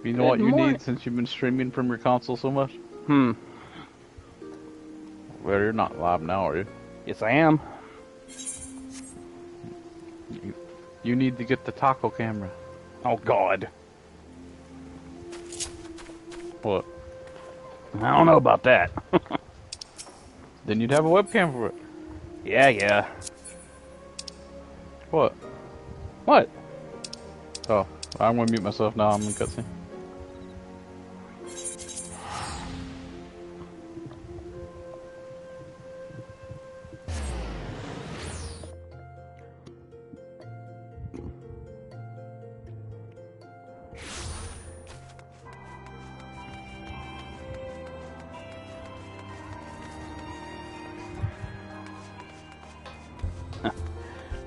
You know what you need since you've been streaming from your console so much? Well, you're not live now, are you? Yes, I am. You need to get the taco camera. Oh, God. What? I don't know about that. Then you'd have a webcam for it. Yeah. What? What? Oh, I'm gonna mute myself now. I'm in cutscene.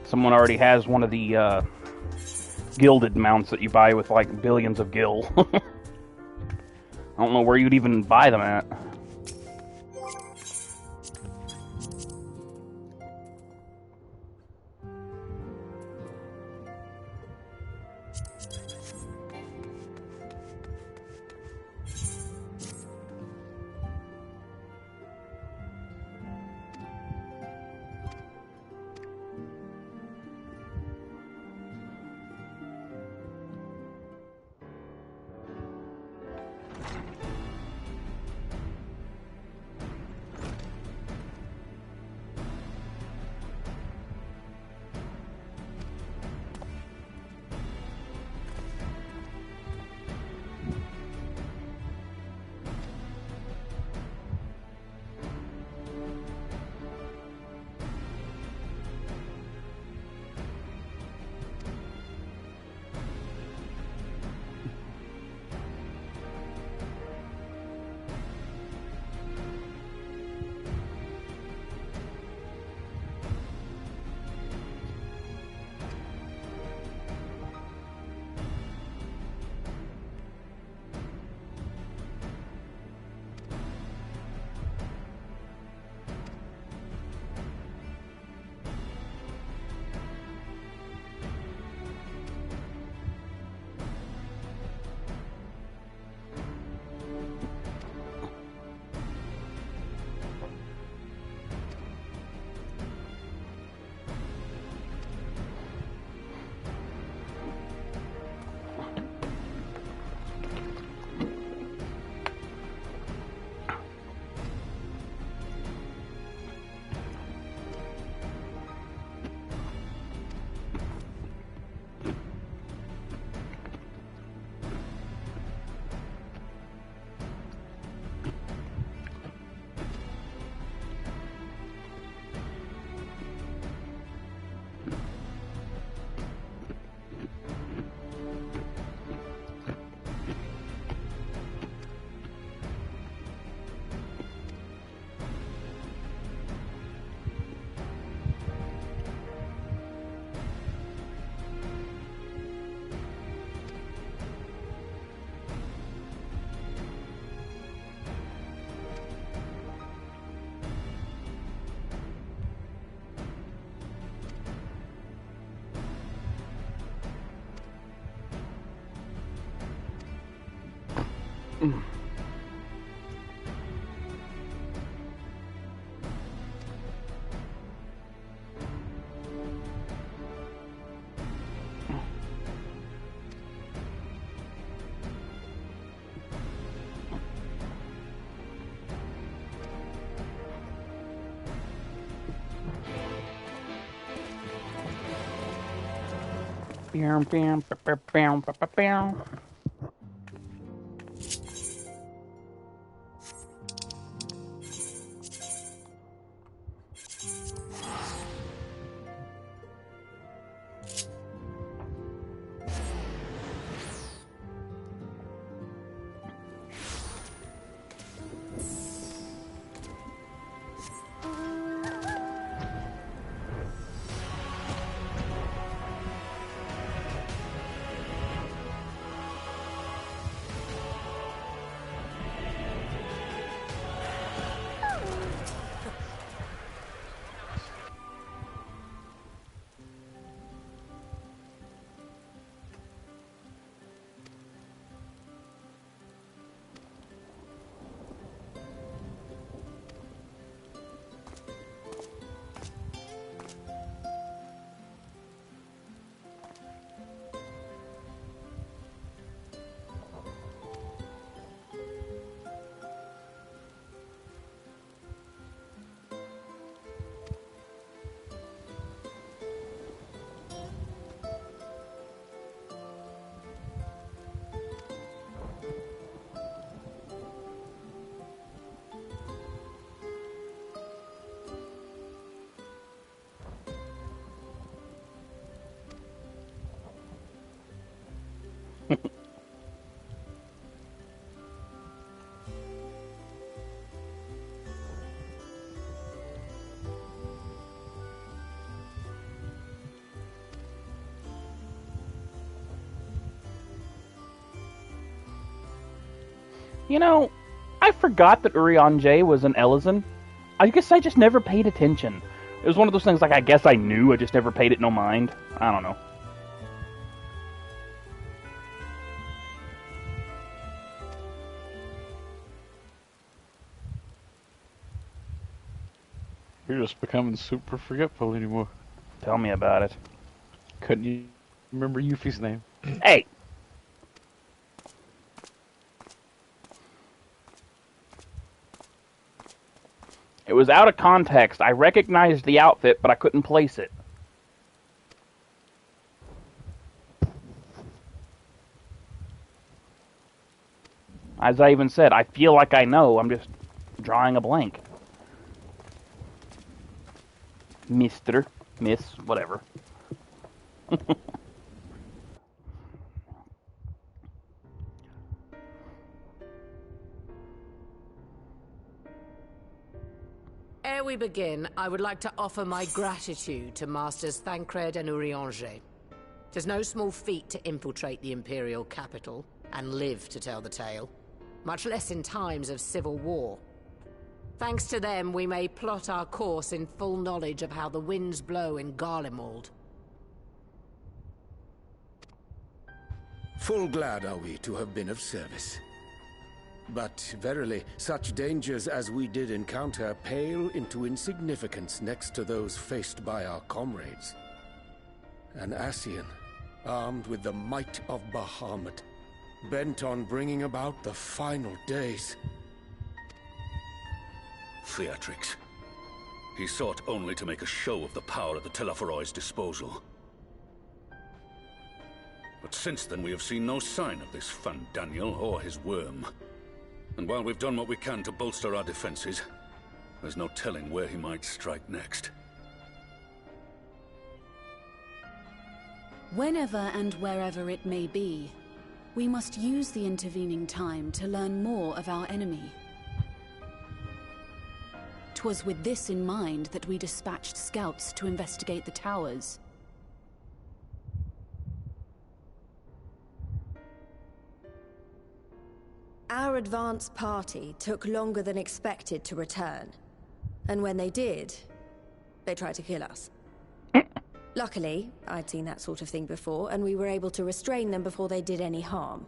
Someone already has one of the gilded mounts that you buy with like billions of gil. I don't know where you'd even buy them at. You know, I forgot that Urianger was an Elysian. I guess I just never paid attention. It was one of those things like I guess I knew, I just never paid it no mind. I don't know. You're just becoming super forgetful anymore. Tell me about it. Couldn't you remember Yuffie's name? Hey! It was out of context. I recognized the outfit, but I couldn't place it. As I even said, I feel like I know. I'm just drawing a blank. Mr., Miss, whatever. Ere we begin, I would like to offer my gratitude to Masters Thancred and Urianger. 'Tis no small feat to infiltrate the Imperial capital and live to tell the tale, much less in times of civil war. Thanks to them, we may plot our course in full knowledge of how the winds blow in Garlemald. Full glad are we to have been of service. But verily, such dangers as we did encounter pale into insignificance next to those faced by our comrades. An Ascian, armed with the might of Bahamut, bent on bringing about the final days. Theatrix. He sought only to make a show of the power at the Telophoroid's disposal. But since then we have seen no sign of this Fandaniel or his worm. And while we've done what we can to bolster our defenses, there's no telling where he might strike next. Whenever and wherever it may be, we must use the intervening time to learn more of our enemy. 'Twas with this in mind that we dispatched scouts to investigate the towers. Our advance party took longer than expected to return. And when they did, they tried to kill us. Luckily, I'd seen that sort of thing before, and we were able to restrain them before they did any harm.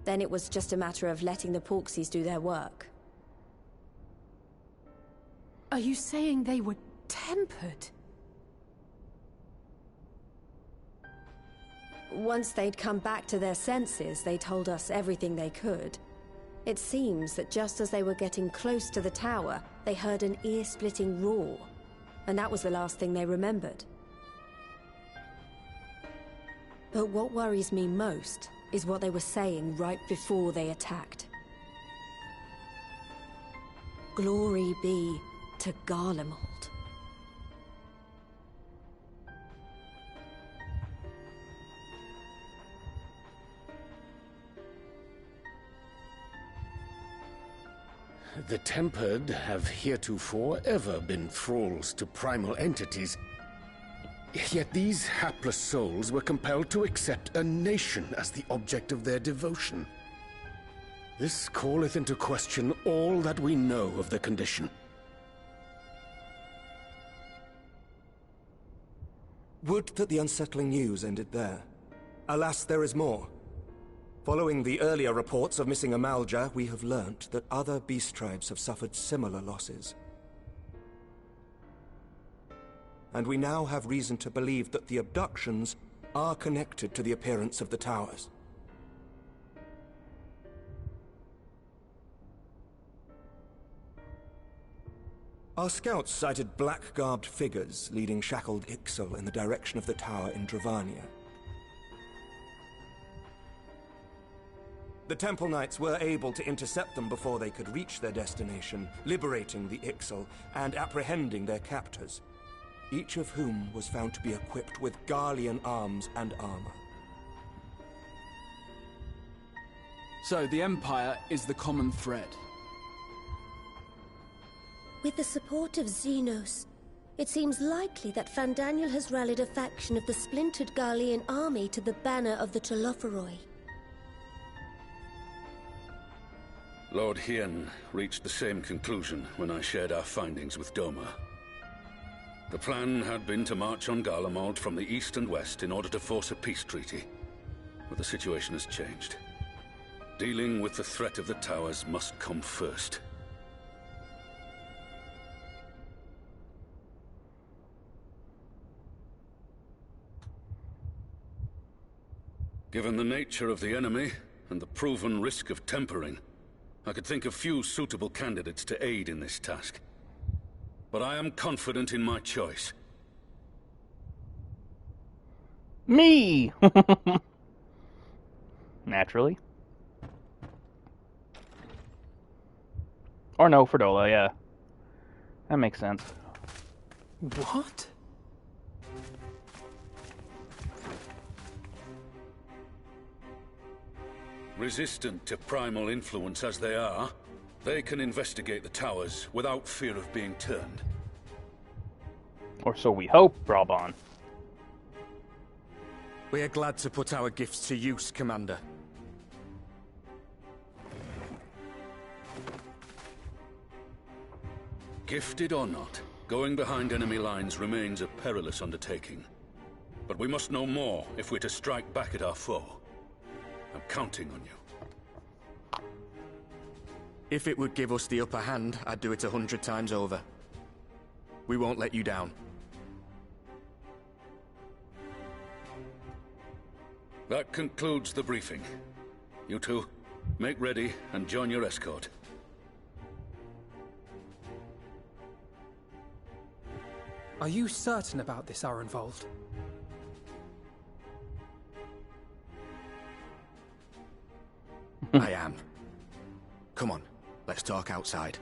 Then it was just a matter of letting the Porksies do their work. Are you saying they were tempered? Once they'd come back to their senses, they told us everything they could. It seems that just as they were getting close to the tower, they heard an ear-splitting roar. And that was the last thing they remembered. But what worries me most is what they were saying right before they attacked. Glory be to Garlemald. The Tempered have heretofore ever been thralls to primal entities. Yet these hapless souls were compelled to accept a nation as the object of their devotion. This calleth into question all that we know of the condition. Would that the unsettling news ended there. Alas, there is more. Following the earlier reports of missing Amalja, we have learnt that other beast tribes have suffered similar losses. And we now have reason to believe that the abductions are connected to the appearance of the towers. Our scouts sighted black-garbed figures leading shackled Ixal in the direction of the tower in Dravania. The Temple Knights were able to intercept them before they could reach their destination, liberating the Ixal and apprehending their captors, each of whom was found to be equipped with Garlean arms and armor. So, the Empire is the common thread. With the support of Xenos, it seems likely that Fandaniel has rallied a faction of the splintered Garlean army to the banner of the Telophoroi. Lord Hien reached the same conclusion when I shared our findings with Doma. The plan had been to march on Garlemald from the east and west in order to force a peace treaty. But the situation has changed. Dealing with the threat of the towers must come first. Given the nature of the enemy and the proven risk of tempering, I could think of few suitable candidates to aid in this task. But I am confident in my choice. Me! Naturally. Or no, Fredola, yeah. That makes sense. What? Resistant to primal influence as they are, they can investigate the towers without fear of being turned. Or so we hope, Brabon. We are glad to put our gifts to use, Commander. Gifted or not, going behind enemy lines remains a perilous undertaking. But we must know more if we're to strike back at our foe. I'm counting on you. If it would give us the upper hand, I'd do it 100 times over. We won't let you down. That concludes the briefing. You two, make ready and join your escort. Are you certain about this, Arenvold? I am. Come on, let's talk outside.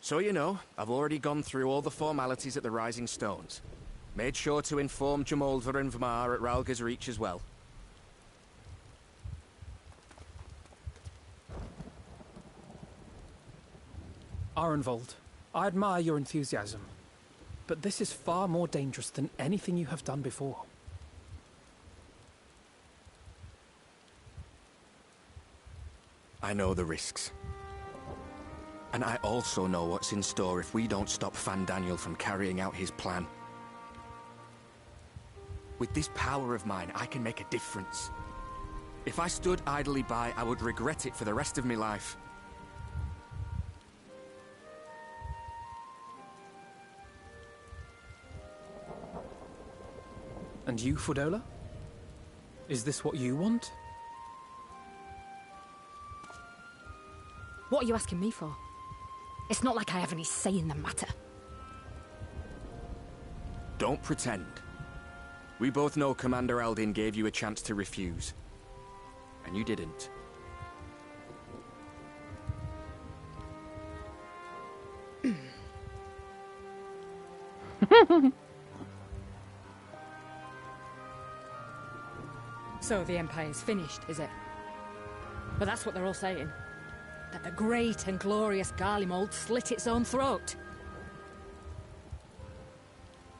So you know, I've already gone through all the formalities at the Rising Stones. Made sure to inform Jamolver and Vmar at Ralga's Reach as well. Arenvold, I admire your enthusiasm, but this is far more dangerous than anything you have done before. I know the risks. And I also know what's in store if we don't stop Fandaniel from carrying out his plan. With this power of mine, I can make a difference. If I stood idly by, I would regret it for the rest of my life. And you, Fredola? Is this what you want? What are you asking me for? It's not like I have any say in the matter. Don't pretend. We both know Commander Eldin gave you a chance to refuse. And you didn't. So the Empire's finished, is it? But that's what they're all saying. That the great and glorious Garlemald slit its own throat.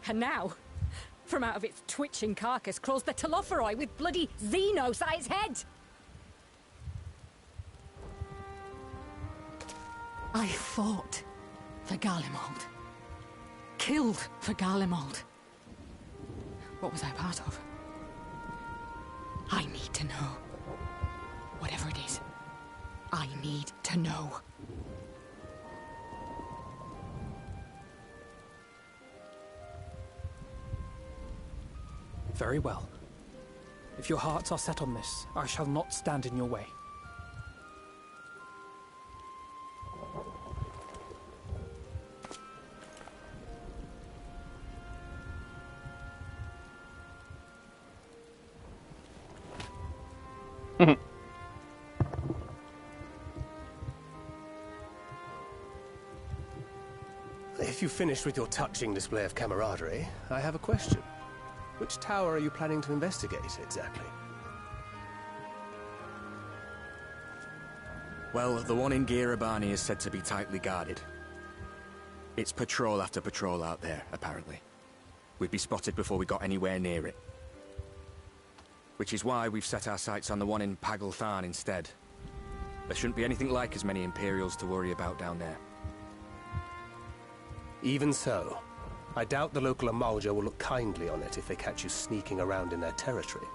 And now, from out of its twitching carcass crawls the Telophoroi with bloody Xenos at its head! I fought for Garlemald. Killed for Garlemald. What was I part of? I need to know. Whatever it is, I need to know. Very well. If your hearts are set on this, I shall not stand in your way. If you've finished with your touching display of camaraderie, I have a question. Which tower are you planning to investigate, exactly? Well, the one in Girabani is said to be tightly guarded. It's patrol after patrol out there, apparently. We'd be spotted before we got anywhere near it. Which is why we've set our sights on the one in Pagalthan instead. There shouldn't be anything like as many Imperials to worry about down there. Even so, I doubt the local Amalja will look kindly on it if they catch you sneaking around in their territory.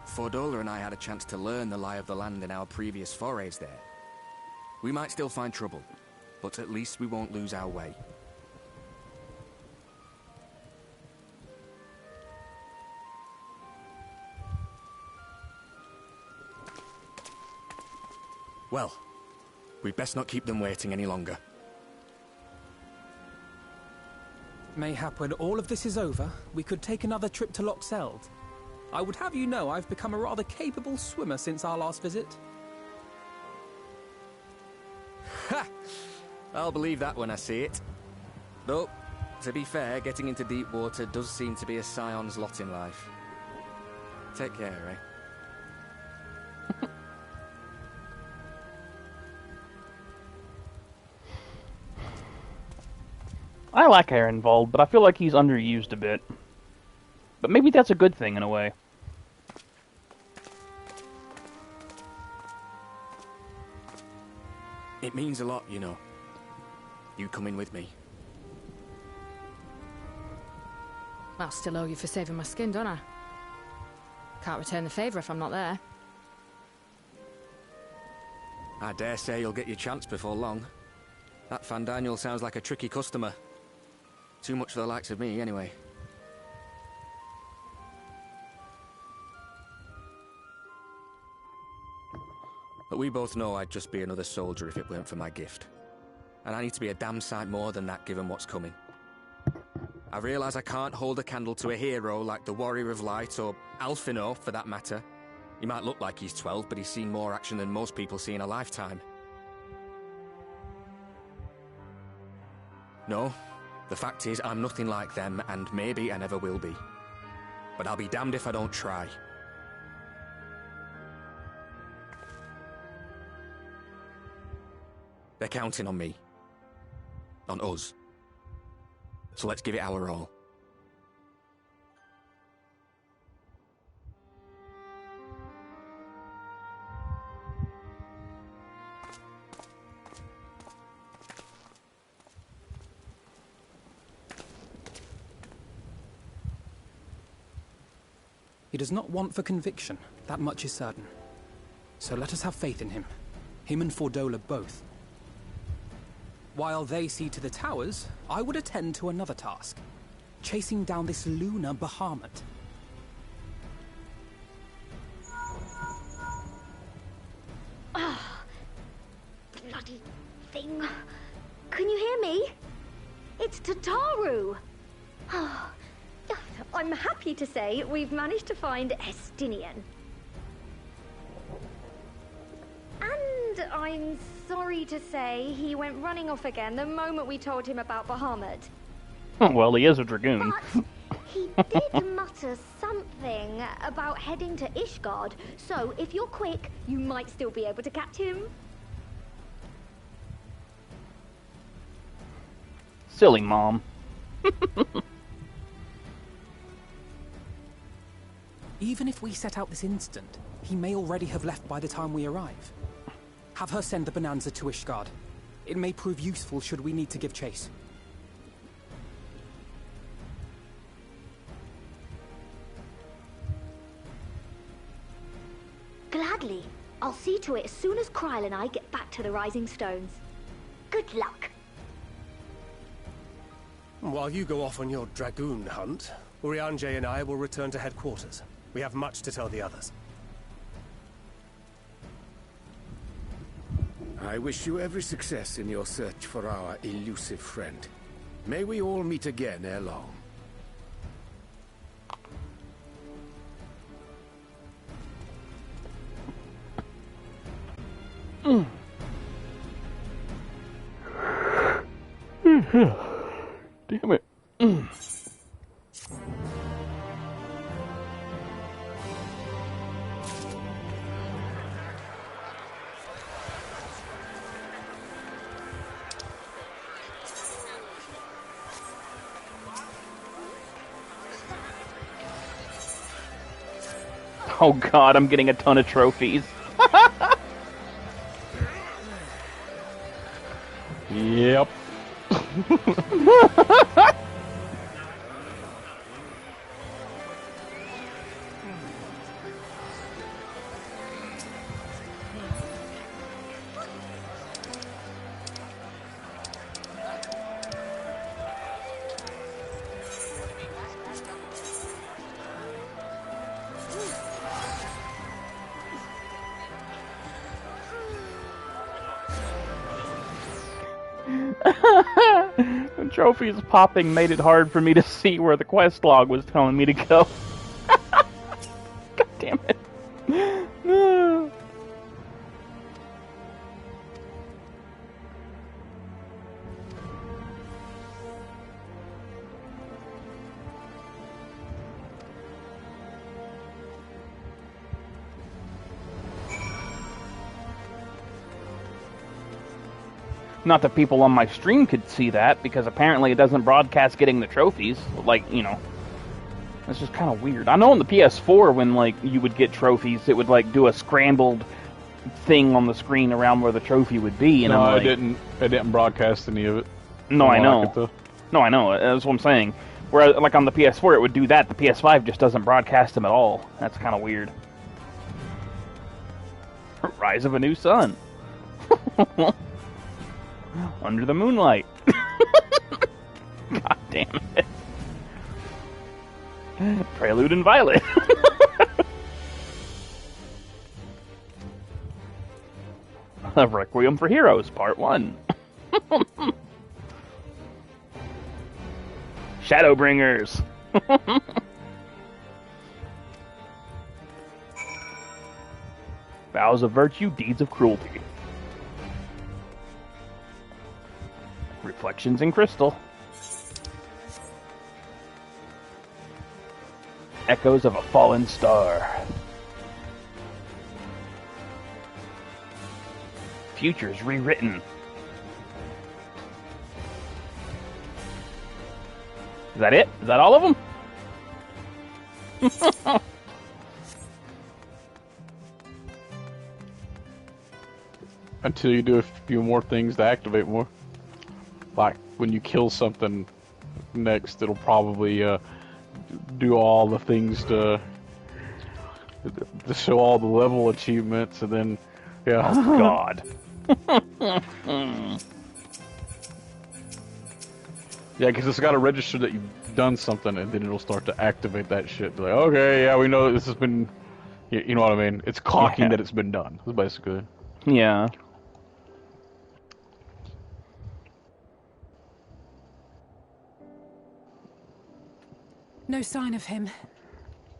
Fordola and I had a chance to learn the lie of the land in our previous forays there. We might still find trouble, but at least we won't lose our way. Well, we'd best not keep them waiting any longer. Mayhap when all of this is over, we could take another trip to Loxeld. I would have you know I've become a rather capable swimmer since our last visit. Ha! I'll believe that when I see it. Though, to be fair, getting into deep water does seem to be a scion's lot in life. Take care, eh? I like Arenvald, but I feel like he's underused a bit. But maybe that's a good thing in a way. It means a lot, you know. You coming with me. I'll still owe you for saving my skin, don't I? Can't return the favour if I'm not there. I dare say you'll get your chance before long. That Fandaniel sounds like a tricky customer. Too much for the likes of me, anyway. But we both know I'd just be another soldier if it weren't for my gift. And I need to be a damn sight more than that given what's coming. I realise I can't hold a candle to a hero like the Warrior of Light, or Alphino, for that matter. He might look like he's 12, but he's seen more action than most people see in a lifetime. No, the fact is I'm nothing like them, and maybe I never will be. But I'll be damned if I don't try. They're counting on me. On us. So let's give it our all. He does not want for conviction, that much is certain. So let us have faith in him. Him and Fordola both. While they see to the towers, I would attend to another task. Chasing down this lunar Bahamut. Ah, bloody thing. Can you hear me? It's Tataru. Ah, I'm happy to say we've managed to find Estinian. And I'm sorry to say he went running off again the moment we told him about Bahamut. Well, he is a dragoon. But he did mutter something about heading to Ishgard, so if you're quick, you might still be able to catch him. Silly mom. Even if we set out this instant, he may already have left by the time we arrive. Have her send the Bonanza to Ishgard. It may prove useful should we need to give chase. Gladly. I'll see to it as soon as Kryl and I get back to the Rising Stones. Good luck. While you go off on your dragoon hunt, Urianger and I will return to headquarters. We have much to tell the others. I wish you every success in your search for our elusive friend. May we all meet again ere long. Damn it. Oh god, I'm getting a ton of trophies. Yep. The trophies popping made it hard for me to see where the quest log was telling me to go. God damn it. Not that people on my stream could see that, because apparently it doesn't broadcast getting the trophies. Like, you know, it's just kind of weird. I know on the PS4 when, like, you would get trophies, it would, like, do a scrambled thing on the screen around where the trophy would be. And no, I'm like, it didn't broadcast any of it. No, I know. No, I know. That's what I'm saying. Whereas, like, on the PS4 it would do that. The PS5 just doesn't broadcast them at all. That's kind of weird. Rise of a New Sun. Under the moonlight. God damn it. Prelude and Violet. Requiem for Heroes, Part 1. Shadowbringers. Vows of Virtue, Deeds of Cruelty. Reflections in Crystal. Echoes of a Fallen Star. Futures Rewritten. Is that it? Is that all of them? Until you do a few more things to activate more. Like, when you kill something next, it'll probably do all the things to show all the level achievements, and then, yeah. Oh, God. Yeah, because it's got to register that you've done something, and then it'll start to activate that shit. Be like, okay, yeah, we know that this has been... You know what I mean? It's clocking that it's been done, basically. Yeah. No sign of him.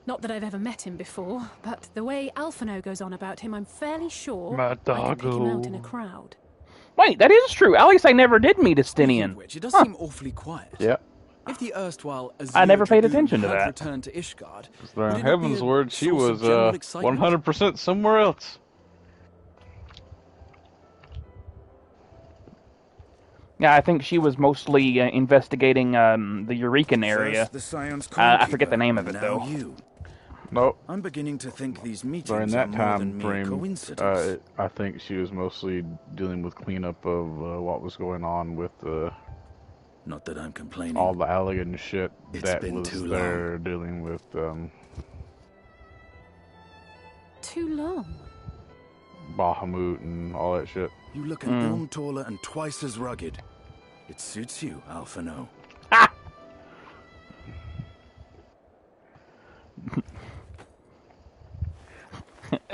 Not that I've ever met him before, but the way Alphino goes on about him, I'm fairly sure I could pick him out in a crowd. Wait, that is true. At least I never did meet Estinian. Which it does seem awfully quiet. Yeah. If the erstwhile I never paid attention to that. Returned to Ishgard, The heavens word, she was 100% somewhere else. Yeah, I think she was mostly investigating the Eureka area. I forget the name of it, though. Nope. I'm beginning to think these meetings During that are more time than mere frame, coincidence. I think she was mostly dealing with cleanup of what was going on with Not that I'm complaining. all the Allegan shit It's that been was too there dealing with Too long? Bahamut and all that shit. You look an ilm taller and twice as rugged. It suits you, Alphino.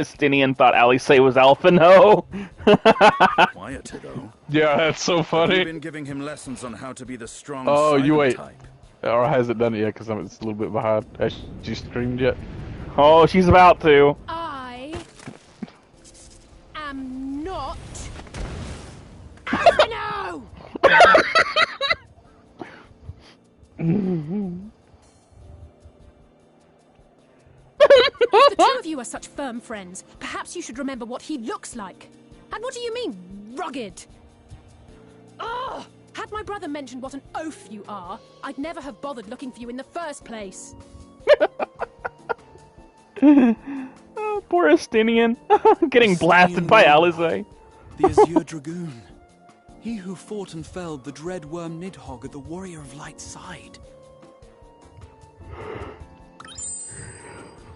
Estinian thought Alice was Alphino. Quieter, though. Yeah, that's so Have funny. you been giving him lessons on how to be the strong Oh, you silent wait. type? Or has it done it yet? Because it's a little bit behind. Has she streamed yet? Oh, she's about to. I am not. No! If the two of you are such firm friends, perhaps you should remember what he looks like. And what do you mean, rugged? Ugh! Had my brother mentioned what an oaf you are, I'd never have bothered looking for you in the first place. Oh, poor Estinian. Getting blasted by Alice. The Azure Dragoon. He who fought and felled the dread worm Nidhogg at the Warrior of Light's side.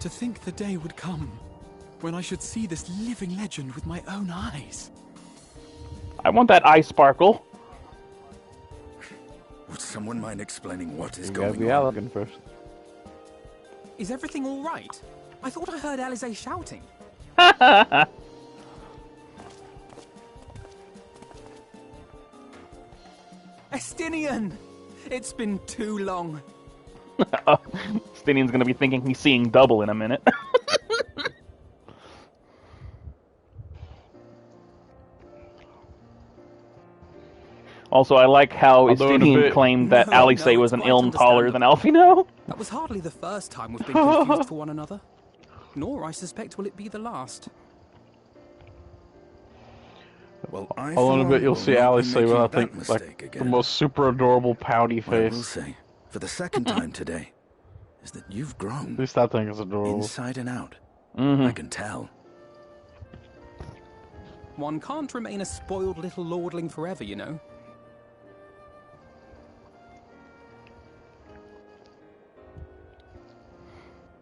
To think the day would come when I should see this living legend with my own eyes. I want that eye sparkle. Would someone mind explaining what is You gotta going be on? elegant first. Is everything all right? I thought I heard Alize shouting. Estinian! It's been too long. Estinian's gonna be thinking he's seeing double in a minute. Also, I like how Estinian claimed that Alice was an ilm taller than Alphino. That was hardly the first time we've been confused for one another. Nor, I suspect, will it be the last. Well, Hold on a bit, you'll see Alice say what I think, like, the most super adorable pouty What I will face. say, for the second time today, is that you've grown. At least that thing is adorable. Inside and out. Mm-hmm. I can tell. One can't remain a spoiled little lordling forever, you know.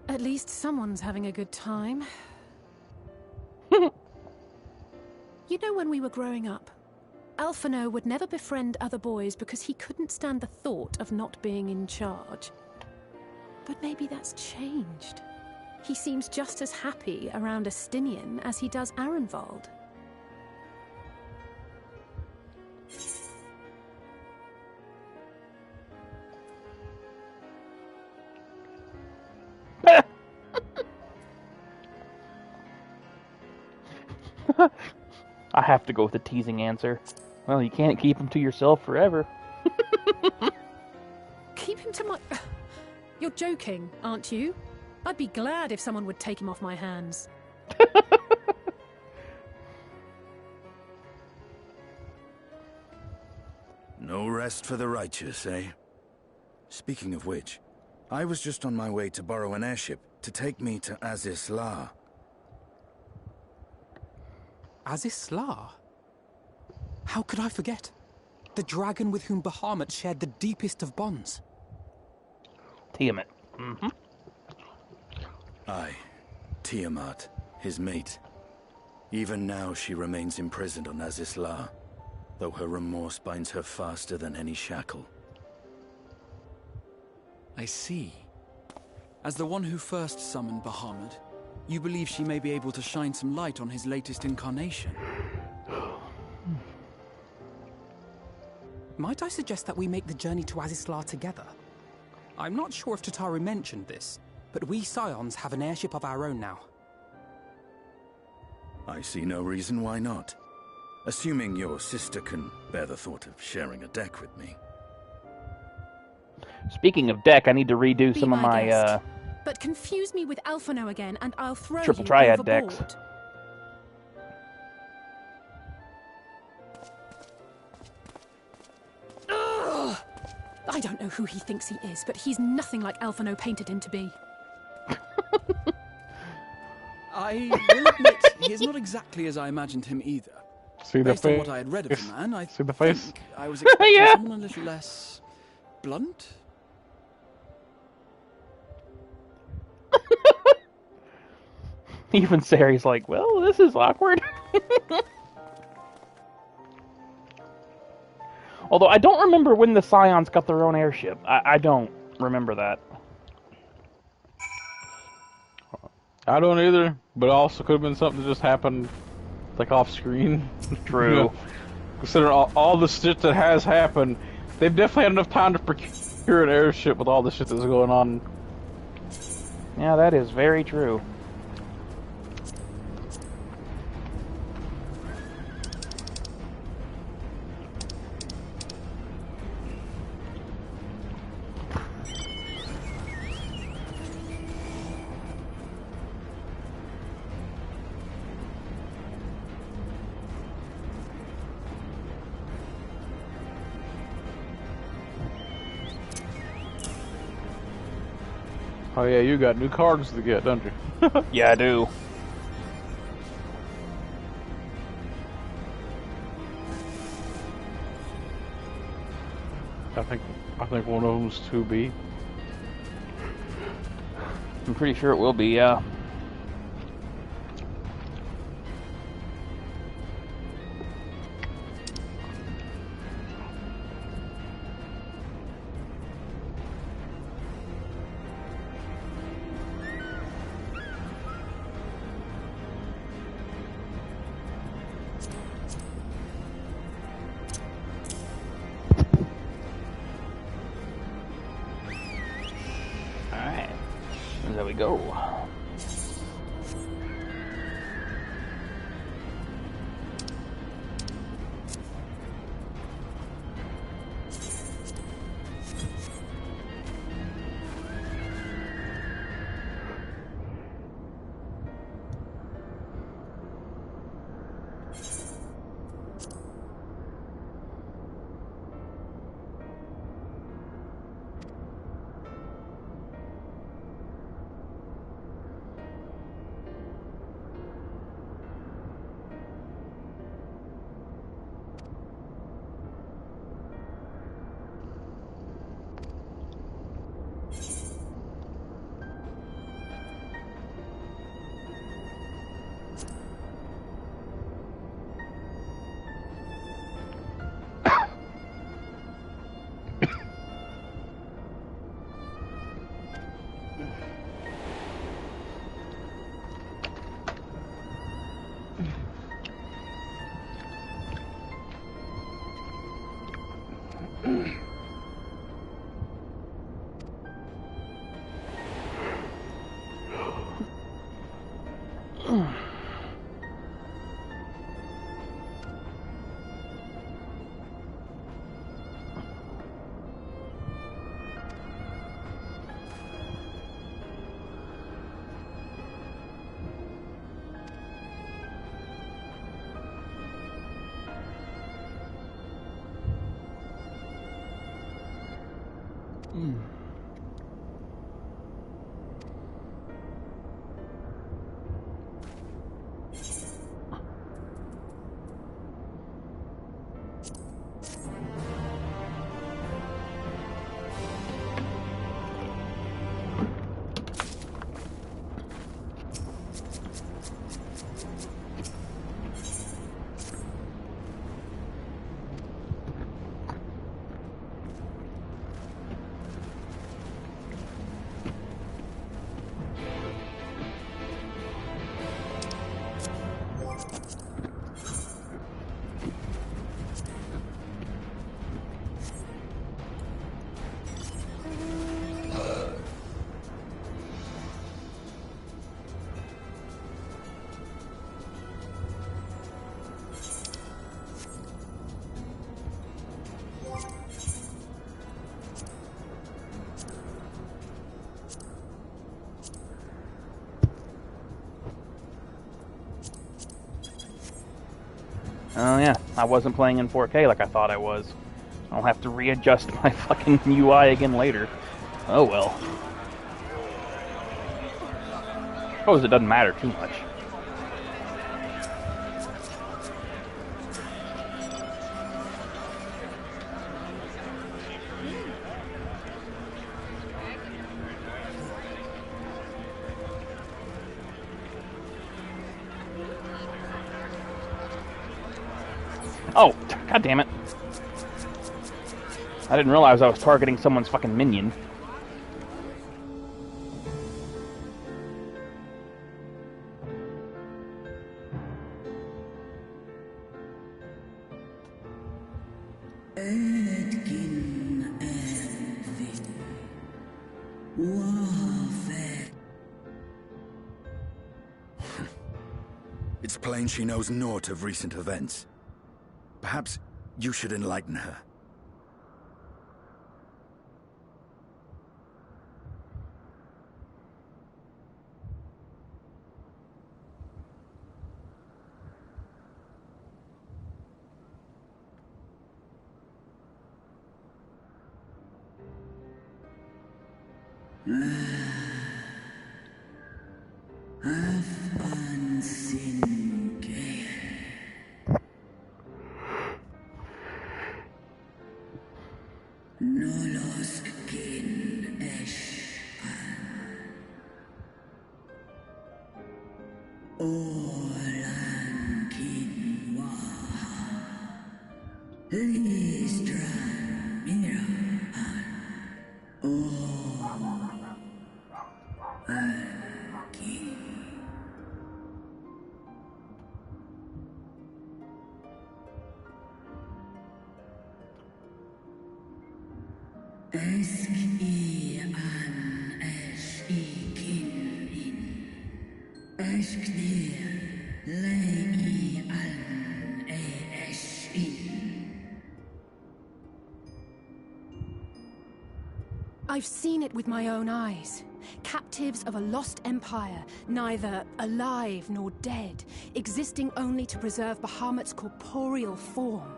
At least someone's having a good time. You know, when we were growing up, Alphino would never befriend other boys because he couldn't stand the thought of not being in charge. But maybe that's changed. He seems just as happy around Estinian as he does Arenvald. I have to go with the teasing answer. Well, you can't keep him to yourself forever. Keep him to my... You're joking, aren't you? I'd be glad if someone would take him off my hands. No rest for the righteous, eh? Speaking of which, I was just on my way to borrow an airship to take me to Azisla. Azisla? How could I forget? The dragon with whom Bahamut shared the deepest of bonds. Tiamat. Mm-hmm. Aye, Tiamat, his mate. Even now she remains imprisoned on Azisla, though her remorse binds her faster than any shackle. I see. As the one who first summoned Bahamut, you believe she may be able to shine some light on his latest incarnation. Might I suggest that we make the journey to Azisla together? I'm not sure if Tataru mentioned this, but we Scions have an airship of our own now. I see no reason why not. Assuming your sister can bear the thought of sharing a deck with me. Speaking of deck, I need to redo Be some of my guest. But confuse me with Alphino again, and I'll throw triple you triad overboard. decks. Ugh! I don't know who he thinks he is, but he's nothing like Alphino painted him to be. I will admit, he is not exactly as I imagined him either. See the Based on face? what I had read of the man, I See the face? think I was expecting Yeah. someone a little less blunt. Even Sari's like, well, this is awkward. Although I don't remember when the Scions got their own airship. I don't remember that. I don't either, but it also could have been something that just happened, like, off-screen. True. You know, considering all the shit that has happened, they've definitely had enough time to procure an airship with all the shit that's going on. Yeah, that is very true. Oh yeah, you got new cards to get, don't you? Yeah, I do. I think one of them's 2B. I'm pretty sure it will be, yeah. There we go. Oh yeah, I wasn't playing in 4K like I thought I was. I'll have to readjust my fucking UI again later. Oh well. Suppose it doesn't matter too much. Oh, god damn it. I didn't realize I was targeting someone's fucking minion. It's plain she knows naught of recent events. Perhaps you should enlighten her. I've seen it with my own eyes. Captives of a lost empire, neither alive nor dead, existing only to preserve Bahamut's corporeal form.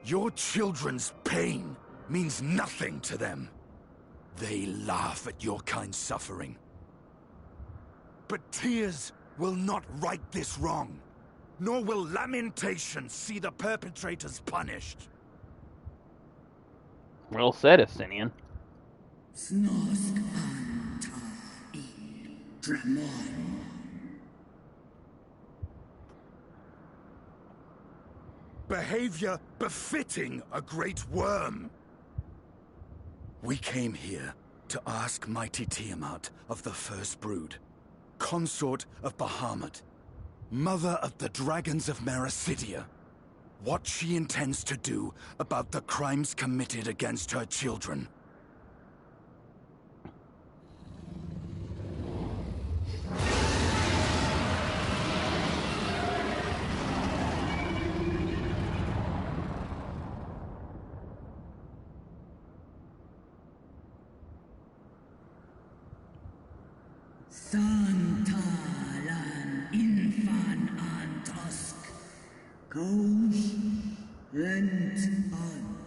Your children's pain means nothing to them. They laugh at your kind suffering. But tears will not right this wrong, nor will lamentation see the perpetrators punished. Well said, Asinian. Behavior befitting a great worm. We came here to ask mighty Tiamat of the First Brood, consort of Bahamut, mother of the dragons of Meracidia, what she intends to do about the crimes committed against her children. Santalan infan antosk, Kous lent an.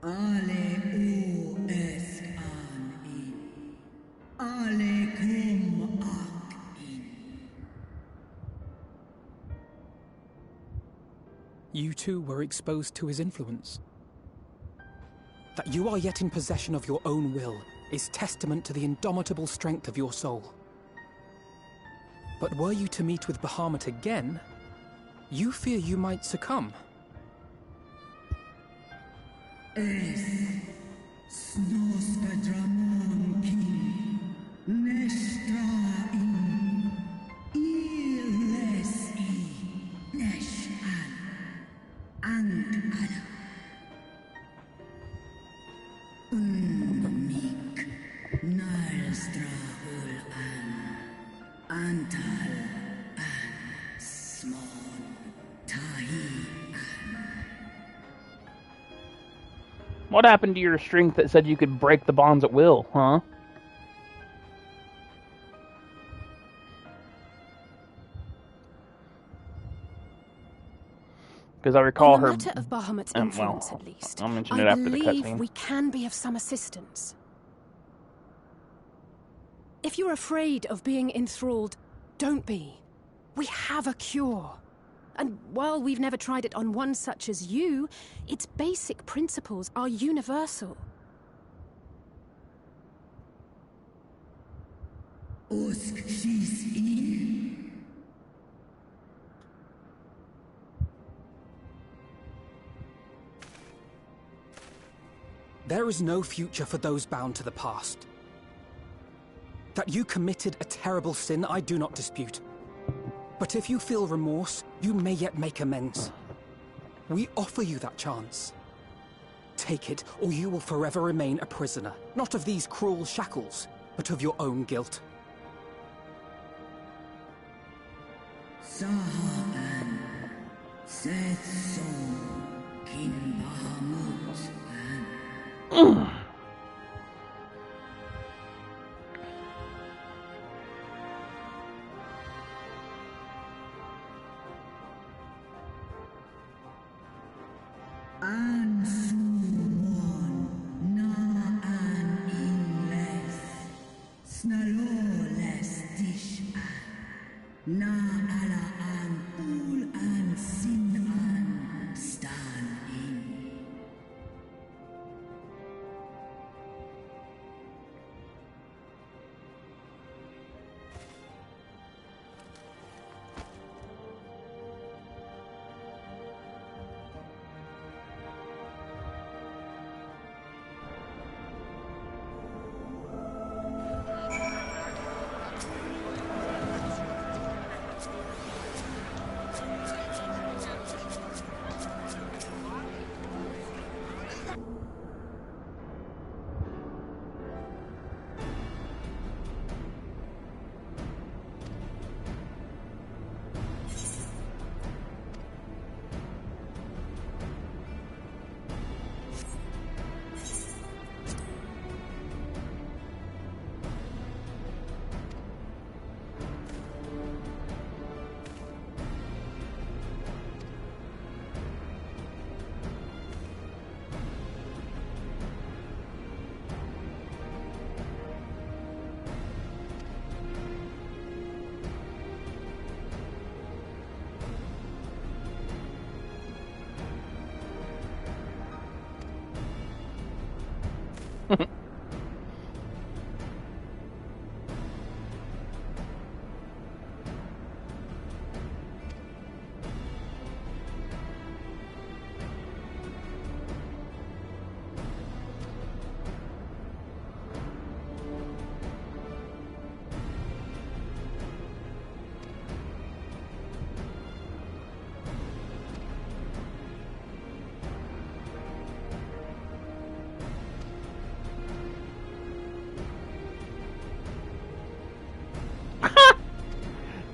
Ale o esk an in, ale kum ak in. You too were exposed to his influence. That you are yet in possession of your own will is testament to the indomitable strength of your soul. But were you to meet with Bahamut again, you fear you might succumb. Snoska dramon kin, nestra in, illes I, nesh an, and ala. Unik, nalstra ul an, antal an, smon, tahi an. What happened to your strength that said you could break the bonds at will, huh? Because I recall On the her... matter of Bahamut's influence, well, at least, I'll mention it I after the believe cutscene. we can be of some assistance. If you're afraid of being enthralled, don't be. We have a cure. And while we've never tried it on one such as you, its basic principles are universal. There is no future for those bound to the past. That you committed a terrible sin, I do not dispute. But if you feel remorse, you may yet make amends. We offer you that chance. Take it, or you will forever remain a prisoner, not of these cruel shackles, but of your own guilt. Sahaan, Seth Sol, King Bahamut, and... An Suwon, Na An Ingles, Snaloles Dish An, Na Ala An Ul An Sin An, Stan In.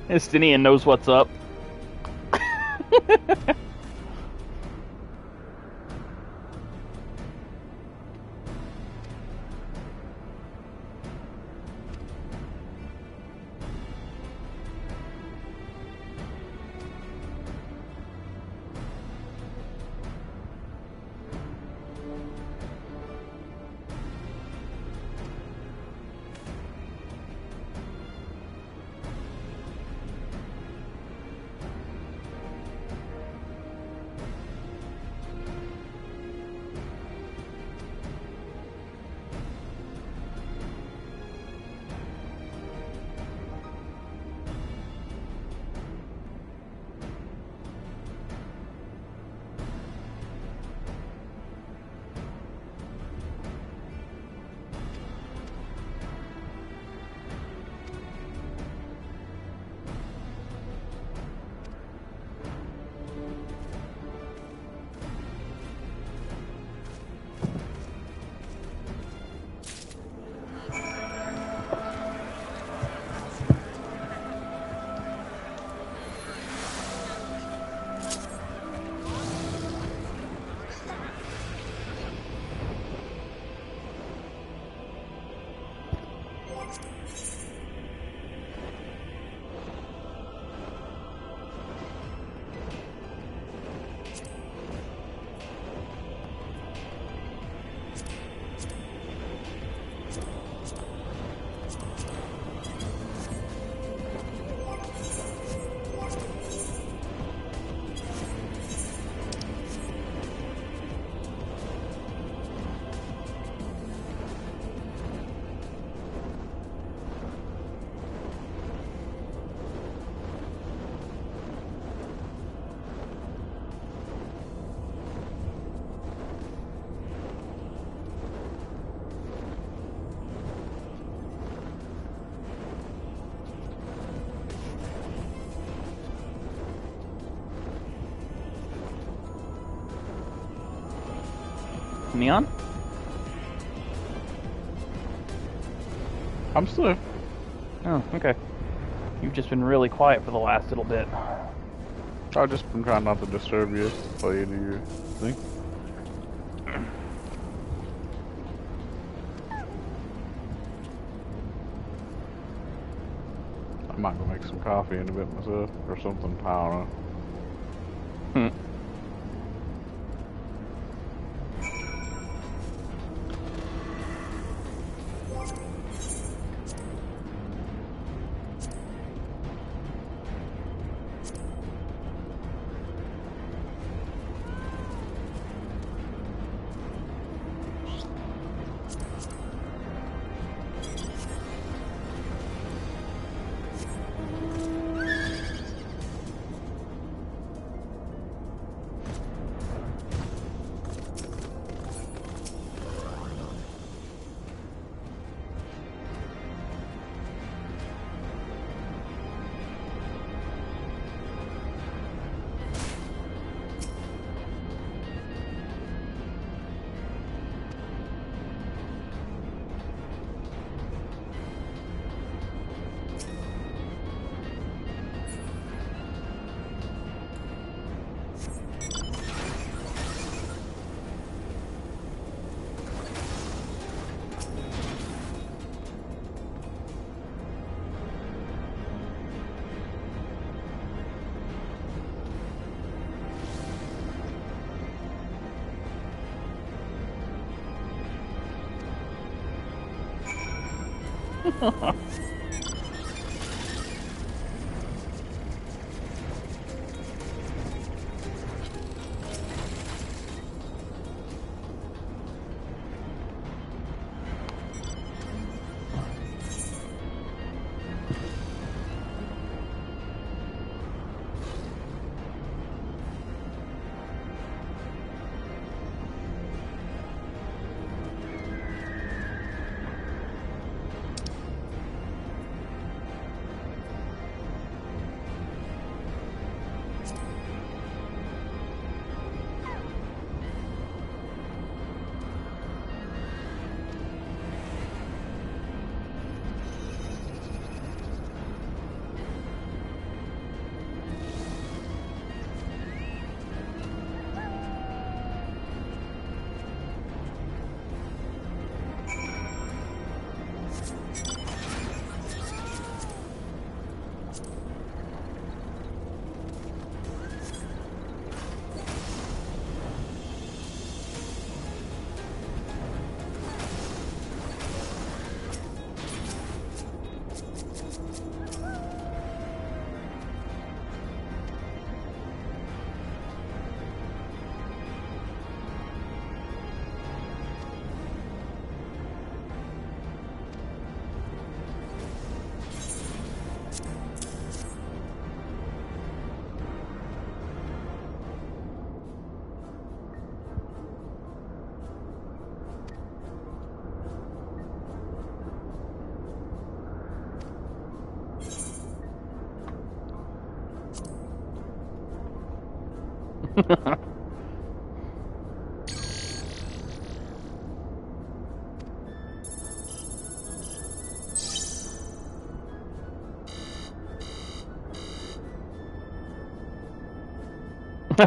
Estinian knows what's up. Neon? I'm still here. Oh, okay. You've just been really quiet for the last little bit. I've just been trying not to disturb you while you do your thing. I might go make some coffee in a bit myself, or something, I don't know.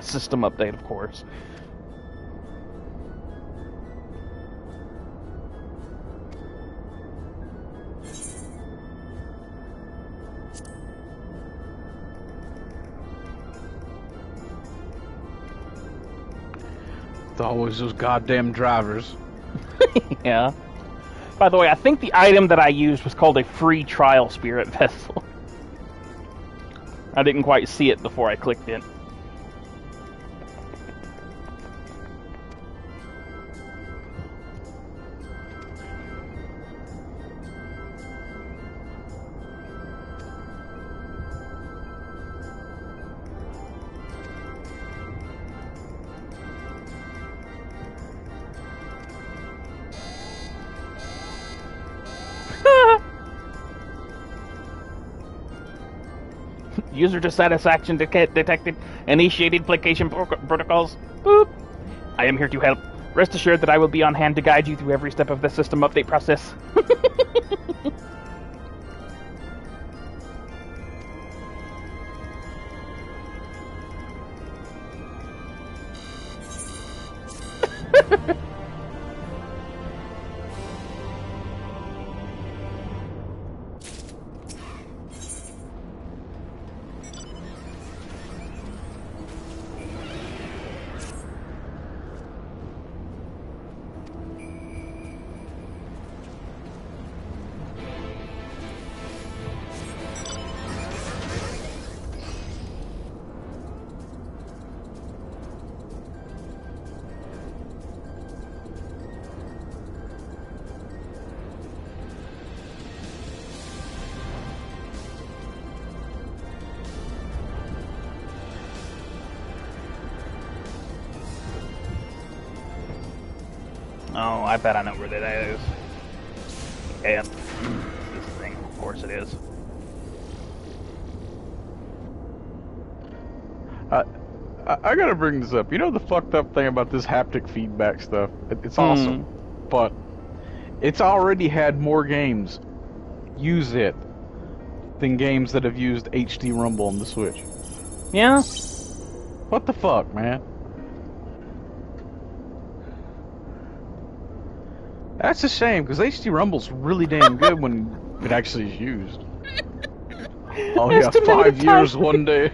System update, of course. It's always those goddamn drivers. Yeah. By the way, I think the item that I used was called a free trial spirit vessel. I didn't quite see it before I clicked it. User dissatisfaction detected. Initiated placation protocols. Boop. I am here to help. Rest assured that I will be on hand to guide you through every step of the system update process. Oh, I bet I know where that is. Yeah, this thing, of course it is. I gotta bring this up. You know the fucked up thing about this haptic feedback stuff? It's awesome, but it's already had more games use it than games that have used HD Rumble on the Switch. Yeah? What the fuck, man? That's a shame, because HD Rumble's really damn good when it actually is used. Oh yeah, 5 years one day.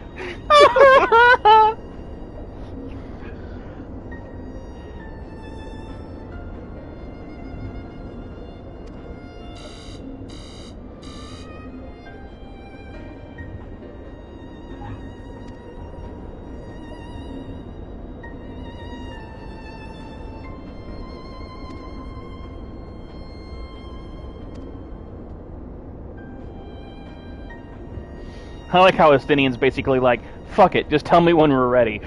I like how Estinian's basically like, fuck it, just tell me when we're ready.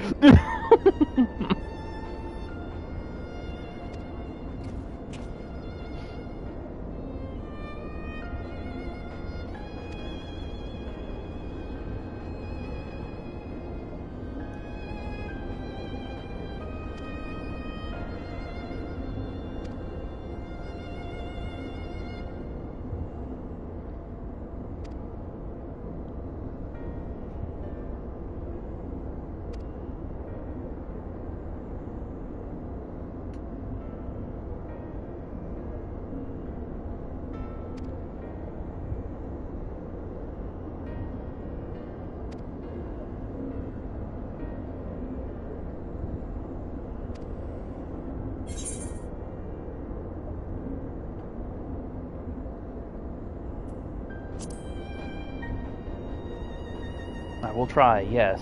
I will try, yes.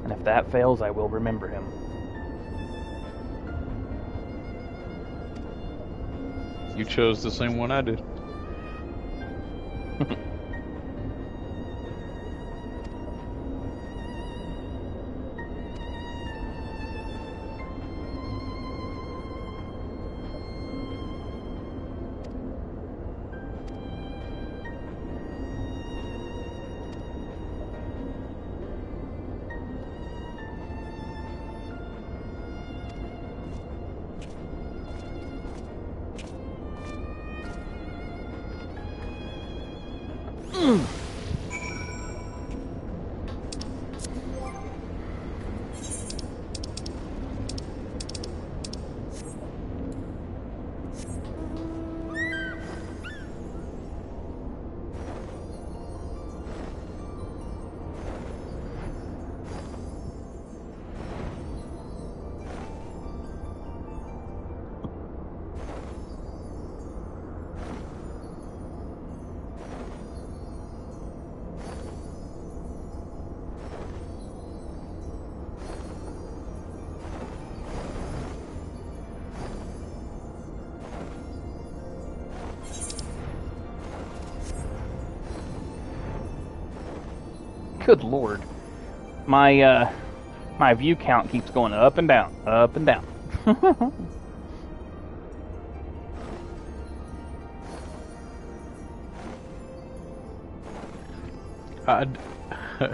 And if that fails, I will remember him. You chose the same one I did. Good lord. My my view count keeps going up and down, up and down.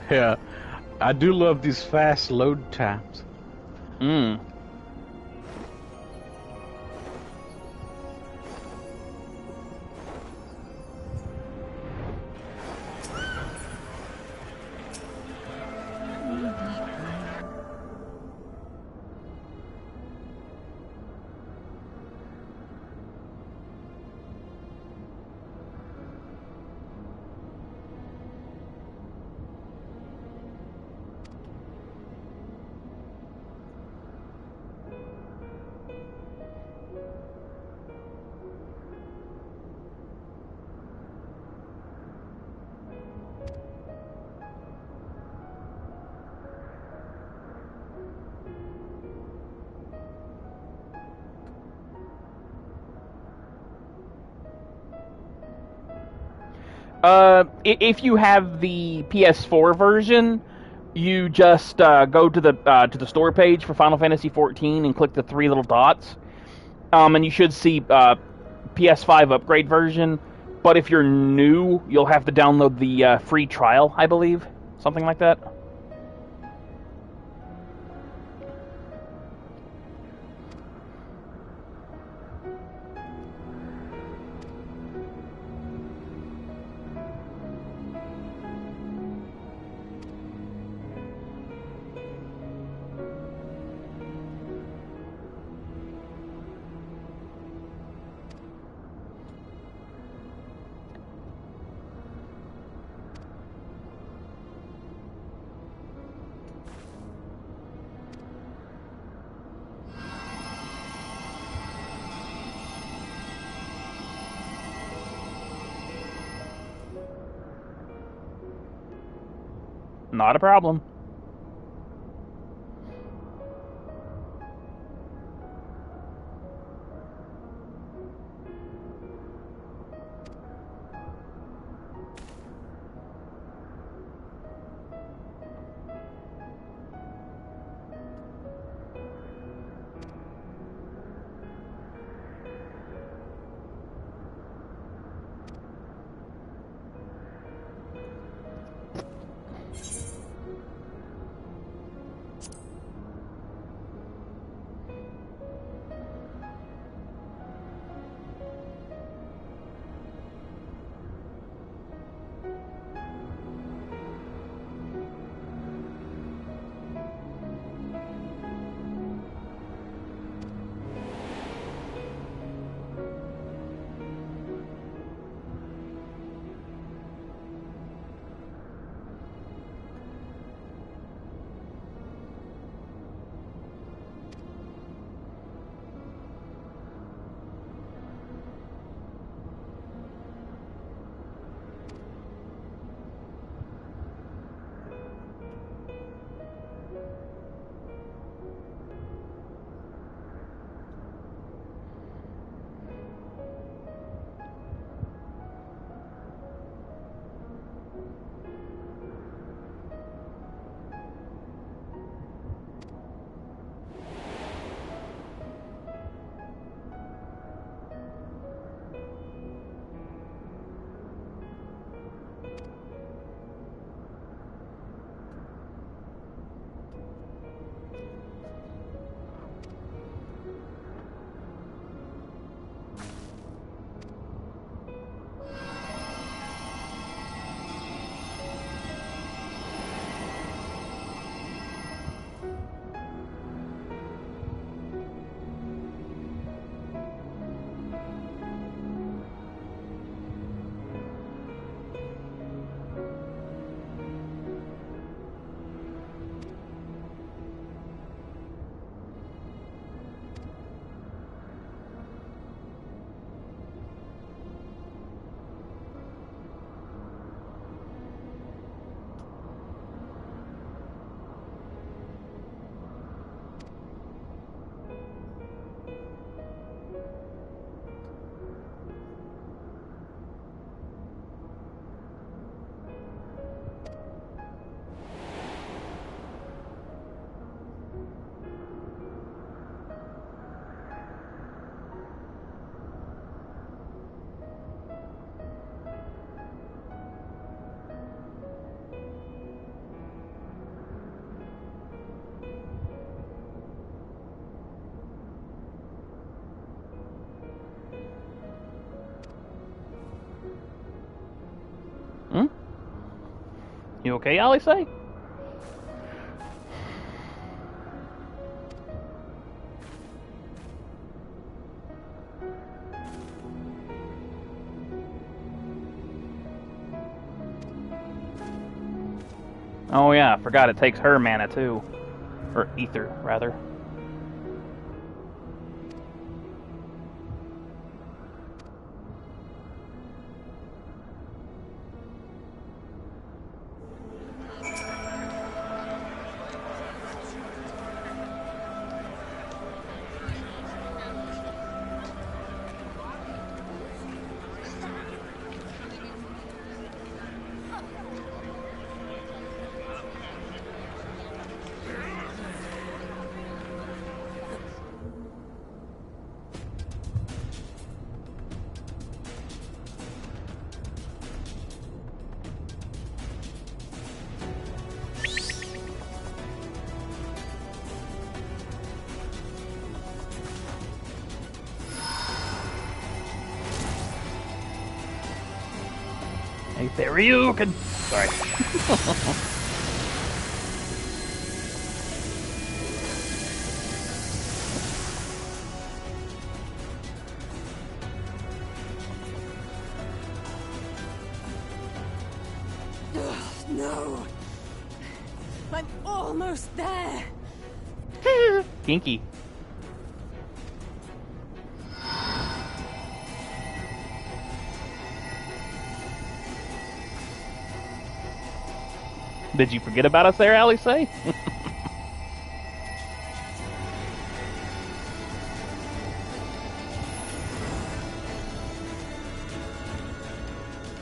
Yeah, I do love these fast load times. If you have the PS4 version, you just go to the store page for Final Fantasy XIV and click the 3 little dots, and you should see PS5 upgrade version. But if you're new, you'll have to download the free trial, I believe, something like that. Not a problem. You okay, Alice? Oh yeah, I forgot it takes her mana too. Or ether, rather. Hey, there you can. Sorry. No. I'm almost there. Kinky. Did you forget about us there, Alice?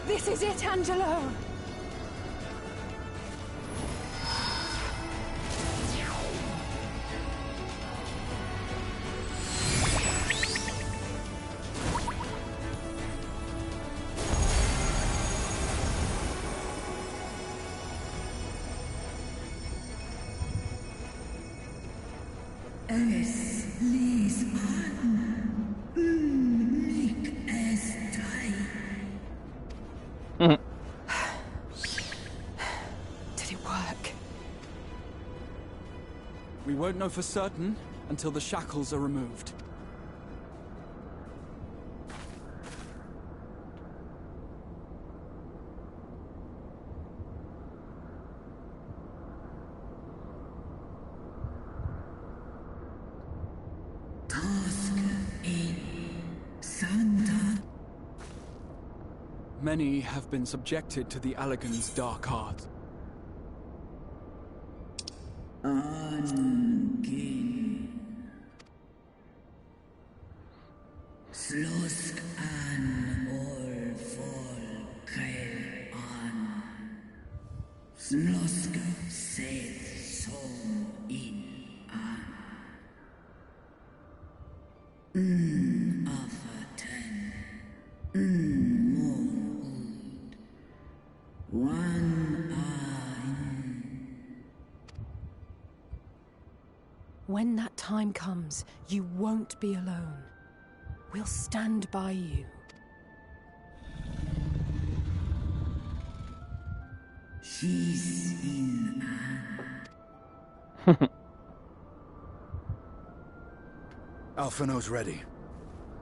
This is it, Angelo. Es lies an. Unlik es Did it work? We won't know for certain until the shackles are removed. Many have been subjected to the Allegan's dark art. Angin. Slusk an ol folkel an. Slusk seth som in an. Afaten. Morhud. One ein. When that time comes, you won't be alone. We'll stand by you. She's in Alphino's ready.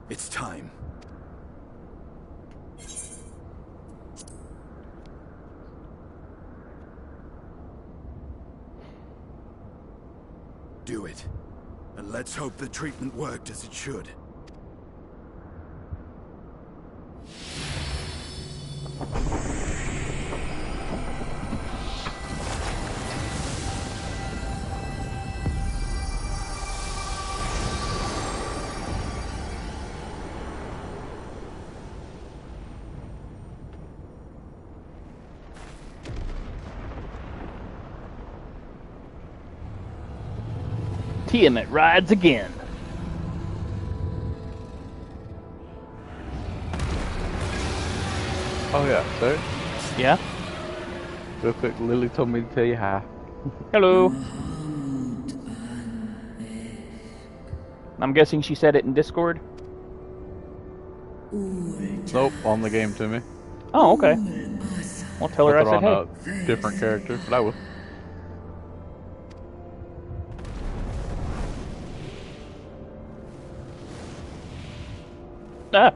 It's time. Do it. And let's hope the treatment worked as it should. Tiamat rides again. Oh yeah, sir. Yeah? Real quick, Lily told me to tell you hi. Hello. I'm guessing she said it in Discord? Nope, on the game to me. Oh, okay. Well, tell her I said hey. On a different character, but I will. Ah.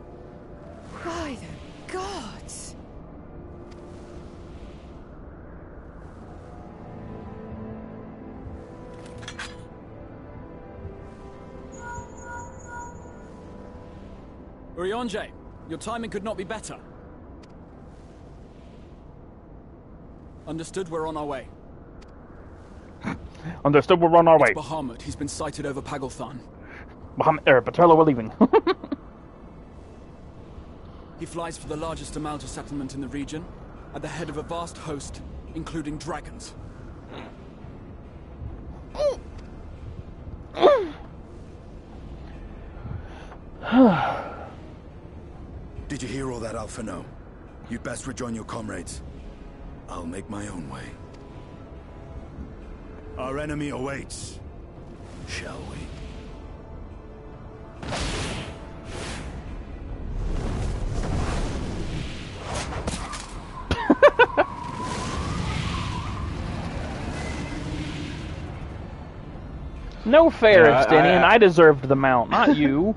By the gods! Urianger, your timing could not be better. Understood, we're on our way. Understood, we're on our way. It's Bahamut. He's been sighted over Pagelthan. Paterla, we're leaving. He flies for the largest Amalta settlement in the region, at the head of a vast host, including dragons. Did you hear all that, Alphino? You'd best rejoin your comrades. I'll make my own way. Our enemy awaits. Shall we? No fair, Yeah, Estinian. I deserved the mount, not you.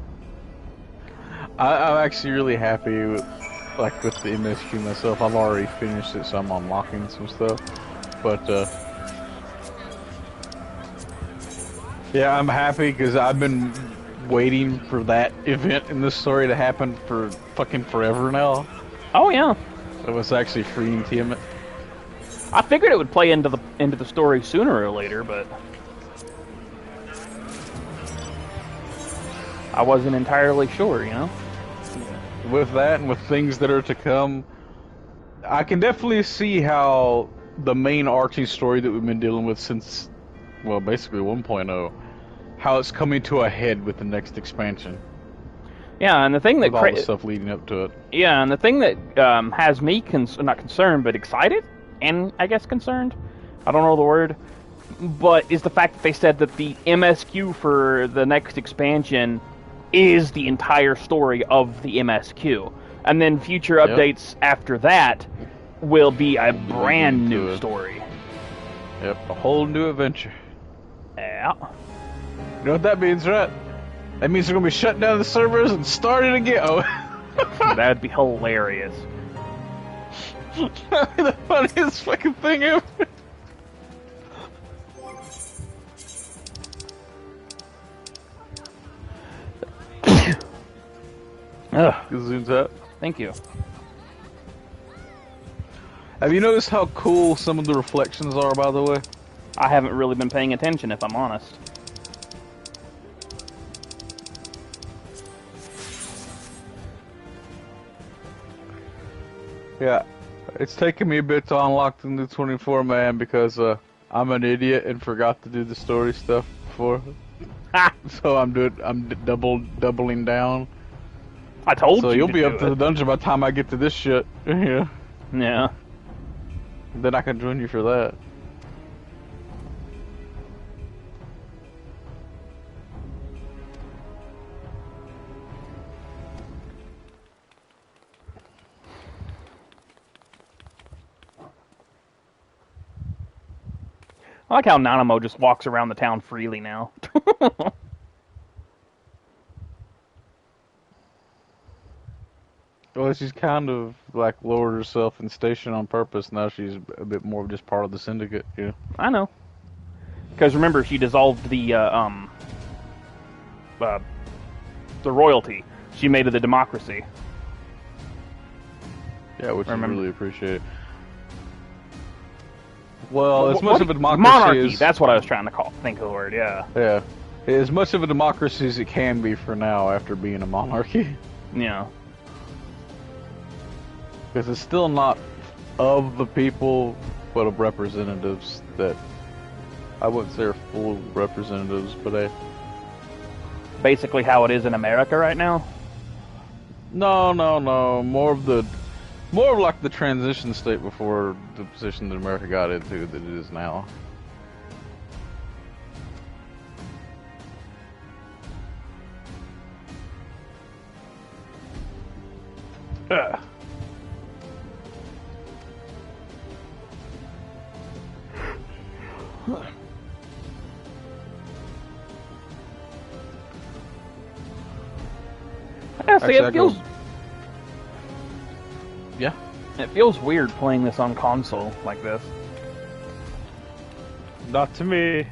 I'm actually really happy with the MSQ myself. I've already finished it, so I'm unlocking some stuff. But yeah, I'm happy because I've been waiting for that event in this story to happen for fucking forever now. Oh yeah. It was actually freeing Tiamat. I figured it would play into the story sooner or later, but I wasn't entirely sure, you know? With that and with things that are to come, I can definitely see how the main arching story that we've been dealing with since, well, basically 1.0, how it's coming to a head with the next expansion. Yeah, and the thing that... With all the stuff leading up to it. Yeah, and the thing that has me, not concerned, but excited, and I guess concerned, I don't know the word, but is the fact that they said that the MSQ for the next expansion is the entire story of the MSQ. And then future updates after that will be a brand new story. Yep, a whole new adventure. Yeah. You know what that means, right? That means they're going to be shutting down the servers and starting again. Oh. That'd be hilarious. That'd be the funniest fucking thing ever. Zooms out. Thank you. Have you noticed how cool some of the reflections are, by the way? I haven't really been paying attention, if I'm honest. Yeah, it's taken me a bit to unlock the new 24-man because I'm an idiot and forgot to do the story stuff before. So I'm doubling down. I told you. So you'll be up to the dungeon by the time I get to this shit. Yeah. Yeah. Then I can join you for that. I like how Nanamo just walks around the town freely now. Well, she's kind of like lowered herself in station on purpose. Now she's a bit more of just part of the syndicate. Yeah. I know. Because remember, she dissolved the royalty. She made it the democracy. Yeah, which I really appreciate. Well, as What much of a democracy monarchy, as... that's what I was trying to think of the word, yeah. Yeah. As much of a democracy as it can be for now after being a monarchy. Yeah. Because it's still not of the people, but of representatives that... I wouldn't say are full representatives, but basically how it is in America right now? No. More of like the transition state before the position that America got into that it is now. It feels... Yeah? It feels weird playing this on console like this. Not to me.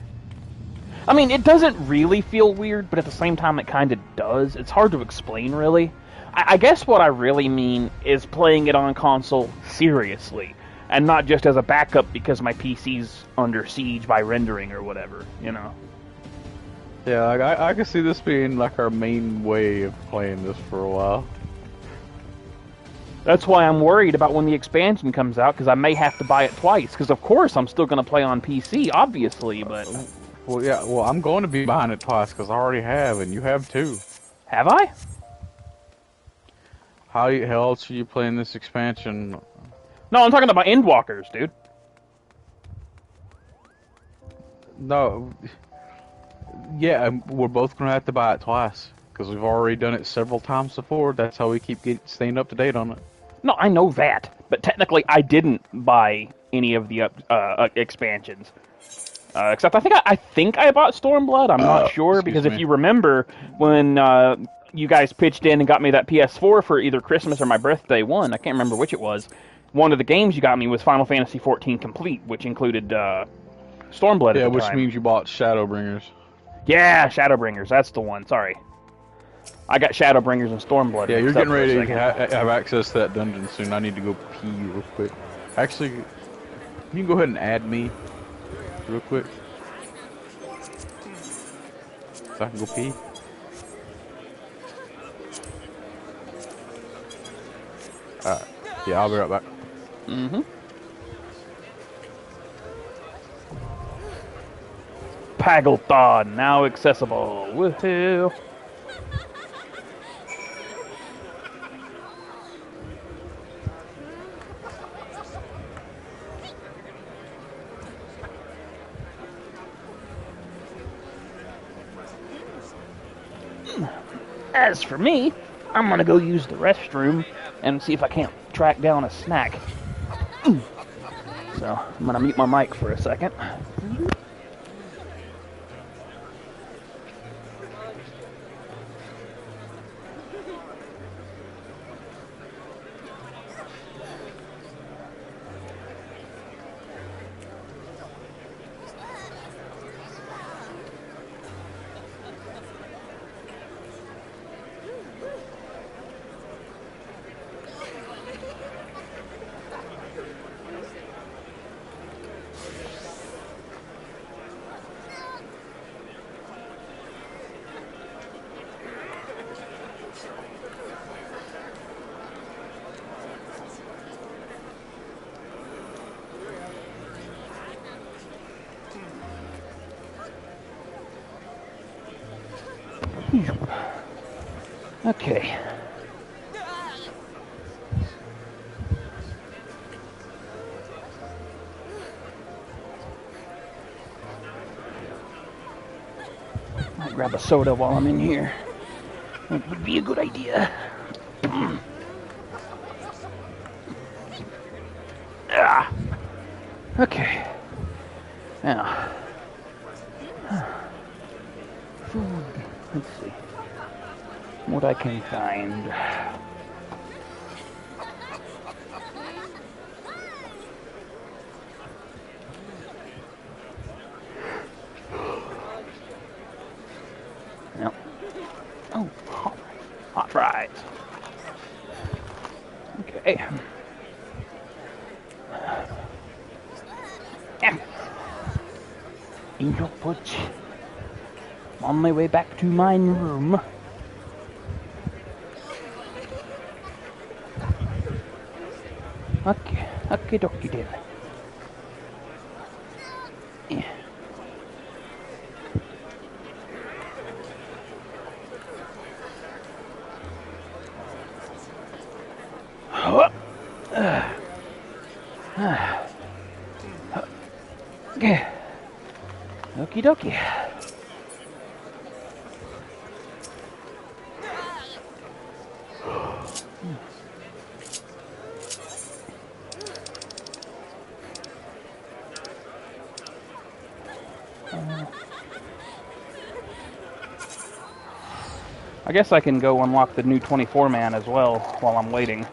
I mean, it doesn't really feel weird, but at the same time it kind of does. It's hard to explain, really. I guess what I really mean is playing it on console seriously, and not just as a backup because my PC's under siege by rendering or whatever, you know? Yeah, I can see this being like our main way of playing this for a while. That's why I'm worried about when the expansion comes out, because I may have to buy it twice, because of course I'm still going to play on PC, obviously, but... Well, yeah, I'm going to be buying it twice, because I already have, and you have too. Have I? How else are you playing this expansion? No, I'm talking about Endwalkers, dude. No... Yeah, we're both going to have to buy it twice. Because we've already done it several times before. That's how we keep staying up to date on it. No, I know that. But technically, I didn't buy any of the expansions. Except I think I bought Stormblood. I'm not sure, because if you remember when you guys pitched in and got me that PS4 for either Christmas or my birthday one, I can't remember which it was. One of the games you got me was Final Fantasy XIV Complete, which included Stormblood. Yeah, at the which time. means you bought Shadowbringers. Yeah, Shadowbringers. That's the one. Sorry, I got Shadowbringers and Stormblood. Yeah, you're getting ready to second. have access to that dungeon soon. I need to go pee real quick. Actually, you can go ahead and add me real quick. So I can go pee. Alright. Yeah, I'll be right back. Mm-hmm. Paglethon, now accessible. Woohoo! As for me, I'm gonna go use the restroom and see if I can't track down a snack. So, I'm gonna mute my mic for a second. Okay. Might grab a soda while I'm in here. It would be a good idea. Okay. Now. Food. Let's see what I can find. Yep. Oh, hot fries. Okay. Angel foot. On my way back to my room. Okay, okay, dokie then. Yeah. Okay. Okie dokie. I guess I can go unlock the new 24-man as well while I'm waiting.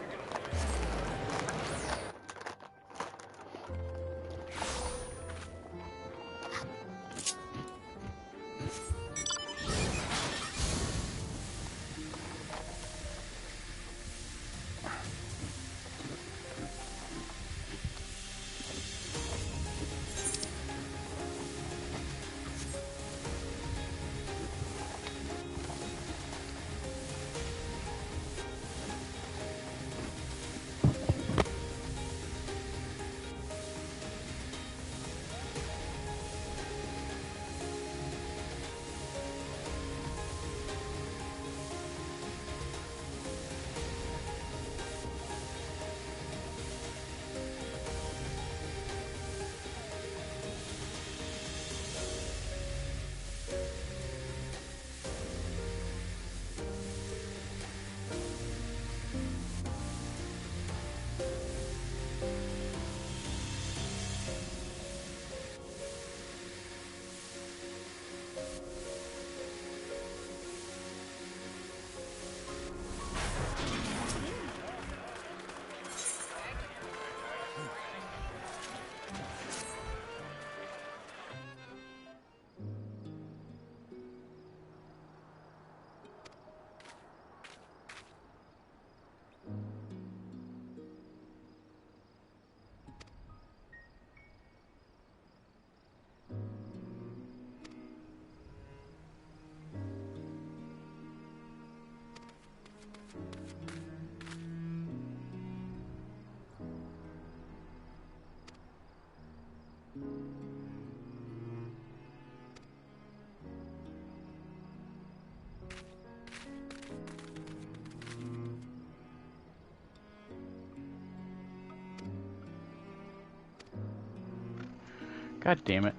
God damn it.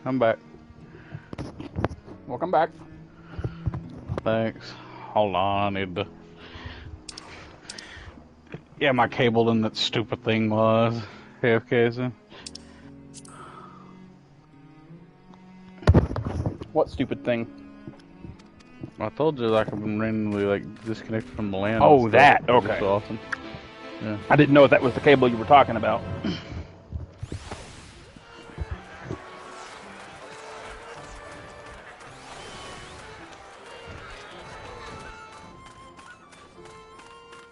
I'm back. Welcome back. Thanks. Hold on, I need to... Yeah, my cable in that stupid thing was AFK, so... What stupid thing? I told you like I've been randomly like disconnected from the LAN. Oh, that. Okay. That's awesome. Yeah. I didn't know if that was the cable you were talking about.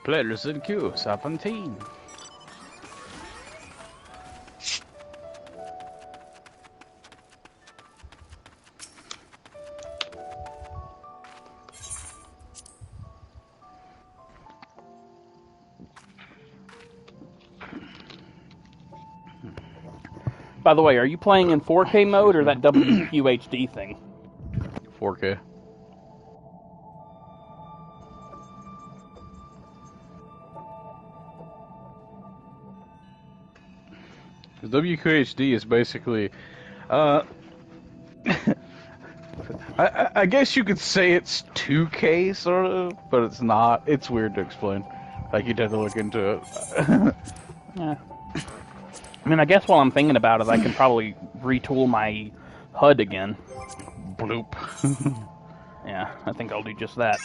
Players in queue, 17. By the way, are you playing in 4K mode or that WQHD thing? 4K. The WQHD is basically, I guess you could say it's 2K sort of, but it's not. It's weird to explain. Like you'd have to look into it. Yeah. I mean, I guess while I'm thinking about it, I can probably retool my HUD again. Bloop. Yeah, I think I'll do just that.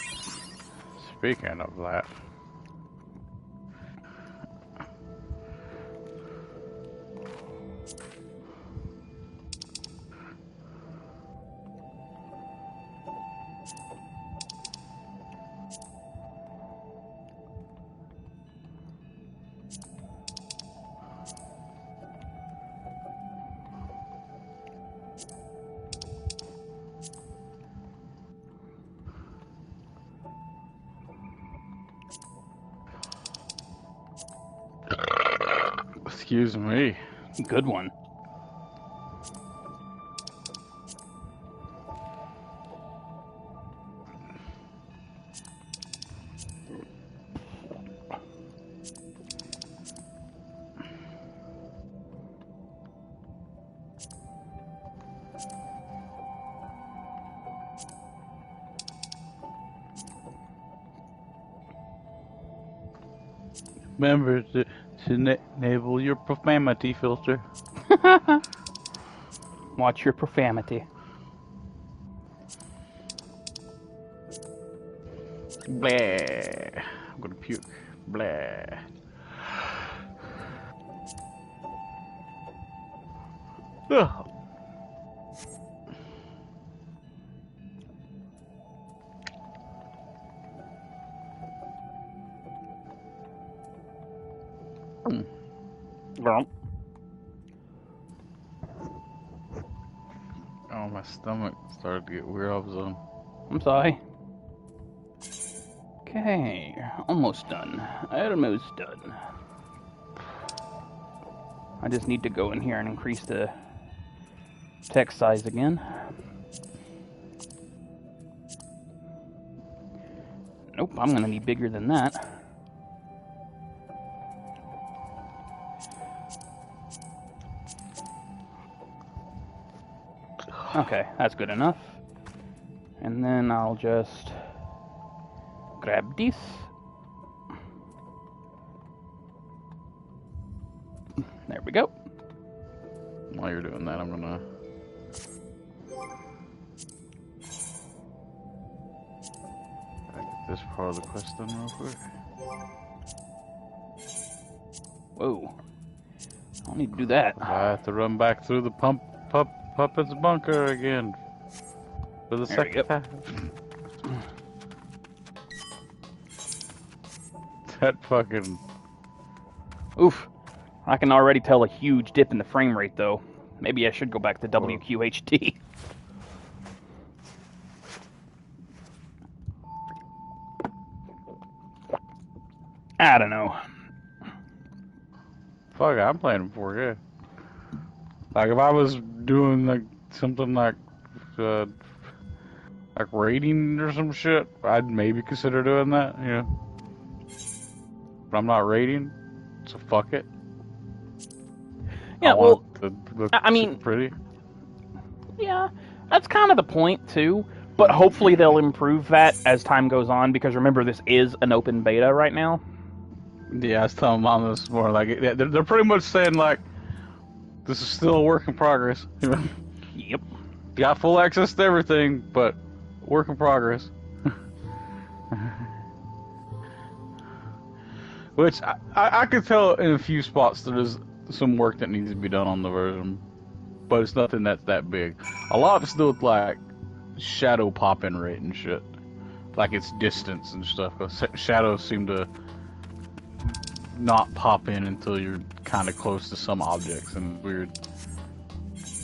Speaking of that. Excuse me. Good one. Remember to enable your profanity filter. Watch your profanity. Blah. I'm gonna puke. Blah. Ugh. Oh, my stomach started to get weird all of a sudden. I'm sorry. Okay, almost done. Almost done. I just need to go in here and increase the text size again. Nope, I'm gonna need bigger than that. Okay, that's good enough. And then I'll just grab this. There we go. While you're doing that, I'm gonna... get this part of the quest done real quick. Whoa. I don't need to do that. I have to run back through the puppet's bunker again. For the second time. That fucking... Oof. I can already tell a huge dip in the frame rate, though. Maybe I should go back to WQHD. I don't know. Fuck, I'm playing in 4K. Like, if I was doing, like, something like raiding or some shit, I'd maybe consider doing that, you know. But I'm not raiding, so fuck it. Yeah, well, I mean, pretty. Yeah, that's kind of the point too. But hopefully they'll improve that as time goes on, because remember, this is an open beta right now. Yeah, I was telling Mom this more like they're pretty much saying like this is still a work in progress. Yep. You got full access to everything, but work in progress. Which I could tell in a few spots there's some work that needs to be done on the version, but it's nothing that's that big. A lot of it's still like shadow pop-in rate and shit, like its distance and stuff. Shadows seem to not pop in until you're kind of close to some objects, and weird.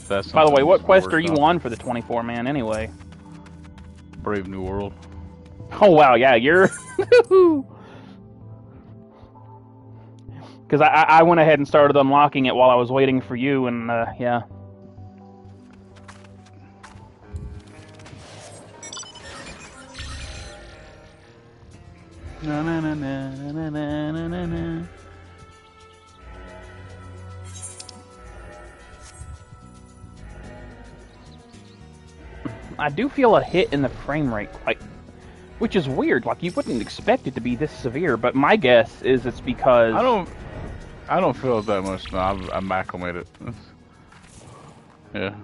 That's By the way, what quest are you on for the 24-man anyway? Brave New World. Oh wow, yeah, you're. Because I went ahead and started unlocking it while I was waiting for you, and yeah. Na na na na na na na na. I do feel a hit in the frame rate, which is weird. Like, you wouldn't expect it to be this severe, but my guess is it's because I don't feel it that much now. I'm acclimated. Yeah.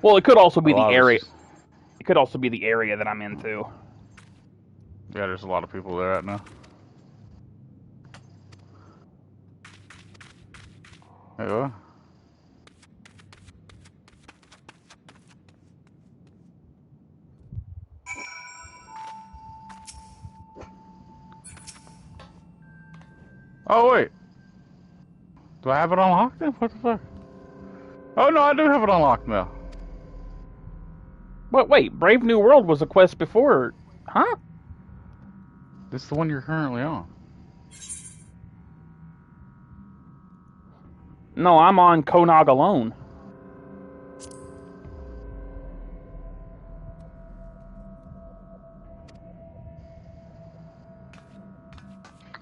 Well, it could also be the area. It could also be the area that I'm into. Yeah, there's a lot of people there right now. Hey, what? Oh, wait. Do I have it unlocked then? What the fuck? Oh, no, I do have it unlocked now. What? Wait, Brave New World was a quest before, huh? This is the one you're currently on. No, I'm on Konog alone.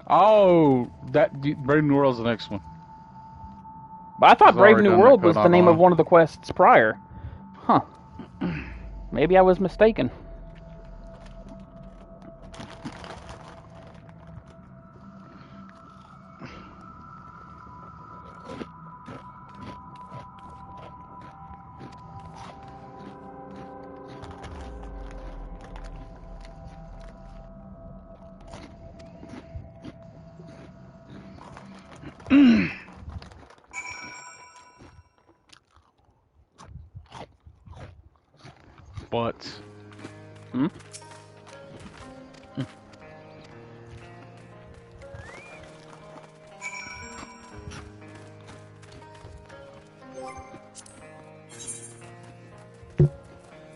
Oh, Brave New World's the next one. But I thought Brave New World was the name of one of the quests prior. Huh. Maybe I was mistaken. But... Hmm?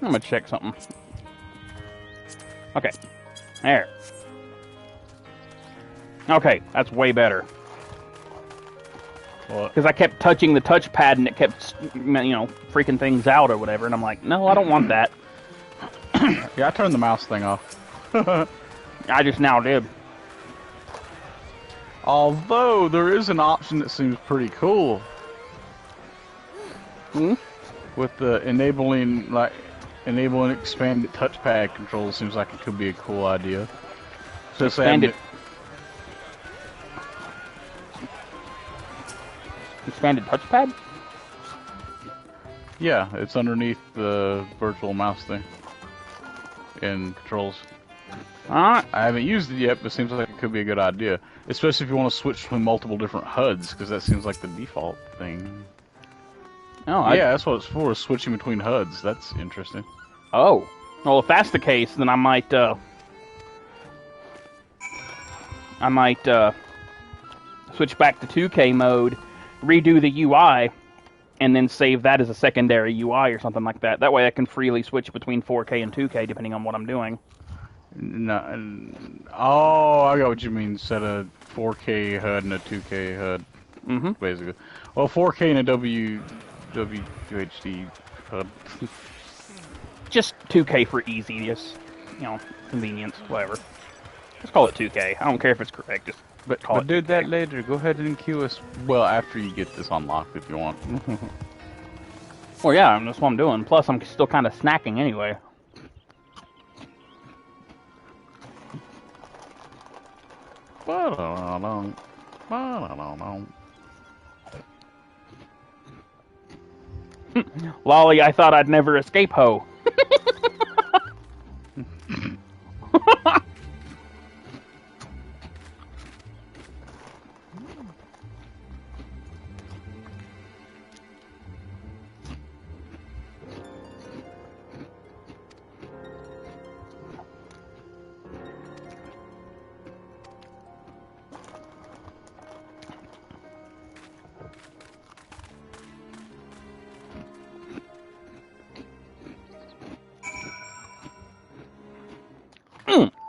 I'm gonna check something. Okay. There. Okay, that's way better. Because I kept touching the touchpad and it kept, freaking things out or whatever, and I'm like, no, I don't want that. Yeah, I turned the mouse thing off. I just now did. Although, there is an option that seems pretty cool. Hmm? With the enabling expanded touchpad controls, seems like it could be a cool idea. So Expanded touchpad? Yeah, it's underneath the virtual mouse thing. In controls. I haven't used it yet, but it seems like it could be a good idea. Especially if you want to switch between multiple different HUDs, because that seems like the default thing. Oh, yeah, that's what it's for, switching between HUDs. That's interesting. Oh. Well, if that's the case, then I might switch back to 2K mode, redo the UI, and then save that as a secondary UI or something like that. That way I can freely switch between 4K and 2K depending on what I'm doing. No, oh, I got what you mean. Set a 4K HUD and a 2K HUD. Mm-hmm. Basically. Well, 4K and a WHD HUD. Just 2K for easy, just, convenience, whatever. Just call it 2K. I don't care if it's correct, just But do that later. Go ahead and queue us. Well, after you get this unlocked, if you want. Well, yeah, that's what I'm doing. Plus, I'm still kind of snacking anyway. Lolly, I thought I'd never escape, ho.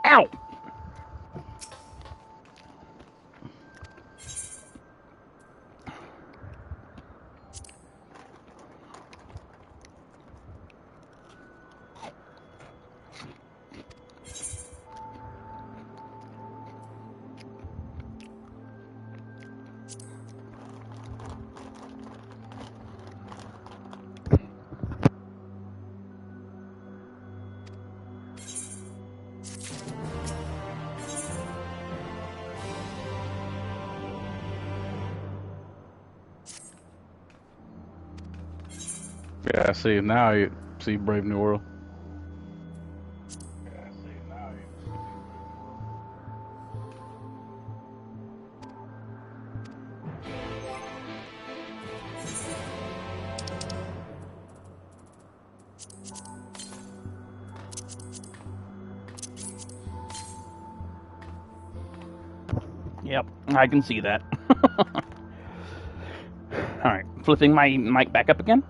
Ow! Yeah, see, now you see Brave New World. Yep, I can see that. Alright, flipping my mic back up again.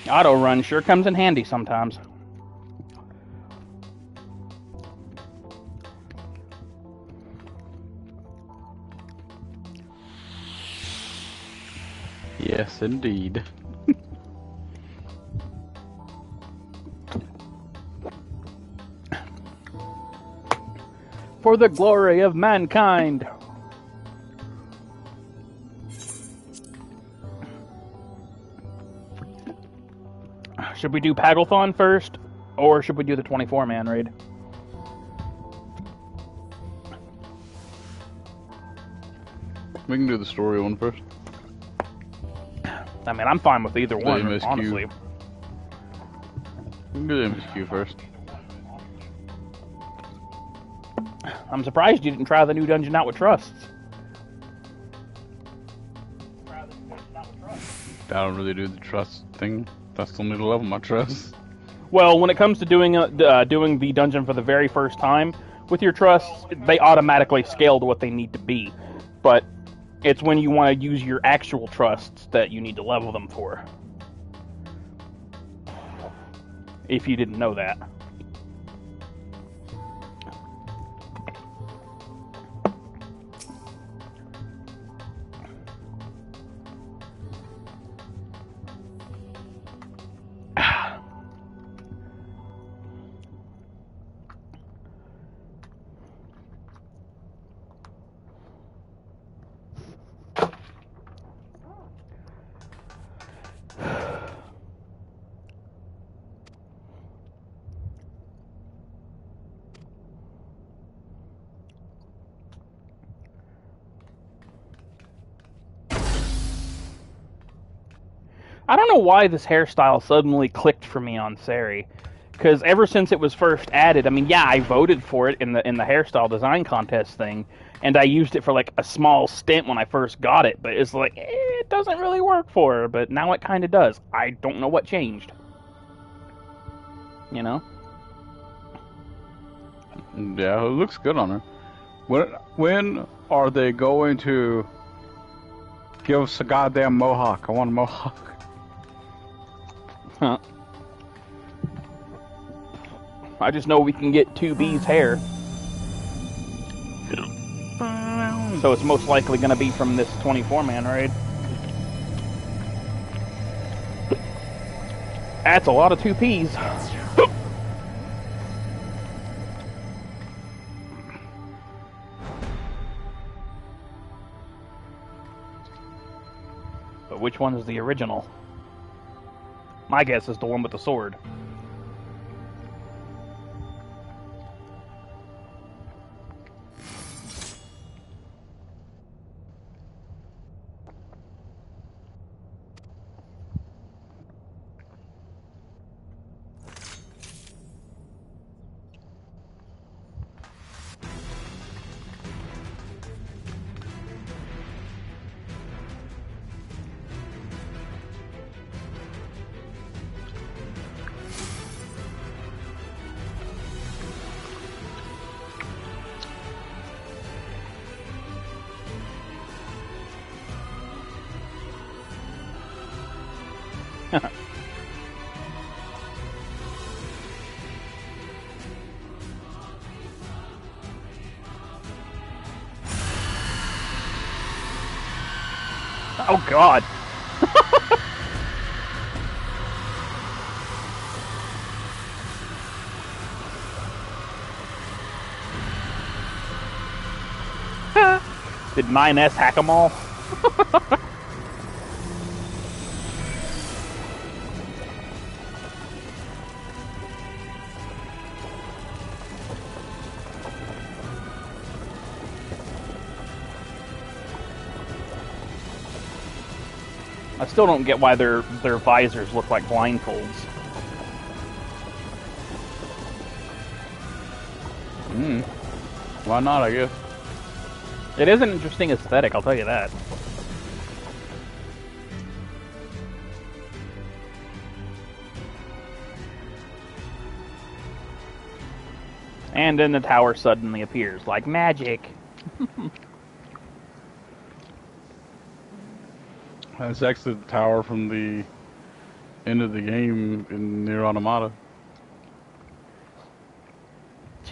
Auto run sure comes in handy sometimes. Yes, indeed. For the glory of mankind. Should we do Paddlethon first, or should we do the 24-man raid? We can do the story one first. I mean, I'm fine with either one, MSQ. honestly. We can do the MSQ first. I'm surprised you didn't try the new dungeon out with trusts. I don't really do the trust thing. I still need to level my trust. Well, when it comes to doing the dungeon for the very first time, with your trusts, they automatically scale to what they need to be. But it's when you want to use your actual trusts that you need to level them for. If you didn't know that. I don't know why this hairstyle suddenly clicked for me on Sari, because ever since it was first added, I mean, yeah, I voted for it in the hairstyle design contest thing, and I used it for like a small stint when I first got it, but it's like, it doesn't really work for her, but now it kind of does. I don't know what changed. You know? Yeah, it looks good on her. When are they going to give us a goddamn mohawk? I want a mohawk. Huh. I just know we can get 2B's hair. So it's most likely going to be from this 24-man raid. That's a lot of 2Ps. But which one is the original? My guess is the one with the sword. Oh God. Did 9S hack them all? I still don't get why their visors look like blindfolds. Why not, I guess. It is an interesting aesthetic, I'll tell you that. And then the tower suddenly appears, like magic. That's actually the tower from the end of the game in near Automata.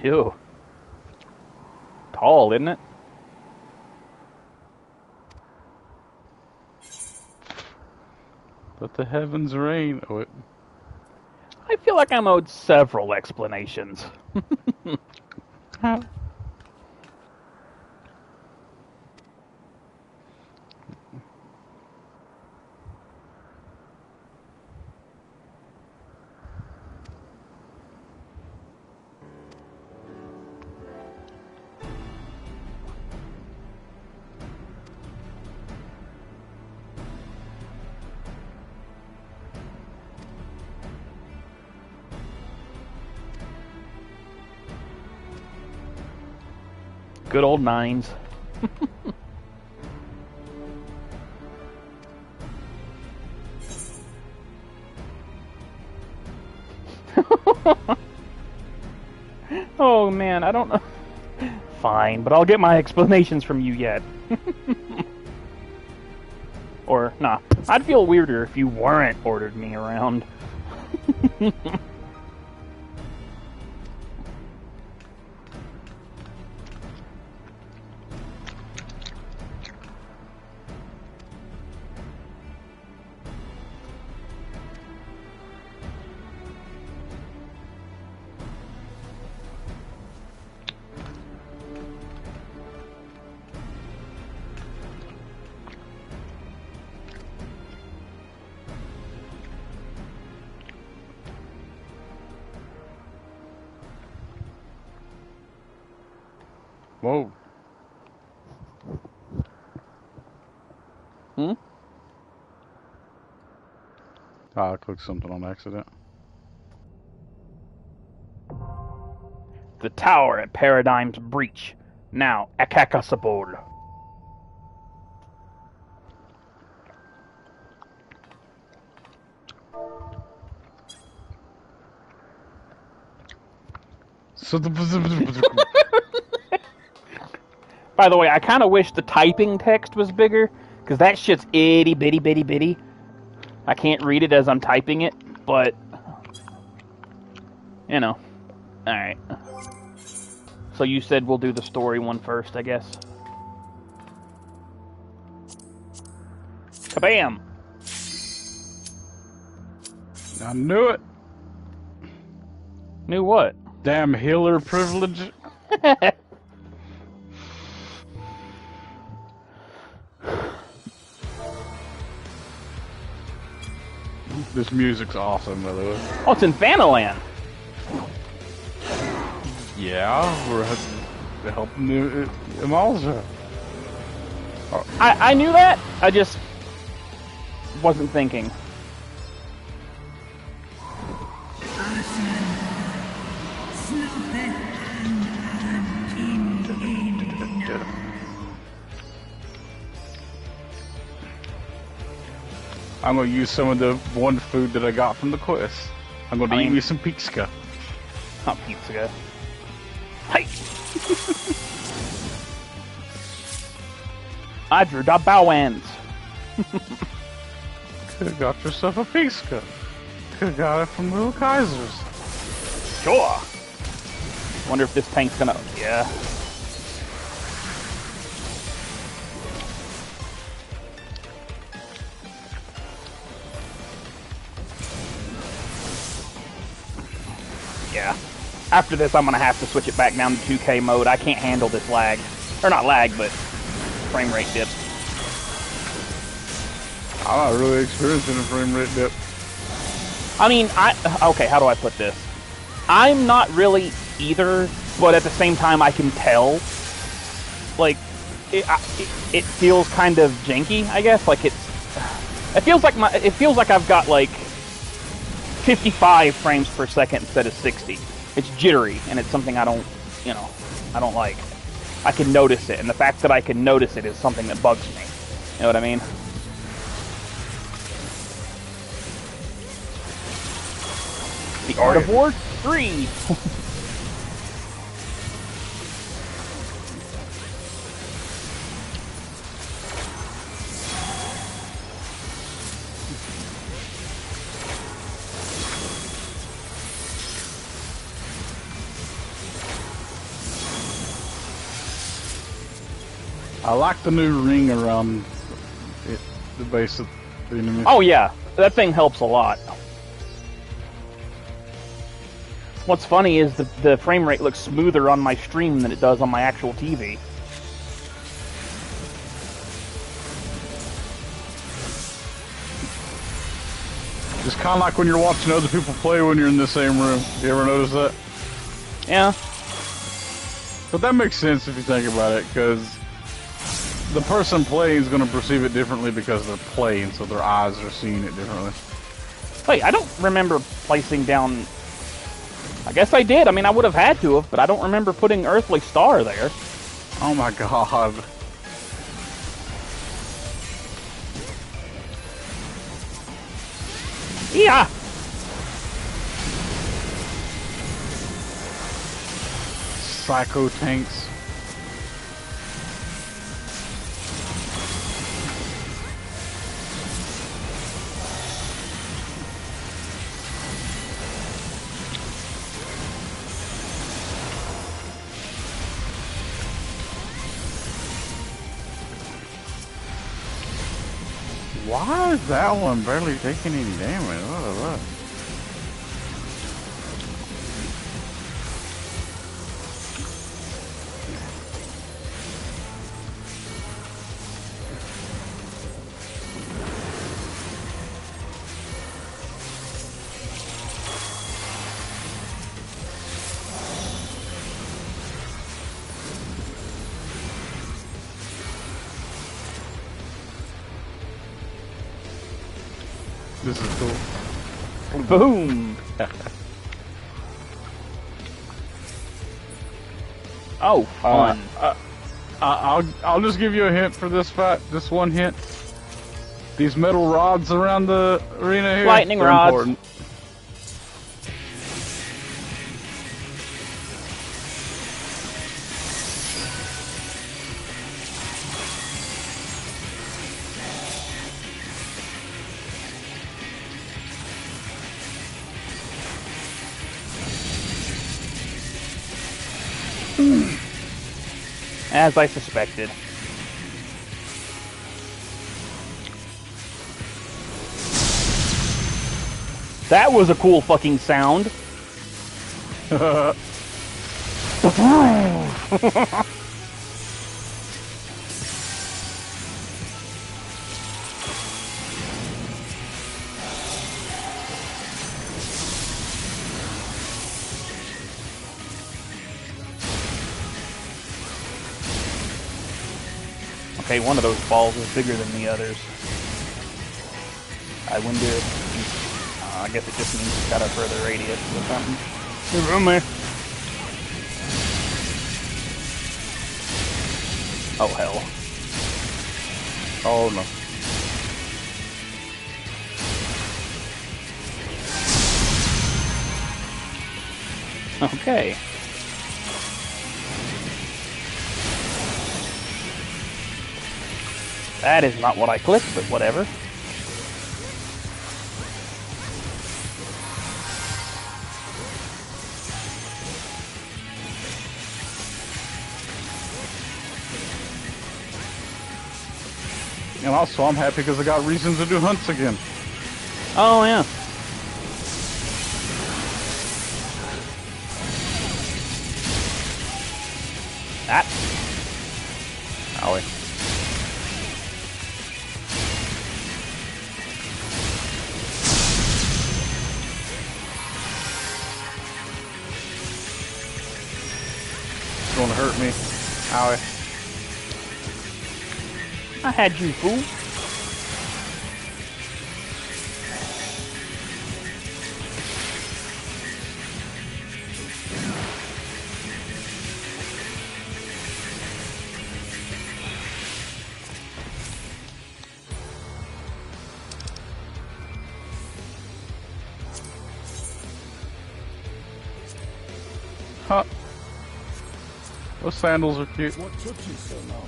Ew. Tall, isn't it? Let the heavens rain. Oh, wait. I feel like I'm owed several explanations. Good old nines. Oh man, I don't know. Fine, but I'll get my explanations from you yet. Or, nah, I'd feel weirder if you weren't ordered me around. Whoa. Hmm? I clicked something on accident. The tower at Paradigm's breach. Now accessible. So By the way, I kind of wish the typing text was bigger, because that shit's itty bitty bitty bitty. I can't read it as I'm typing it, but you know. Alright. So you said we'll do the story one first, I guess. Kabam! I knew it. Knew what? Damn healer privilege. This music's awesome, by the way. Oh, it's in Fanaland. Yeah, we're helping Imalza. I knew that. I just wasn't thinking. I'm gonna use some of the one food that I got from the quest. I'm gonna eat me some pizza. Not pizza. Hey! I drew the bowens. Could've got yourself a pizza. Could've got it from Little Kaiser's. Sure. Wonder if this tank's gonna... Yeah. Yeah. After this, I'm gonna have to switch it back down to 2K mode. I can't handle this lag. Or not lag, but frame rate dip. I'm not really experiencing a frame rate dip. I mean, okay, how do I put this? I'm not really either, but at the same time, I can tell. Like, it feels kind of janky, I guess. Like it feels like I've got like 55 frames per second instead of 60. It's jittery, and it's something I don't like. I can notice it, and the fact that I can notice it is something that bugs me. You know what I mean? The Art of War 3! I like the new ring around the base of the enemy. Oh yeah, that thing helps a lot. What's funny is the frame rate looks smoother on my stream than it does on my actual TV. It's kind of like when you're watching other people play when you're in the same room. You ever notice that? Yeah. But that makes sense if you think about it, because the person playing is going to perceive it differently because they're playing, so their eyes are seeing it differently. Wait, I don't remember placing down... I guess I did. I mean, I would have had to have, but I don't remember putting Earthly Star there. Oh my god. Yeah. Psycho tanks. Why is that one barely taking any damage? What? This is cool. Boom! Oh, fun. I'll just give you a hint for this fight. Just one hint. These metal rods around the arena here. Lightning rods. Important. As I suspected. That was a cool fucking sound. Okay, one of those balls is bigger than the others. I wonder if... I guess it just means it's got a further radius or something. There's room there. Oh, hell. Oh, no. Okay. That is not what I clicked, but whatever. And also, I'm happy because I got reasons to do hunts again. Oh, yeah. That. Owie. It's gonna hurt me. Owie. I had you, fool. Huh. Those sandals are cute. What took you so long?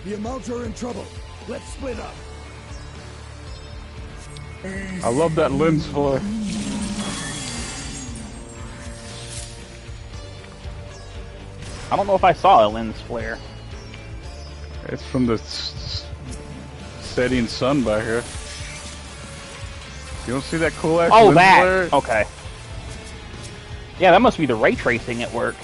The Amalts are in trouble. Let's split up. I love that lens flare. I don't know if I saw a lens flare. It's from the setting sun back here. You don't see that cool ass Oh, lens that! flare? Okay. Yeah, that must be the ray tracing at work.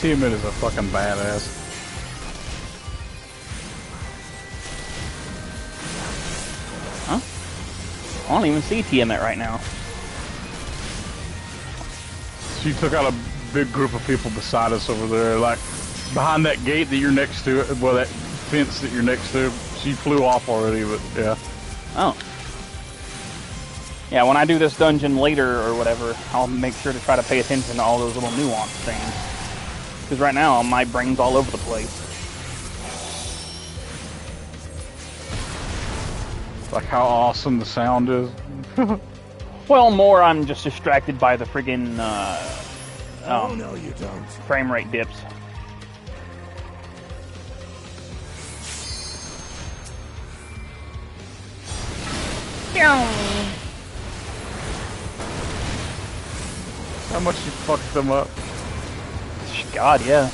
Tiamat is a fucking badass. I don't even see Tiamat right now. She took out a big group of people beside us over there, like behind that gate that you're next to, well, that fence that you're next to. She flew off already, but yeah. Oh. Yeah, when I do this dungeon later or whatever, I'll make sure to try to pay attention to all those little nuance things. Because right now, my brain's all over the place. Like how awesome the sound is. Well, more I'm just distracted by the friggin' Oh, no, you don't. frame rate dips. How much you fucked them up? God, yeah.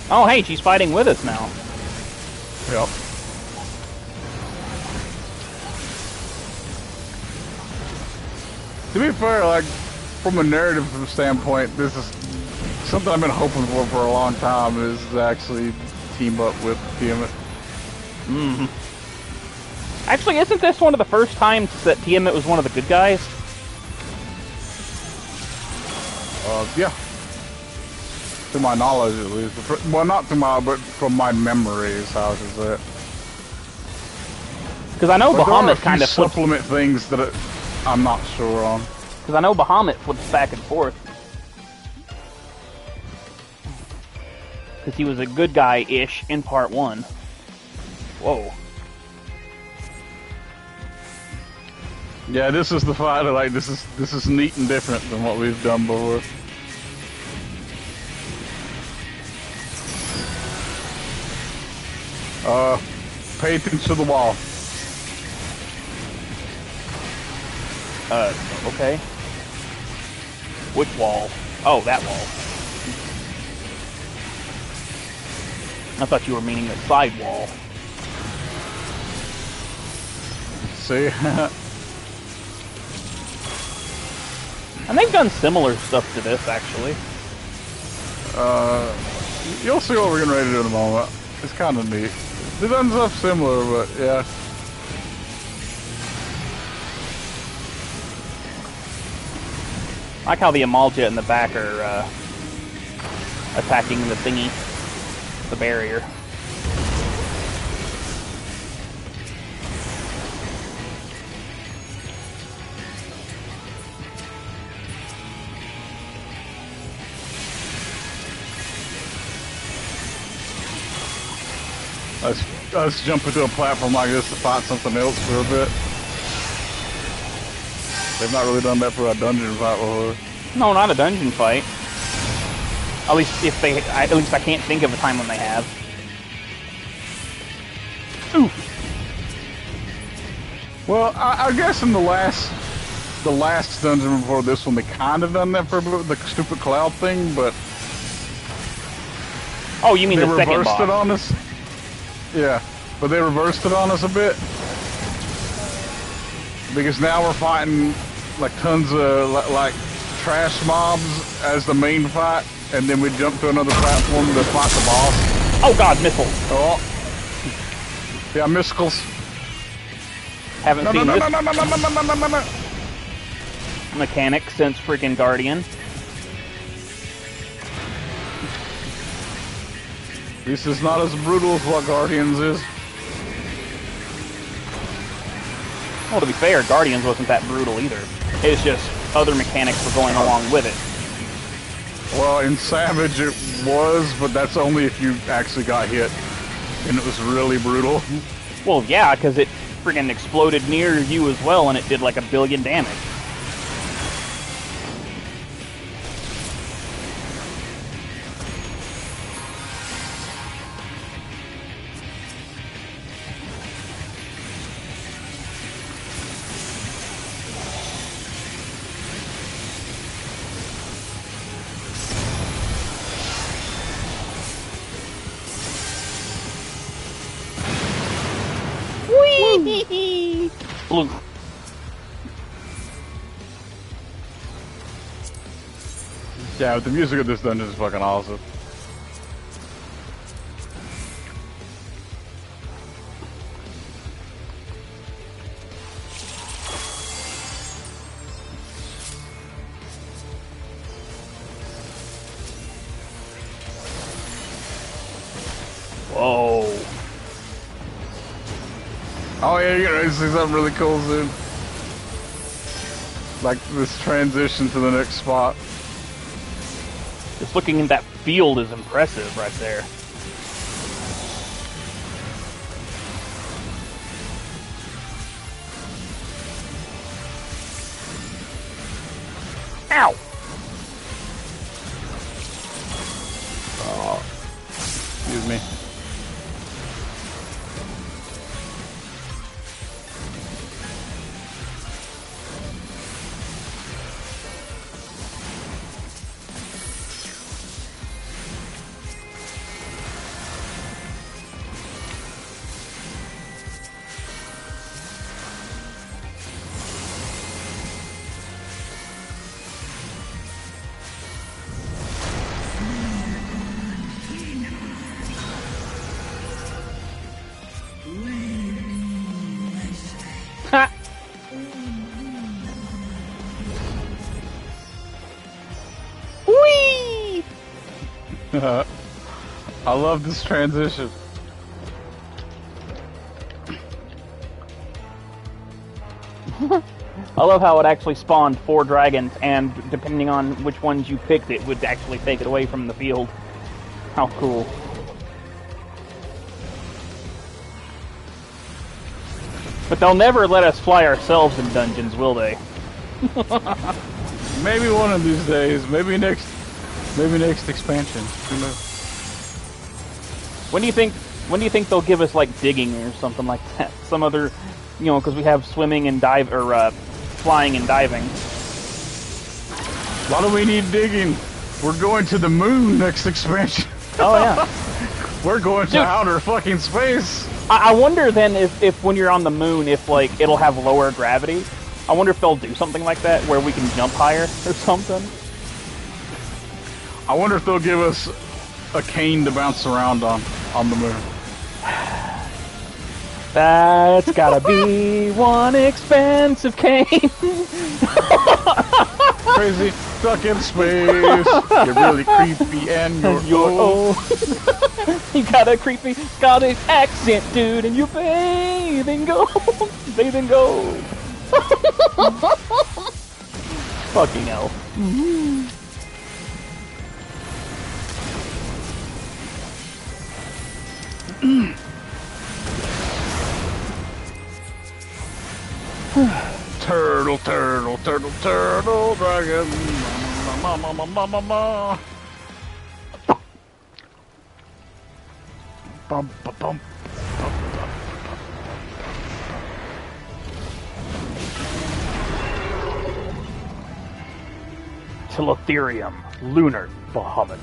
Oh, hey, she's fighting with us now. Yep. To be fair, like, from a narrative standpoint, this is something I've been hoping for a long time, is to actually team up with Tiamat. Mm-hmm. Actually, isn't this one of the first times that Tiamat was one of the good guys? Yeah. To my knowledge, at least. Well, not to my, but from my memories, how to say it. Because I know Bahamut kind of supplement things that I'm not sure on. Because I know Bahamut flips back and forth. Because he was a good guy-ish in part 1. Whoa. Yeah, this is the fight. Like this is neat and different than what we've done before. Pay attention to the wall. Okay. Which wall? Oh, that wall. I thought you were meaning the side wall. See? And they've done similar stuff to this, actually. You'll see what we're getting ready to do in a moment. It's kind of neat. They've done stuff similar, but yeah. I like how the Amalja in the back are attacking the thingy, the barrier. Let's jump into a platform like this to fight something else for a bit. They've not really done that for a dungeon fight before. No, not a dungeon fight. At least if they, at least I can't think of a time when they have. Ooh. Well, I guess in the last dungeon before this one, they kind of done that for the stupid cloud thing, but oh, you mean the second boss? They reversed it on us. Yeah, but they reversed it on us a bit because now we're fighting like tons of like trash mobs as the main fight, and then we jump to another platform to fight the boss. Oh God, missiles! Oh, yeah, missiles. Haven't seen this mechanic since freaking Guardian. This is not as brutal as what Guardians is. Well, to be fair, Guardians wasn't that brutal either. It's just other mechanics were going along with it. Well, in Savage it was, but that's only if you actually got hit. And it was really brutal. Well, yeah, because it friggin' exploded near you as well, and it did like 1 billion damage. Blue. Yeah, but the music of this dungeon is fucking awesome. Whoa. Oh yeah, you're gonna see something really cool soon. Like this transition to the next spot. Just looking in that field is impressive right there. Ow! Oh. Excuse me. Whee! I love this transition. I love how it actually spawned 4 dragons, and depending on which ones you picked, it would actually take it away from the field. How cool. But they'll never let us fly ourselves in dungeons, will they? Maybe one of these days. Maybe next expansion. Who knows? When do you think they'll give us like digging or something like that? Some other, you know, because we have swimming and dive or flying and diving. Why do we need digging? We're going to the moon next expansion. Oh yeah. We're going to outer fucking space. I wonder then if when you're on the moon, if like it'll have lower gravity. I wonder if they'll do something like that where we can jump higher or something. I wonder if they'll give us a cane to bounce around on the moon. That's gotta be one expensive cane. Crazy, stuck in space. You're really creepy and you're old. You got a creepy Scottish accent, dude, and you're bathing gold. Bathing gold. Fucking hell. Turtle, turtle, turtle, turtle, dragon. Ma, ma, ma, ma, ma, ma. Bum, ba, bum. Teletherium, lunar Bahamut.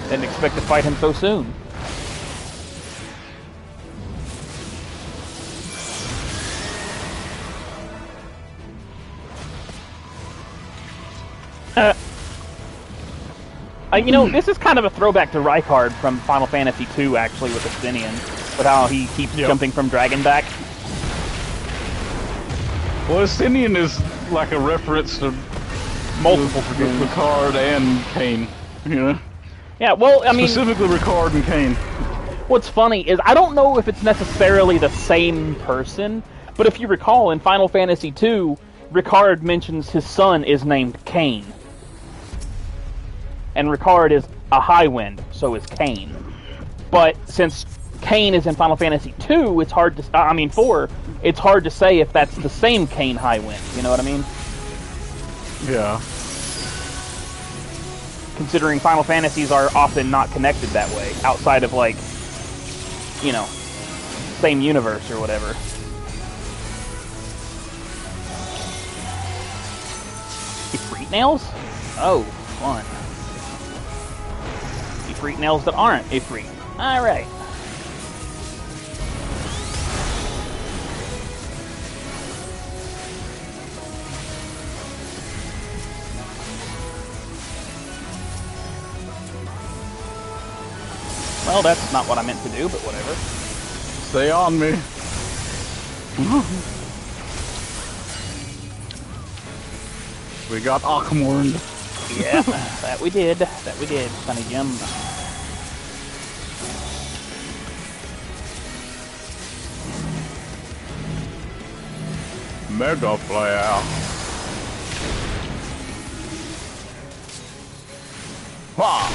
Didn't expect to fight him so soon. You know, this is kind of a throwback to Rykard from Final Fantasy II, actually, with Estinian, with how he keeps jumping from Dragonback. Well, Estinian is like a reference to multiple Rykard and Kain, you know? Yeah, well, I mean... Specifically Rykard and Kain. What's funny is, I don't know if it's necessarily the same person, but if you recall, in Final Fantasy II, Rykard mentions his son is named Kain. And Rykard is a high wind, so is Kain. But since Kain is in Final Fantasy II, it's hard to... I mean, 4, it's hard to say if that's the same Kain high wind, you know what I mean? Yeah. Considering Final Fantasies are often not connected that way, outside of, like, you know, same universe or whatever. Ifrit nails? Oh, fun. Ifrit nails that aren't Ifrit. Alright. Well, that's not what I meant to do, but whatever. Stay on me. We got Aquamorn. Yeah, that we did. That we did, Sunny Jim. Mega Flare. Ha!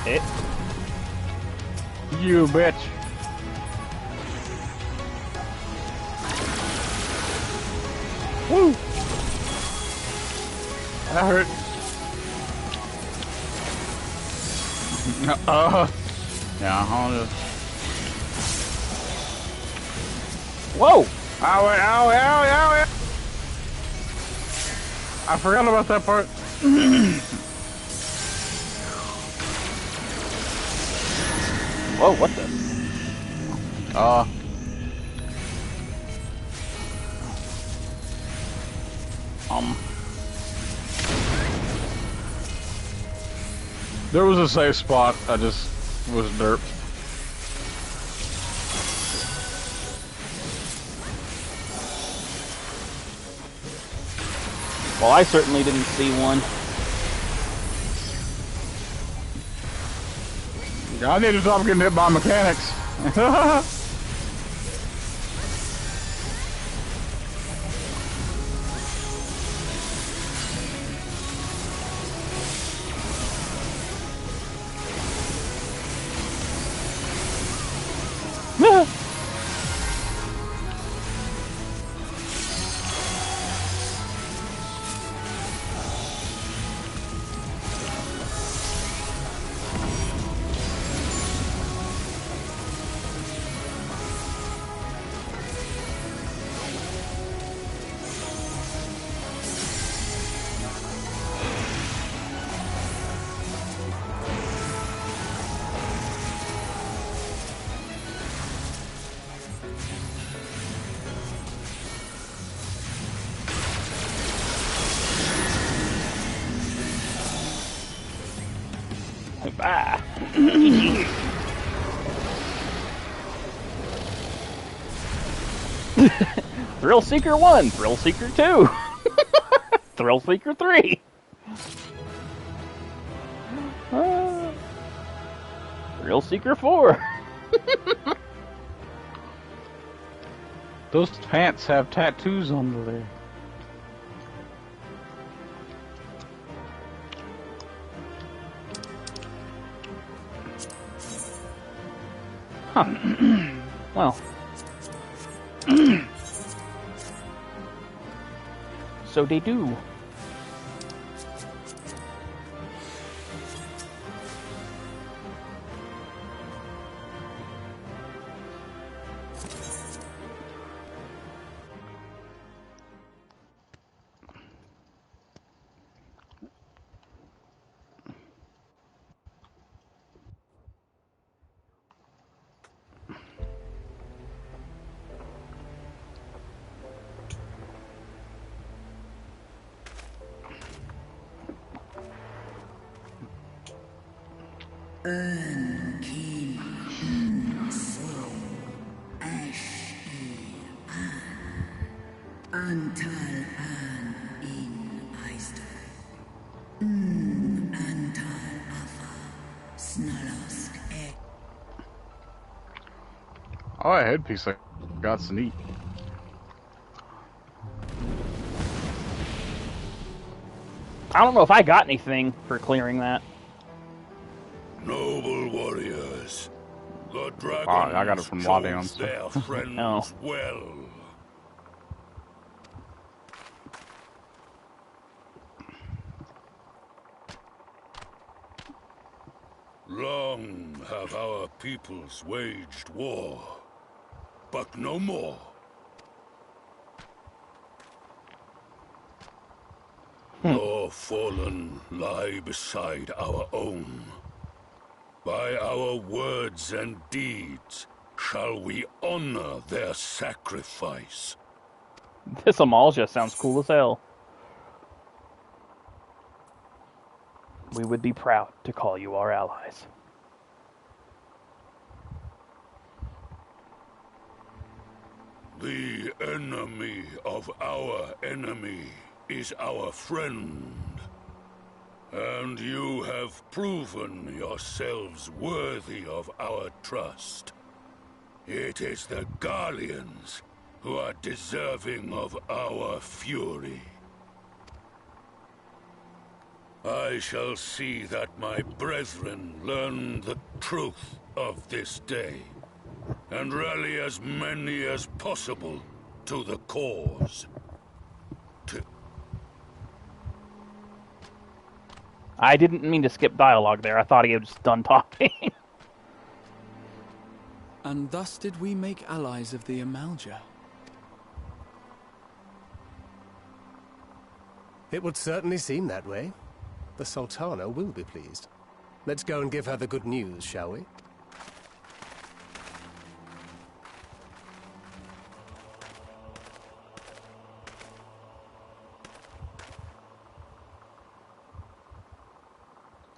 It. You bitch. Woo! That hurt. Yeah, I'll just... Whoa! Ow, ow, ow, ow, ow! I forgot about that part. Whoa, what the? There was a safe spot. I just was derped. Well, I certainly didn't see one. I need to stop getting hit by mechanics. Ah. Thrill Seeker 1, Thrill Seeker 2, Thrill Seeker 3. Thrill Seeker 4. Those pants have tattoos under there. Huh. Well. So they do. Antal an in Eistor. Antal afa snalask e. Oh, a headpiece I got's neat. I don't know if I got anything for clearing that. Noble warriors, the dragons I got it from chose Ladion. their friends Oh. well. Long have our peoples waged war, but no more. Your fallen lie beside our own. By our words and deeds shall we honor their sacrifice. This Amalja sounds cool as hell. We would be proud to call you our allies. The enemy of our enemy is our friend. And you have proven yourselves worthy of our trust. It is the Garleans who are deserving of our fury. I shall see that my brethren learn the truth of this day, and rally as many as possible to the cause. I didn't mean to skip dialogue there. I thought he had just done talking. And thus did we make allies of the Amalja. It would certainly seem that way. The Sultana will be pleased. Let's go and give her the good news, shall we?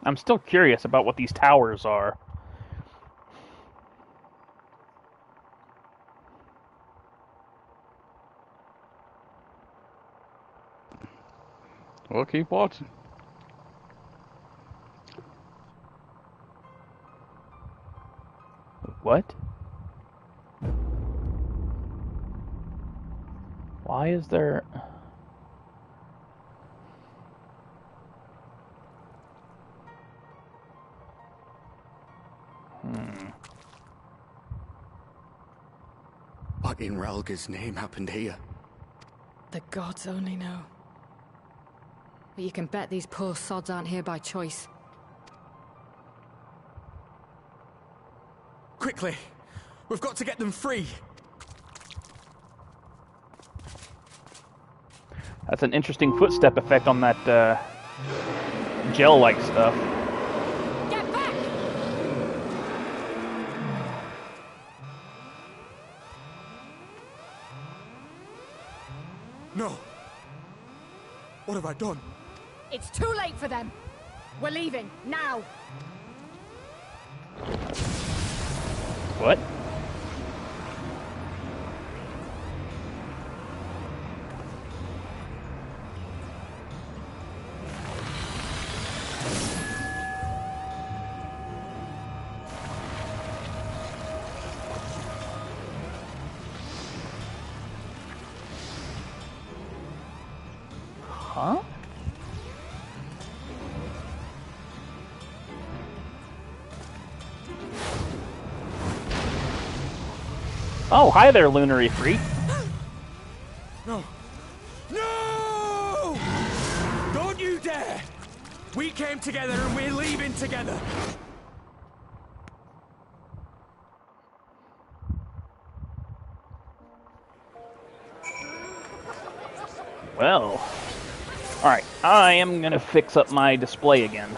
I'm still curious about what these towers are. Well, keep watching. What? Why is there... What in Ralga's name happened here? The gods only know. But you can bet these poor sods aren't here by choice. Quickly! We've got to get them free! That's an interesting footstep effect on that gel-like stuff. Get back! No! What have I done? It's too late for them! We're leaving, now! What? Huh? Oh, hi there, Lunary Freak. No! No! Don't you dare! We came together and we're leaving together! Well, alright, I am gonna fix up my display again.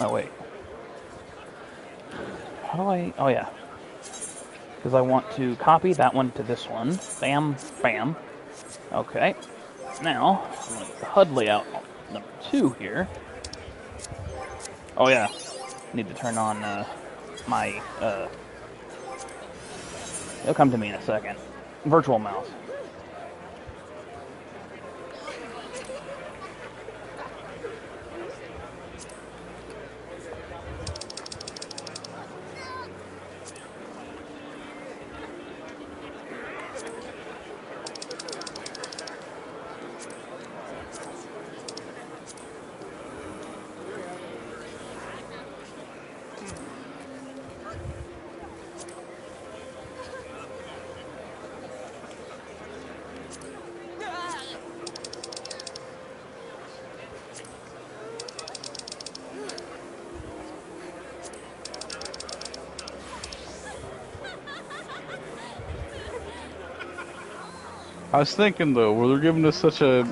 Oh, wait. How do I... Oh, yeah. Because I want to copy that one to this one. Bam, bam. Okay. Now, I'm going to get the HUD layout number 2 here. Oh, yeah. Need to turn on my... It'll come to me in a second. Virtual mouse. I was thinking though, were they giving us such a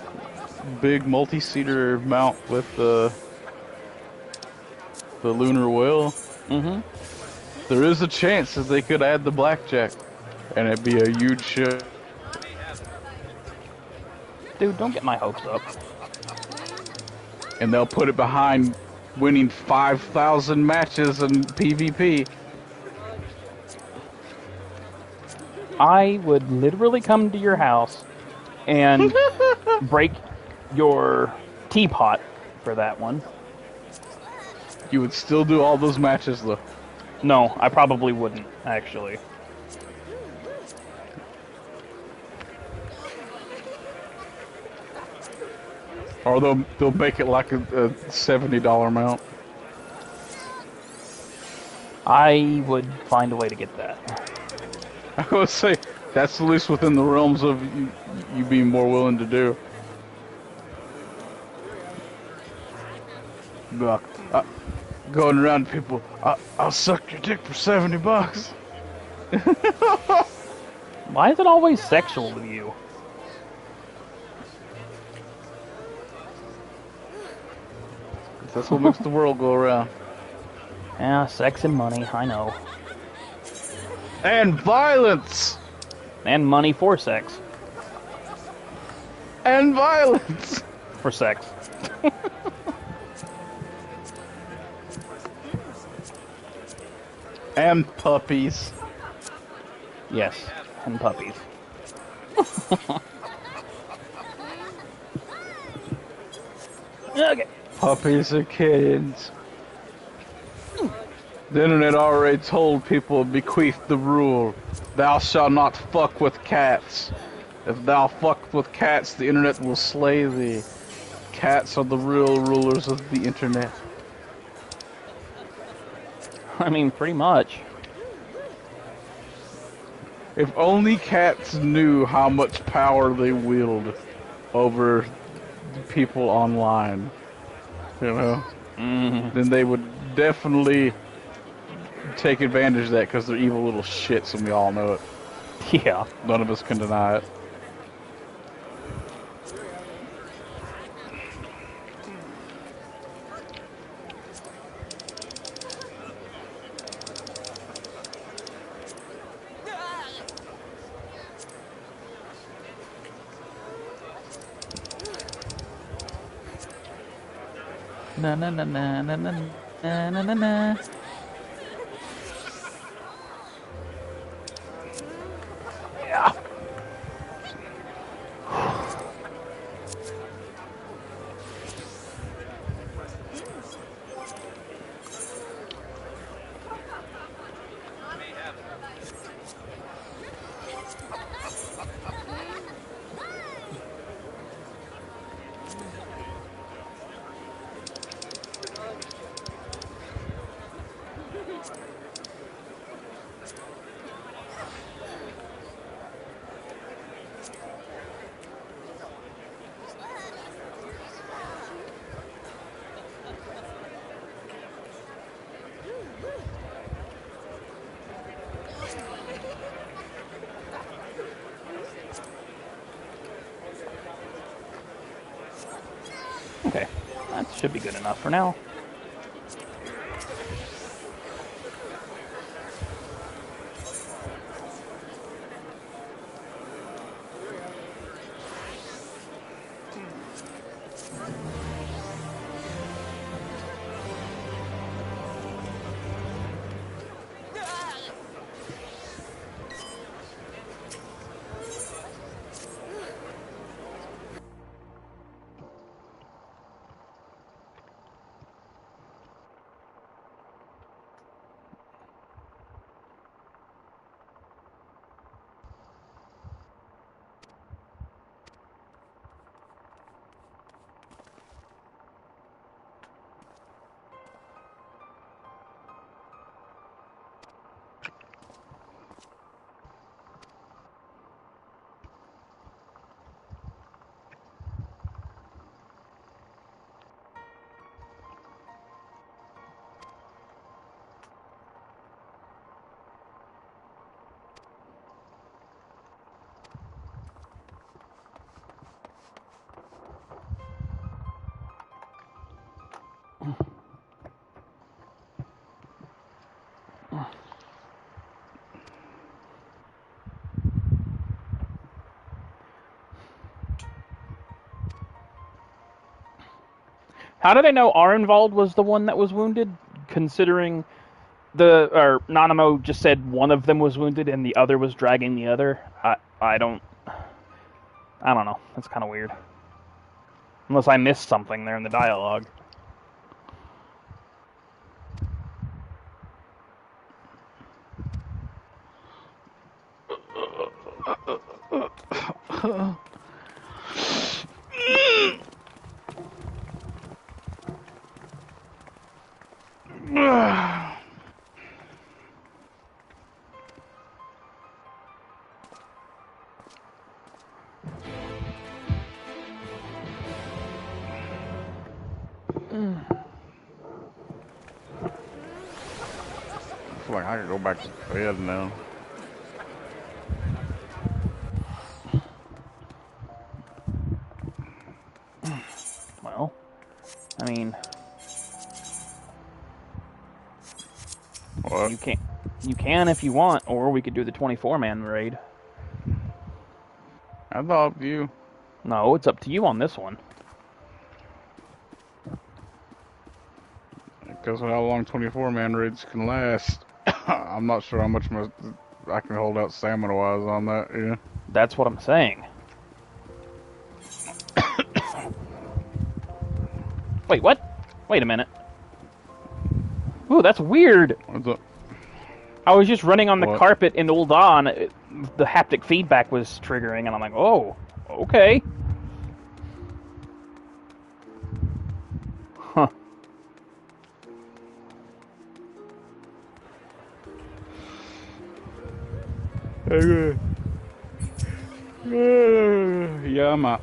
big multi-seater mount with the lunar whale? Mm-hmm. There is a chance that they could add the blackjack, and it'd be a huge show. Dude, don't get my hopes up. And they'll put it behind winning 5,000 matches in PvP. I would literally come to your house and break your teapot for that one. You would still do all those matches, though. No, I probably wouldn't, actually. Or they'll make it like a $70 amount. I would find a way to get that. I would say that's at least within the realms of you being more willing to do. Look, going around to people, I'll suck your dick for $70. Why is it always sexual with you? That's what makes the world go around. Yeah, sex and money, I know. And violence! And money for sex. And violence! For sex. And puppies. Yes, and puppies. Okay. Puppies and kittens. The internet already told people, bequeath the rule. Thou shalt not fuck with cats. If thou fuck with cats, the internet will slay thee. Cats are the real rulers of the internet. I mean, pretty much. If only cats knew how much power they wield over the people online, you know, then they would definitely take advantage of that because they're evil little shits and we all know it. Yeah. None of us can deny it. Na na na na na na na na na na. Yeah. Okay, that should be good enough for now. How did I know Arenvald was the one that was wounded, considering Nanamo just said one of them was wounded and the other was dragging the other? I don't know. That's kind of weird. Unless I missed something there in the dialogue. I feel like I could go back to bed now. Well, I mean, what? You can if you want, or we could do the 24-man raid. I thought of you. No, it's up to you on this one. Because of how long 24-man raids can last. I'm not sure how much I can hold out stamina-wise on that, yeah. That's what I'm saying. Wait, what? Wait a minute. Ooh, that's weird. What's up? I was just running on the carpet in Ul'Dan. The haptic feedback was triggering, and I'm like, oh, okay. Huh. Yeah, I might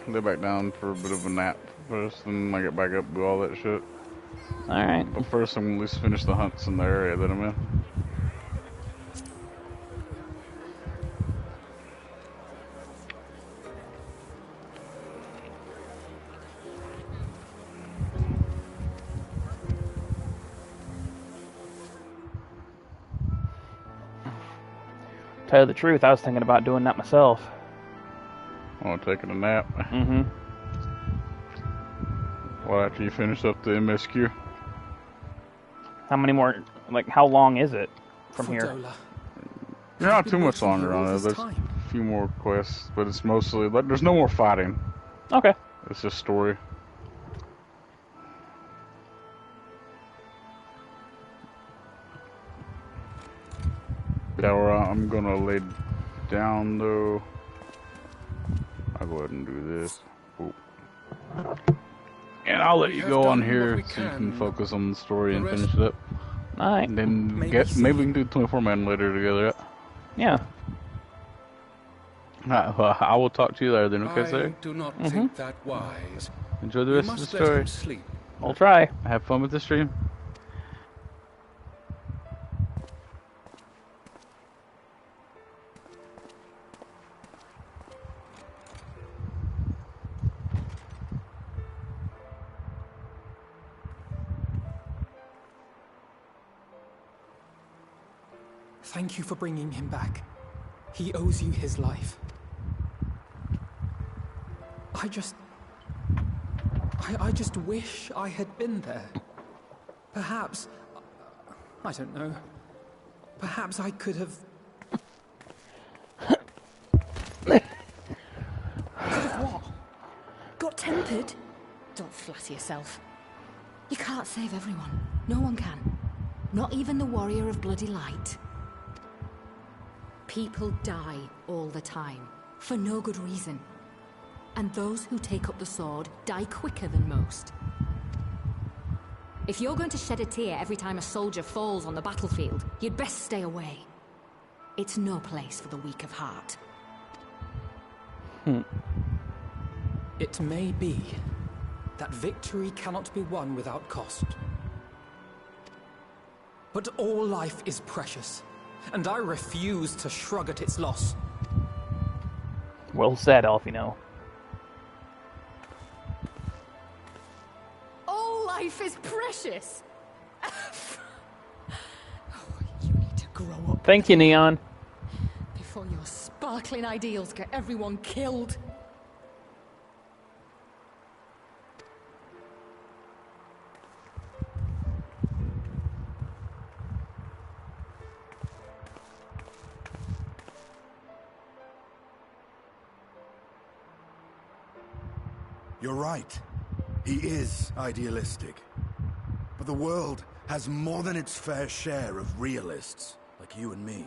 lay back down for a bit of a nap first, and I get back up and do all that shit. Alright. But first, I'm gonna at least finish the hunts in the area that I'm in. Tell you the truth, I was thinking about doing that myself. Oh, taking a nap? Mm-hmm. Well, after you finish up the MSQ? How many more, like, how long is it from here? You're not too much longer on it. There's a few more quests, but it's mostly, like, there's no more fighting. Okay. It's just story. Yeah, I'm gonna lay down though. I'll go ahead and do this. Ooh. And I'll let you go on here so you can focus on the story and finish it up. Alright. And then maybe we can do 24-man later together. Yeah. I will talk to you later then, okay, sir? I do not think that wise. Enjoy the rest of the let him story. sleep. I'll try. Have fun with the stream. Thank you for bringing him back. He owes you his life. I just wish I had been there. Perhaps, I don't know. Perhaps I could have... Could have what? Got tempered? Don't flatter yourself. You can't save everyone. No one can. Not even the warrior of bloody light. People die all the time, for no good reason. And those who take up the sword die quicker than most. If you're going to shed a tear every time a soldier falls on the battlefield, you'd best stay away. It's no place for the weak of heart. It may be that victory cannot be won without cost. But all life is precious, and I refuse to shrug at its loss. Well said, Alfino. All life is precious! You need to grow up. Thank you, Neon. Before your sparkling ideals get everyone killed. You're right. He is idealistic. But the world has more than its fair share of realists, like you and me.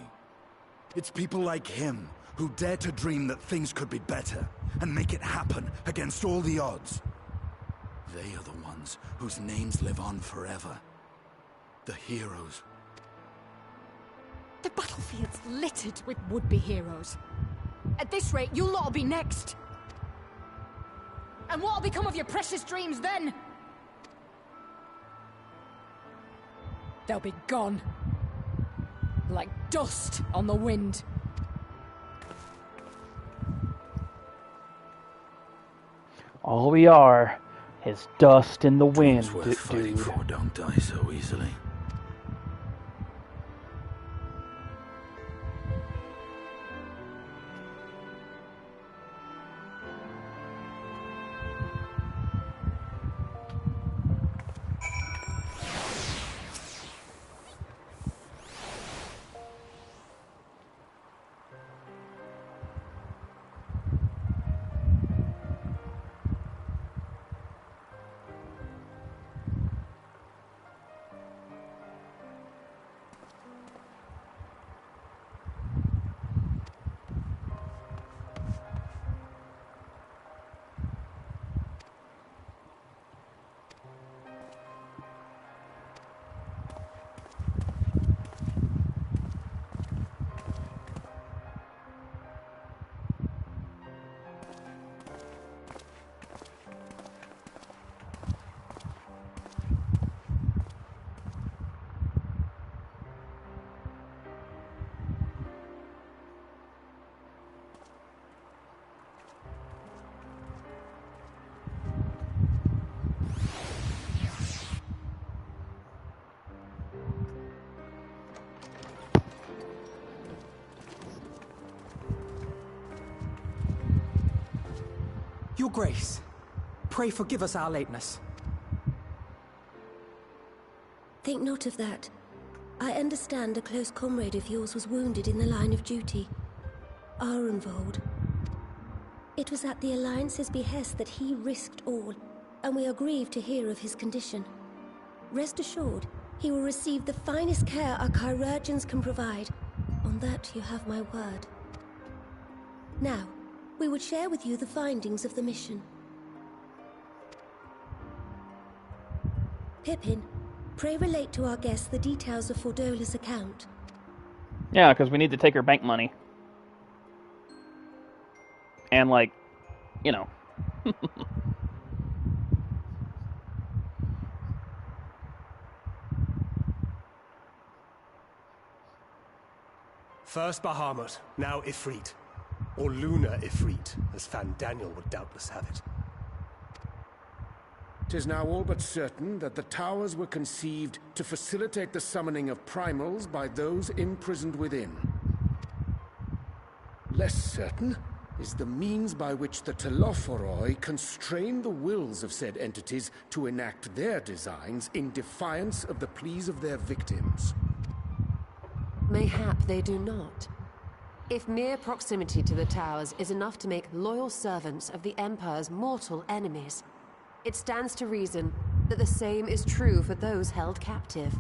It's people like him who dare to dream that things could be better, and make it happen against all the odds. They are the ones whose names live on forever. The heroes. The battlefield's littered with would-be heroes. At this rate, you'll all be next. And what'll become of your precious dreams then? They'll be gone. Like dust on the wind. All we are is dust in the wind, Dreams worth fighting for don't die so easily. Your Grace, pray forgive us our lateness. Think not of that. I understand a close comrade of yours was wounded in the line of duty. Arenvold. It was at the Alliance's behest that he risked all, and we are grieved to hear of his condition. Rest assured, he will receive the finest care our chirurgeons can provide. On that you have my word. Now, we would share with you the findings of the mission. Pippin, pray relate to our guests the details of Fordola's account. Yeah, because we need to take her bank money. And, like, you know. First Bahamut, now Ifrit. Or Lunar Ifrit, as Fandaniel would doubtless have it. 'Tis now all but certain that the towers were conceived to facilitate the summoning of primals by those imprisoned within. Less certain is the means by which the Telophoroi constrain the wills of said entities to enact their designs in defiance of the pleas of their victims. Mayhap they do not. If mere proximity to the towers is enough to make loyal servants of the Empire's mortal enemies, it stands to reason that the same is true for those held captive.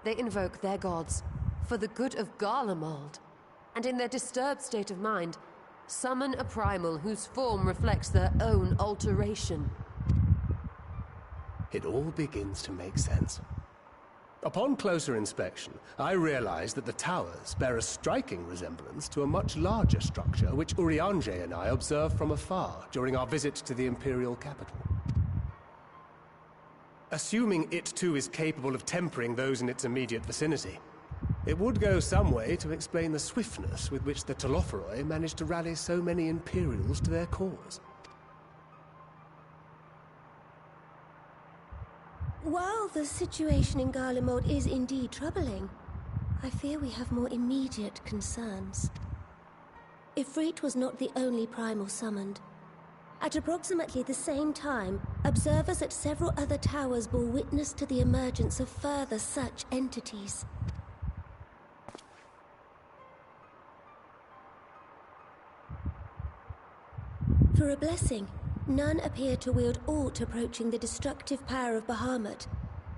They invoke their gods for the good of Garlemald, and in their disturbed state of mind, summon a primal whose form reflects their own alteration. It all begins to make sense. Upon closer inspection, I realized that the towers bear a striking resemblance to a much larger structure which Urianger and I observed from afar during our visit to the Imperial capital. Assuming it too is capable of tempering those in its immediate vicinity, it would go some way to explain the swiftness with which the Telophoroi managed to rally so many Imperials to their cause. While the situation in Garlemald is indeed troubling, I fear we have more immediate concerns. Ifrit was not the only primal summoned. At approximately the same time, observers at several other towers bore witness to the emergence of further such entities. For a blessing, None appear to wield aught approaching the destructive power of Bahamut,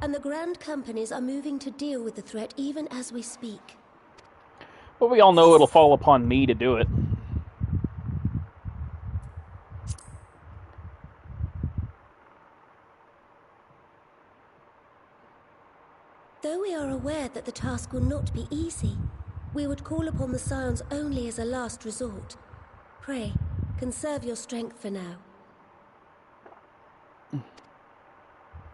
and the Grand Companies are moving to deal with the threat even as we speak. But we all know it'll fall upon me to do it. Though we are aware that the task will not be easy, we would call upon the Scions only as a last resort. Pray, conserve your strength for now.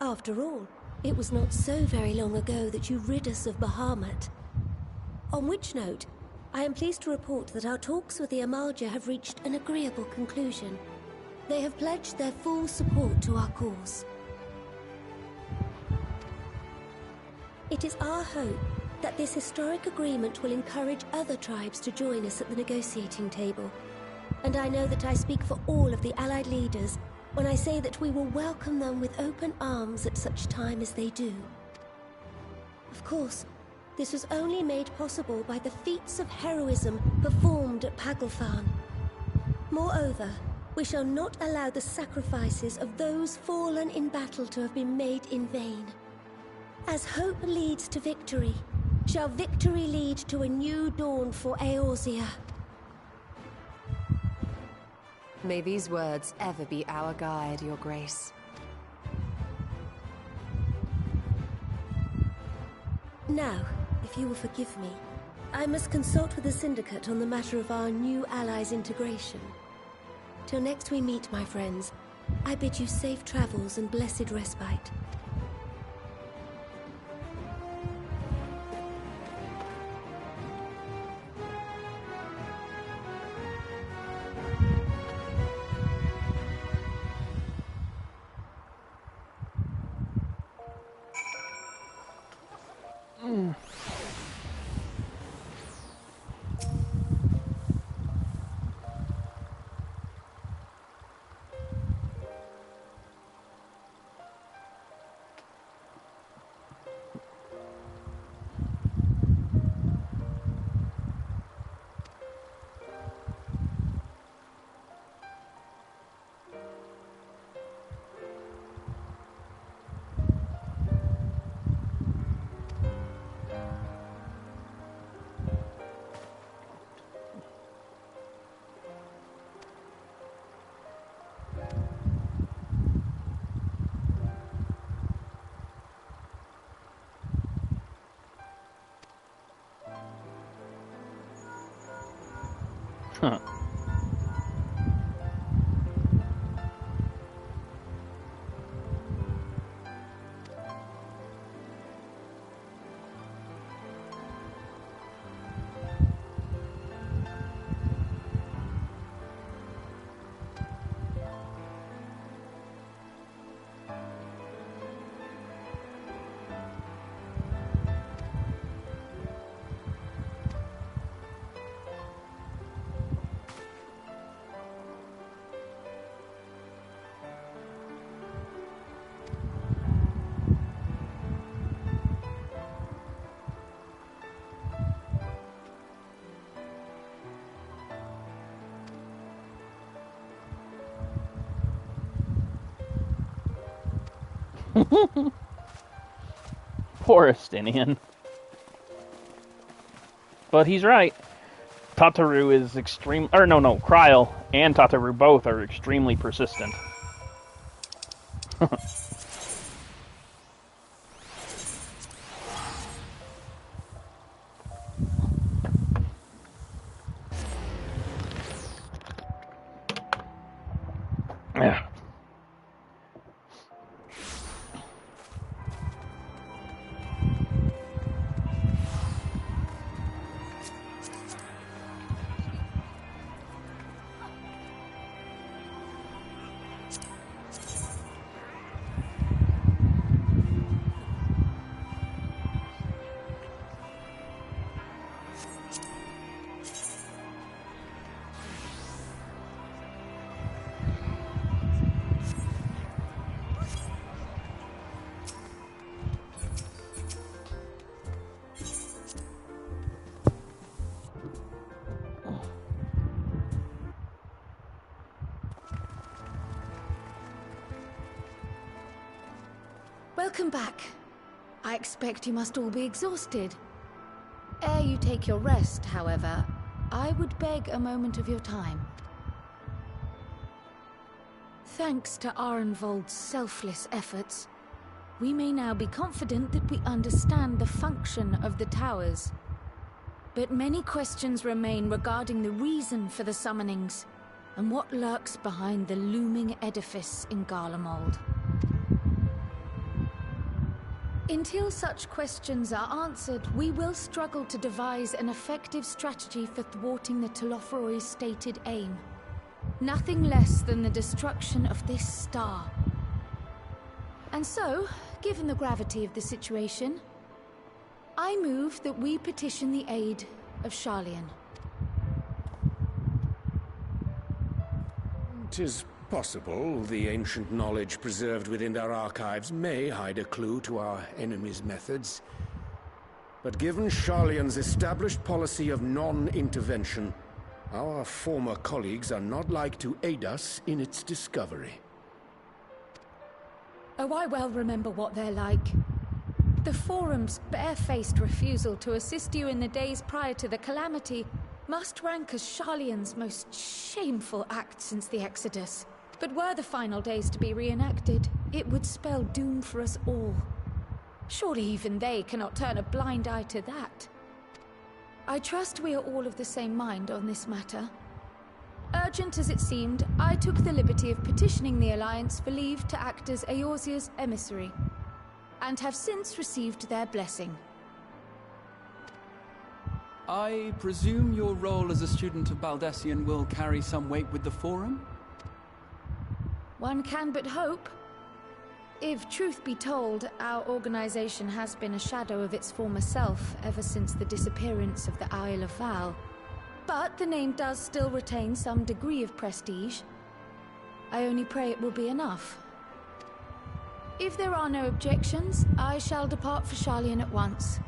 After all, it was not so very long ago that you rid us of Bahamut. On which note, I am pleased to report that our talks with the Amalja have reached an agreeable conclusion. They have pledged their full support to our cause. It is our hope that this historic agreement will encourage other tribes to join us at the negotiating table. And I know that I speak for all of the Allied leaders when I say that we will welcome them with open arms at such time as they do. Of course, this was only made possible by the feats of heroism performed at Paglfan. Moreover, we shall not allow the sacrifices of those fallen in battle to have been made in vain. As hope leads to victory, shall victory lead to a new dawn for Eorzea. May these words ever be our guide, Your Grace. Now, if you will forgive me, I must consult with the Syndicate on the matter of our new allies' integration. Till next we meet, my friends, I bid you safe travels and blessed respite. Huh. Poor Estinian. But he's right. Tataru is extreme... Or no, Kryl and Tataru both are extremely persistent. Yeah. Welcome back. I expect you must all be exhausted. Ere you take your rest, however, I would beg a moment of your time. Thanks to Arenvold's selfless efforts, we may now be confident that we understand the function of the towers. But many questions remain regarding the reason for the summonings, and what lurks behind the looming edifice in Garlemald. Until such questions are answered, we will struggle to devise an effective strategy for thwarting the Telophoroi's stated aim. Nothing less than the destruction of this star. And so, given the gravity of the situation, I move that we petition the aid of Sharlayan. 'Tis possible the ancient knowledge preserved within our archives may hide a clue to our enemy's methods. But given Sharlayan's established policy of non-intervention, our former colleagues are not like to aid us in its discovery. Oh, I well remember what they're like. The Forum's barefaced refusal to assist you in the days prior to the calamity must rank as Sharlayan's most shameful act since the Exodus. But were the final days to be reenacted, it would spell doom for us all. Surely even they cannot turn a blind eye to that. I trust we are all of the same mind on this matter. Urgent as it seemed, I took the liberty of petitioning the Alliance for leave to act as Eorzea's emissary, and have since received their blessing. I presume your role as a student of Baldessian will carry some weight with the Forum? One can but hope. If truth be told, our organization has been a shadow of its former self ever since the disappearance of the Isle of Val. But the name does still retain some degree of prestige. I only pray it will be enough. If there are no objections, I shall depart for Sharlayan at once.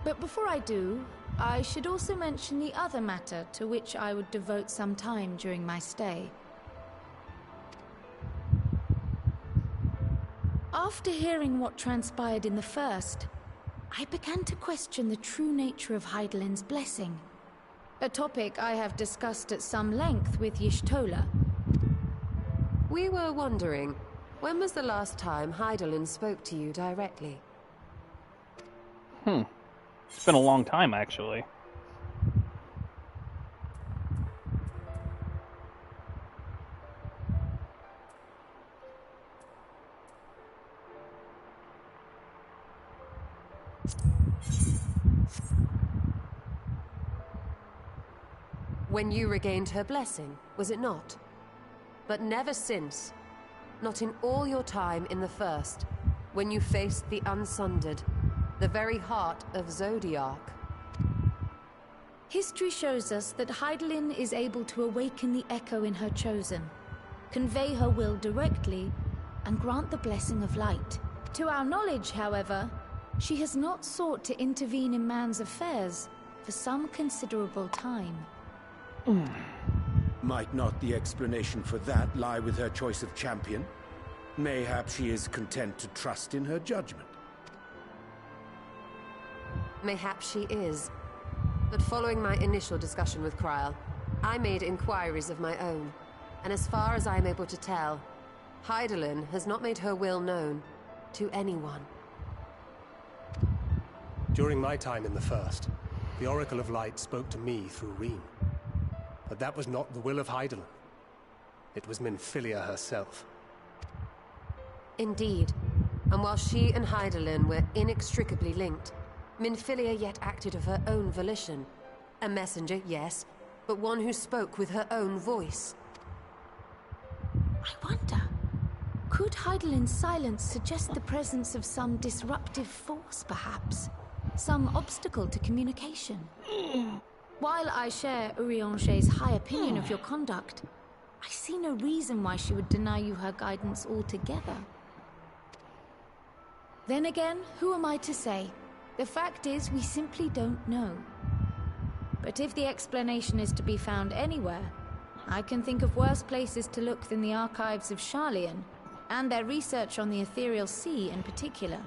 But before I do, I should also mention the other matter to which I would devote some time during my stay. After hearing what transpired in the first, I began to question the true nature of Hydaelyn's blessing. A topic I have discussed at some length with Y'shtola. We were wondering, when was the last time Hydaelyn spoke to you directly? It's been a long time, actually. When you regained her blessing, was it not? But never since. Not in all your time in the First, when you faced the Unsundered, the very heart of Zodiark. History shows us that Hydaelyn is able to awaken the Echo in her Chosen, convey her will directly, and grant the blessing of light. To our knowledge, however, she has not sought to intervene in man's affairs for some considerable time. Might not the explanation for that lie with her choice of champion? Mayhap she is content to trust in her judgment. Mayhap she is. But following my initial discussion with Kryl, I made inquiries of my own. And as far as I am able to tell, Hydaelyn has not made her will known to anyone. During my time in the First, the Oracle of Light spoke to me through Reen. But that was not the will of Hydaelyn. It was Minfilia herself. Indeed. And while she and Hydaelyn were inextricably linked, Minfilia yet acted of her own volition. A messenger, yes, but one who spoke with her own voice. I wonder, could Hydaelyn's silence suggest the presence of some disruptive force, perhaps? Some obstacle to communication? While I share Urianger's high opinion of your conduct, I see no reason why she would deny you her guidance altogether. Then again, who am I to say? The fact is, we simply don't know. But if the explanation is to be found anywhere, I can think of worse places to look than the archives of Sharlayan. and their research on the ethereal sea in particular.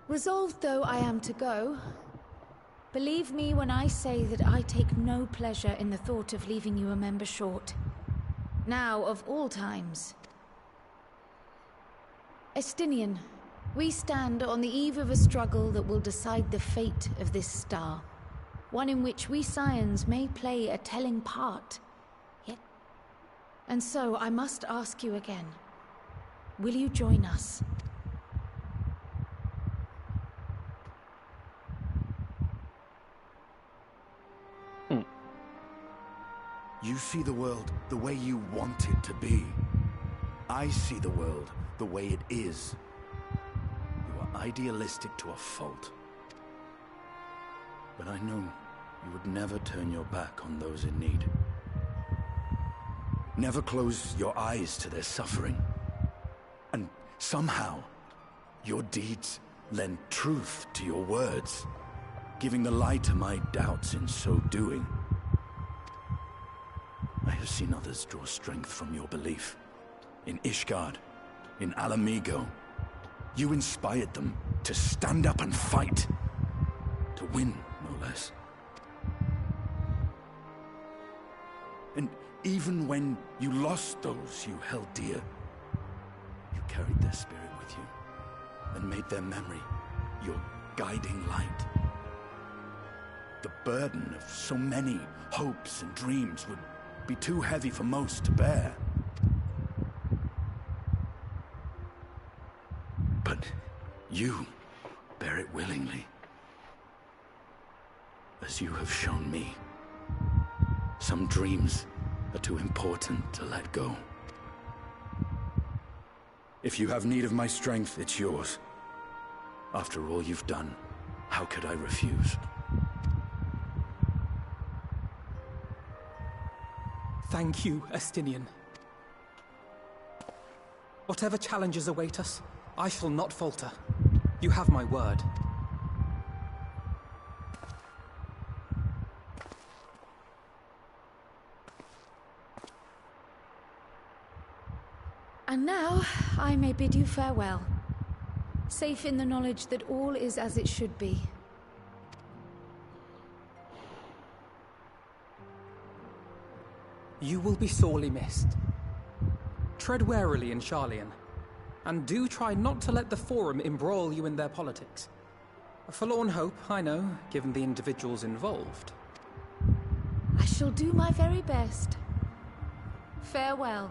Resolved though I am to go, believe me when I say that I take no pleasure in the thought of leaving you a member short. Now, of all times. Estinian, we stand on the eve of a struggle that will decide the fate of this star. One in which we Scions may play a telling part. Yet... And so I must ask you again. Will you join us? You see the world the way you want it to be. I see the world the way it is. You are idealistic to a fault. But I know you would never turn your back on those in need. Never close your eyes to their suffering. And somehow, your deeds lend truth to your words, giving the lie to my doubts in so doing. I have seen others draw strength from your belief. In Ishgard, in Alamigo, you inspired them to stand up and fight. To win, no less. And even when you lost those you held dear, you carried their spirit with you and made their memory your guiding light. The burden of so many hopes and dreams would be too heavy for most to bear. But you bear it willingly, as you have shown me. Some dreams are too important to let go. If you have need of my strength, it's yours. After all you've done, how could I refuse? Thank you, Estinian. Whatever challenges await us, I shall not falter. You have my word. And now, I may bid you farewell. Safe in the knowledge that all is as it should be. You will be sorely missed. Tread warily in Sharlayan, and do try not to let the Forum embroil you in their politics. A forlorn hope, I know, given the individuals involved. I shall do my very best. Farewell.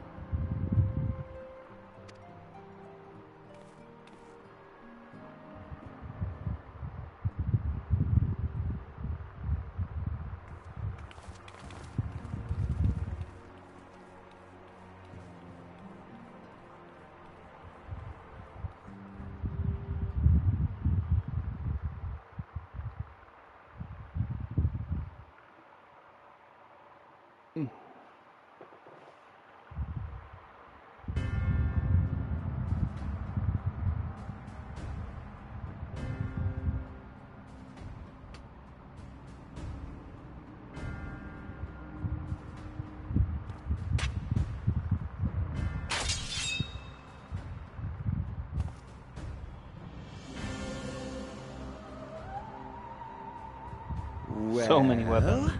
Well, so many weapons.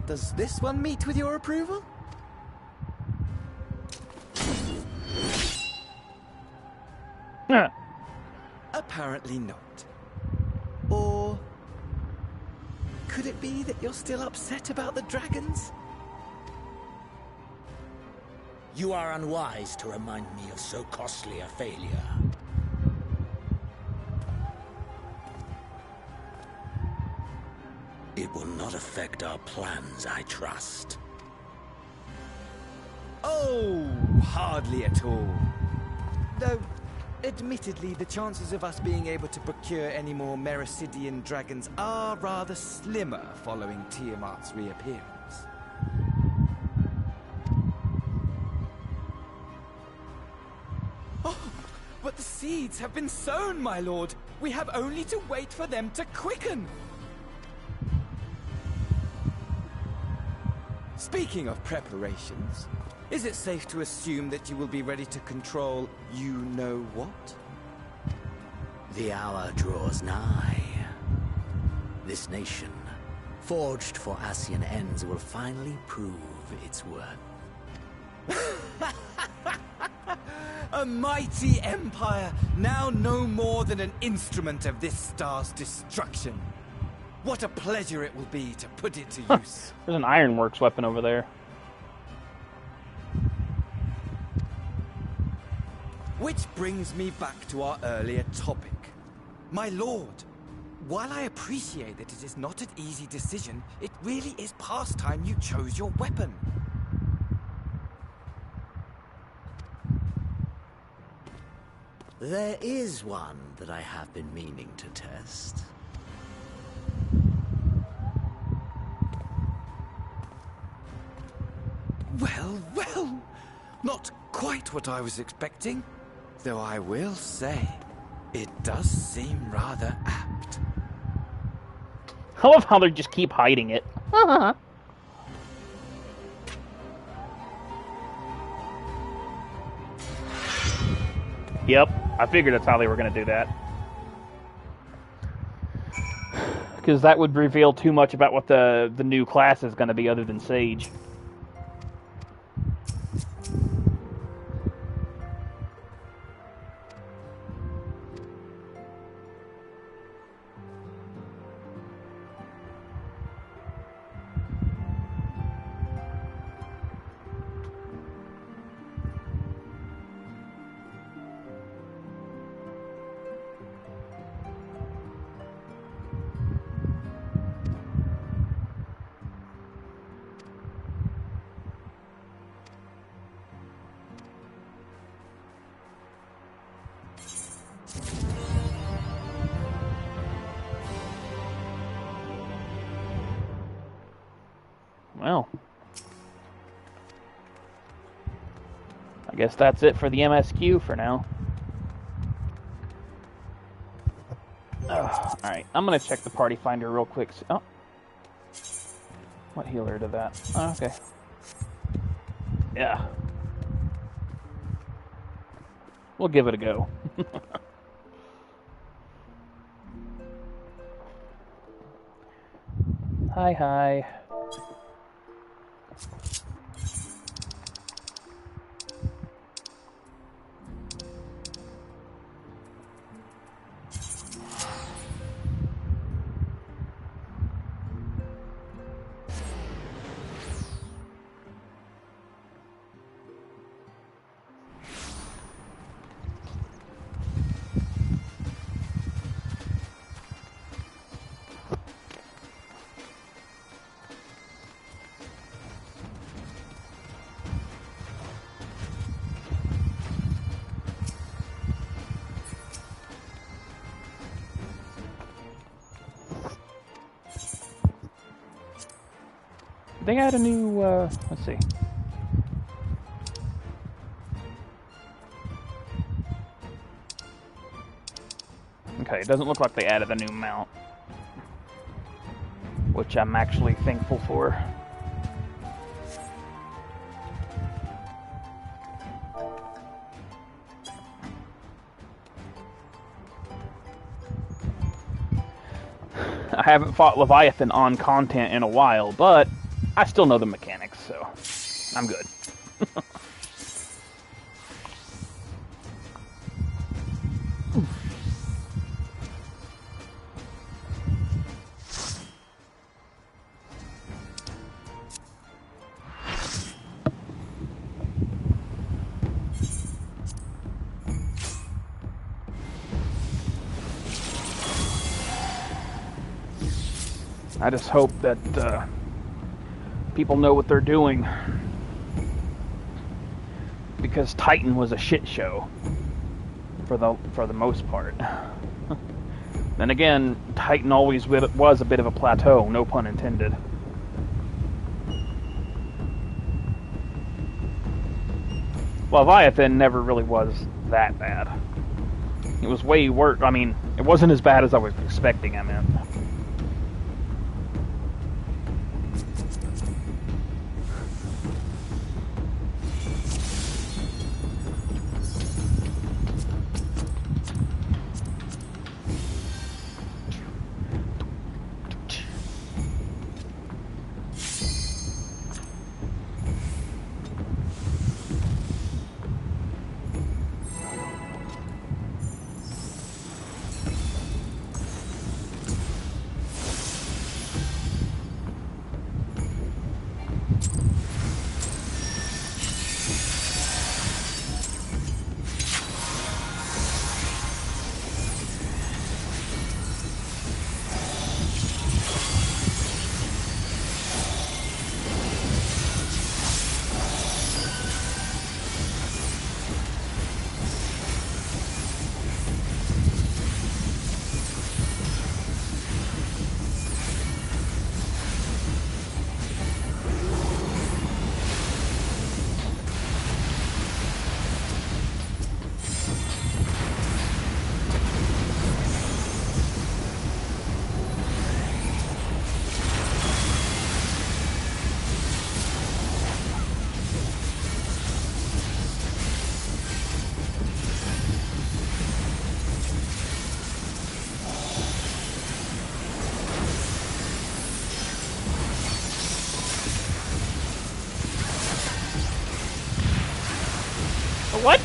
Does this one meet with your approval? Apparently not. Or could it be that you're still upset about the dragons? You are unwise to remind me of so costly a failure. It will not affect our plans, I trust. Oh, hardly at all. Though, admittedly, the chances of us being able to procure any more Mericidian dragons are rather slimmer following Tiamat's reappearance. Oh, but the seeds have been sown, my lord. We have only to wait for them to quicken. Speaking of preparations, is it safe to assume that you will be ready to control you-know-what? The hour draws nigh. This nation, forged for Ascian ends, will finally prove its worth. A mighty empire, now no more than an instrument of this star's destruction. What a pleasure it will be to put it to use. There's an ironworks weapon over there. Which brings me back to our earlier topic. My lord, while I appreciate that it is not an easy decision, it really is past time you chose your weapon. There is one that I have been meaning to test. Well, well, not quite what I was expecting. Though I will say, it does seem rather apt. I love how they just keep hiding it. Yep, I figured that's how they were going to do that. Because that would reveal too much about what the new class is going to be other than Sage. Well, I guess that's it for the MSQ for now. Alright, I'm going to check the party finder real quick. Oh. What healer did that? Oh, okay. Yeah. We'll give it a go. Hi, hi. They got a new, let's see. Okay, it doesn't look like they added a new mount, which I'm actually thankful for. I haven't fought Leviathan on content in a while, but I still know the mechanics, so I'm good. I just hope that people know what they're doing, because Titan was a shit show for the most part. Then again, Titan always was a bit of a plateau, no pun intended. Leviathan never really was that bad. It was way worse. I mean, it wasn't as bad as I was expecting, I meant. What?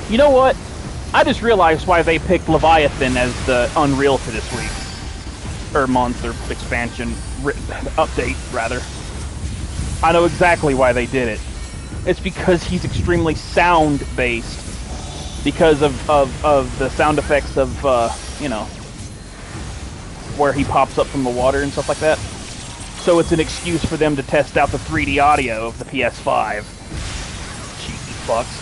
You know what? I just realized why they picked Leviathan as the Unreal for this week. Or month, or expansion, update, rather. I know exactly why they did it. It's because he's extremely sound-based. Because of the sound effects of, you know, where he pops up from the water and stuff like that. So it's an excuse for them to test out the 3D audio of the PS5. Cheeky fucks.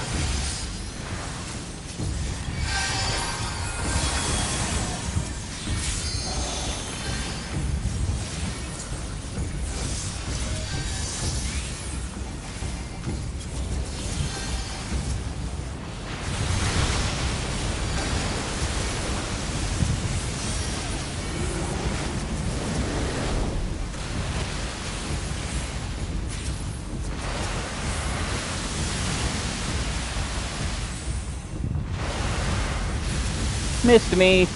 Missed me.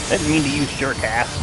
Didn't mean to use jerk ass.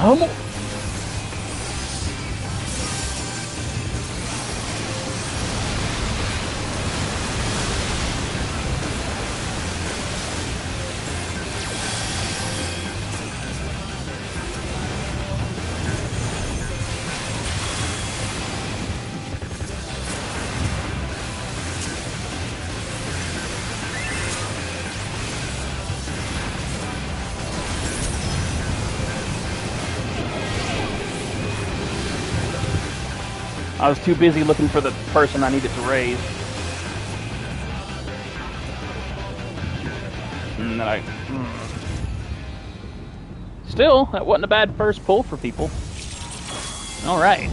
Humble. I was too busy looking for the person I needed to raise. And then I... Still, that wasn't a bad first pull for people. Alright.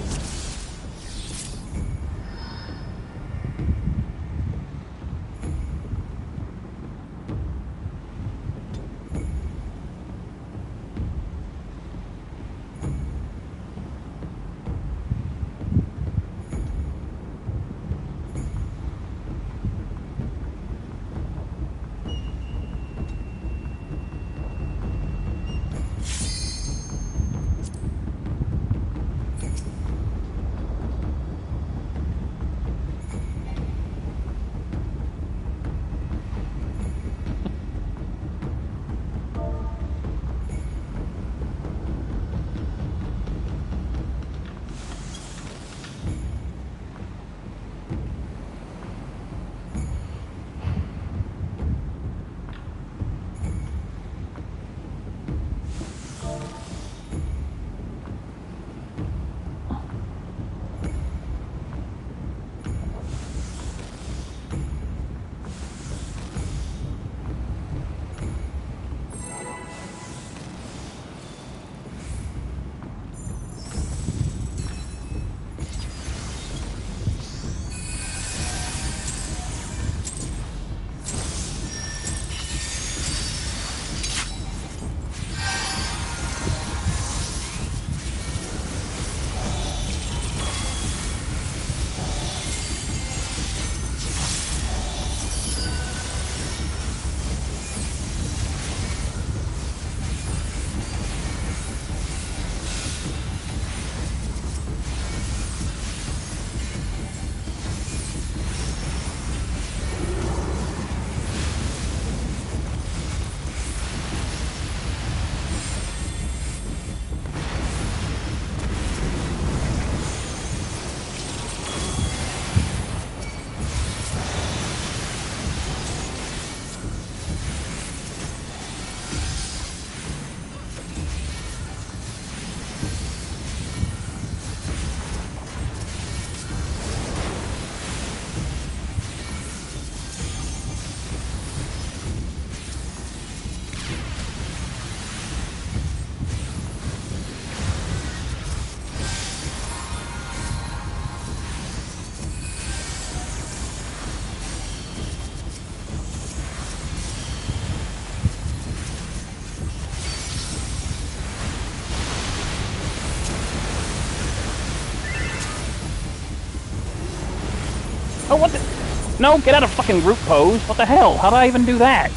Oh, what the... No, get out of fucking group pose. What the hell? How did I even do that?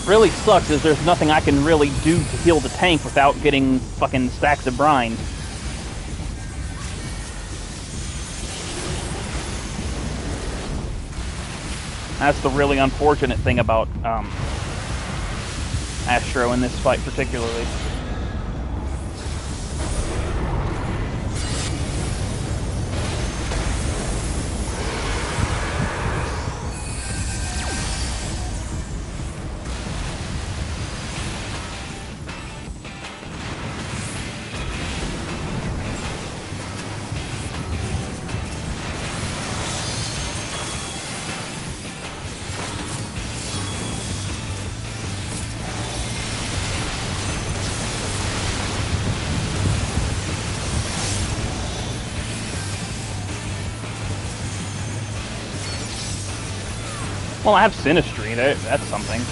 Really sucks is there's nothing I can really do to heal the tank without getting fucking stacks of brine. That's the really unfortunate thing about Astro in this fight particularly. Well, I have Sinistry, that's something.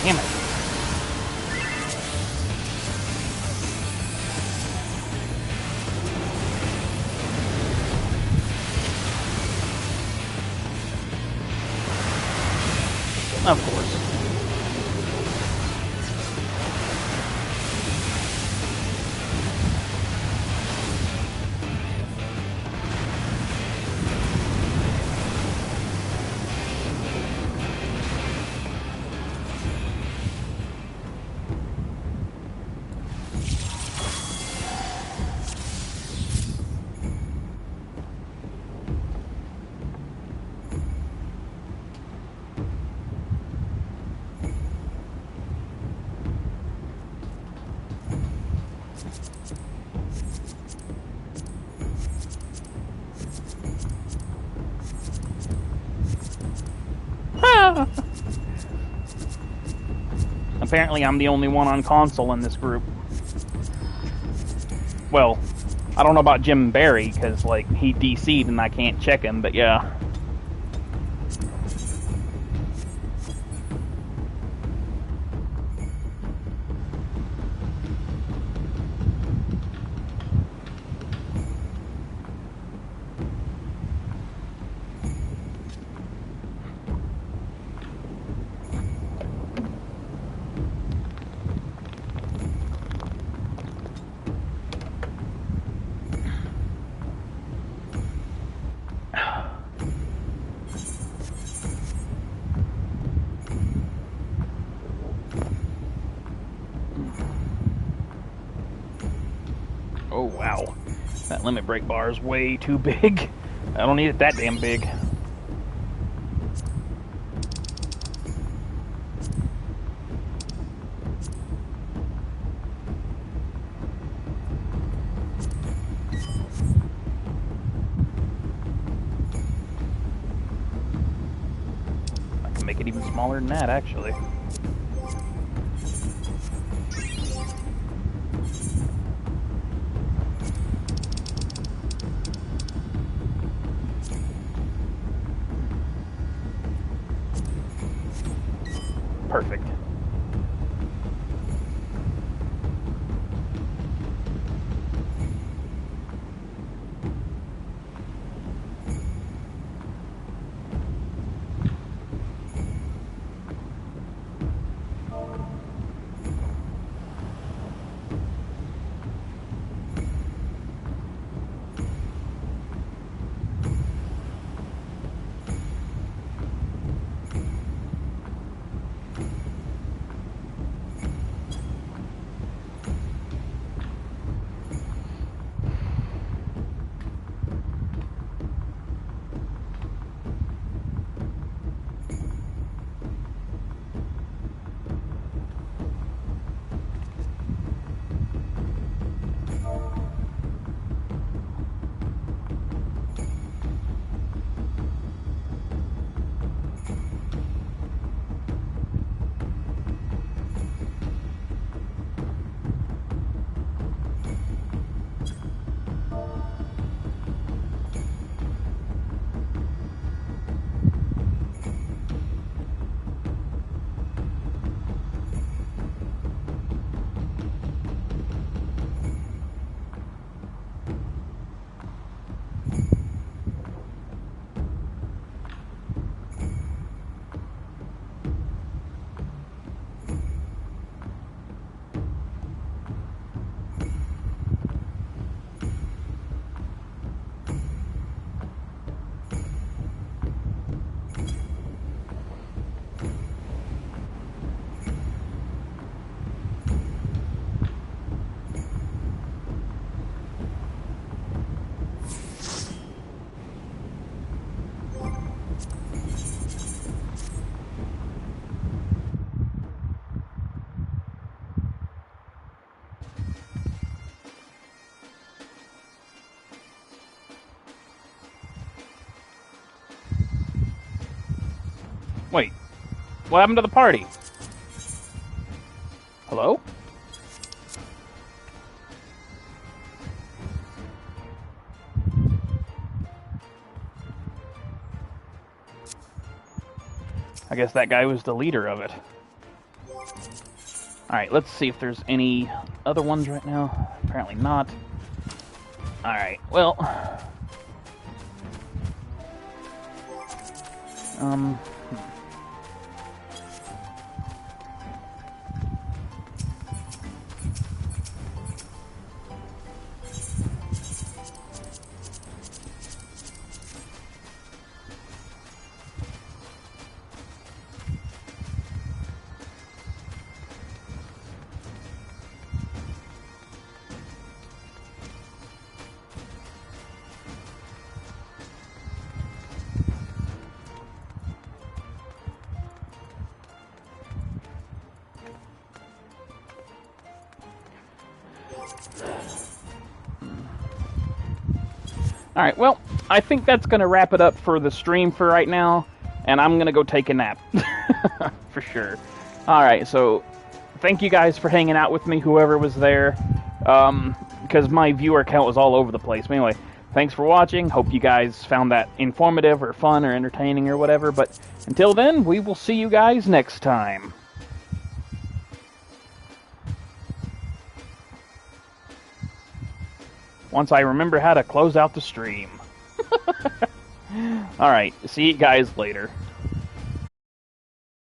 Damn it. Of course. Apparently I'm the only one on console in this group. Well, I don't know about Jim Barry, because, like, he DC'd and I can't check him, but yeah. Oh, wow. That limit break bar is way too big. I don't need it that damn big. I can make it even smaller than that, actually. Perfect. Wait, what happened to the party? Hello? I guess that guy was the leader of it. Alright, let's see if there's any other ones right now. Apparently not. Alright, well... Alright, well, I think that's going to wrap it up for the stream for right now, and I'm going to go take a nap. For sure. Alright, so thank you guys for hanging out with me, whoever was there. Kind because my viewer count was all over the place. But anyway, thanks for watching. Hope you guys found that informative or fun or entertaining or whatever. But until then, we will see you guys next time. Once I remember how to close out the stream. Alright, see you guys later.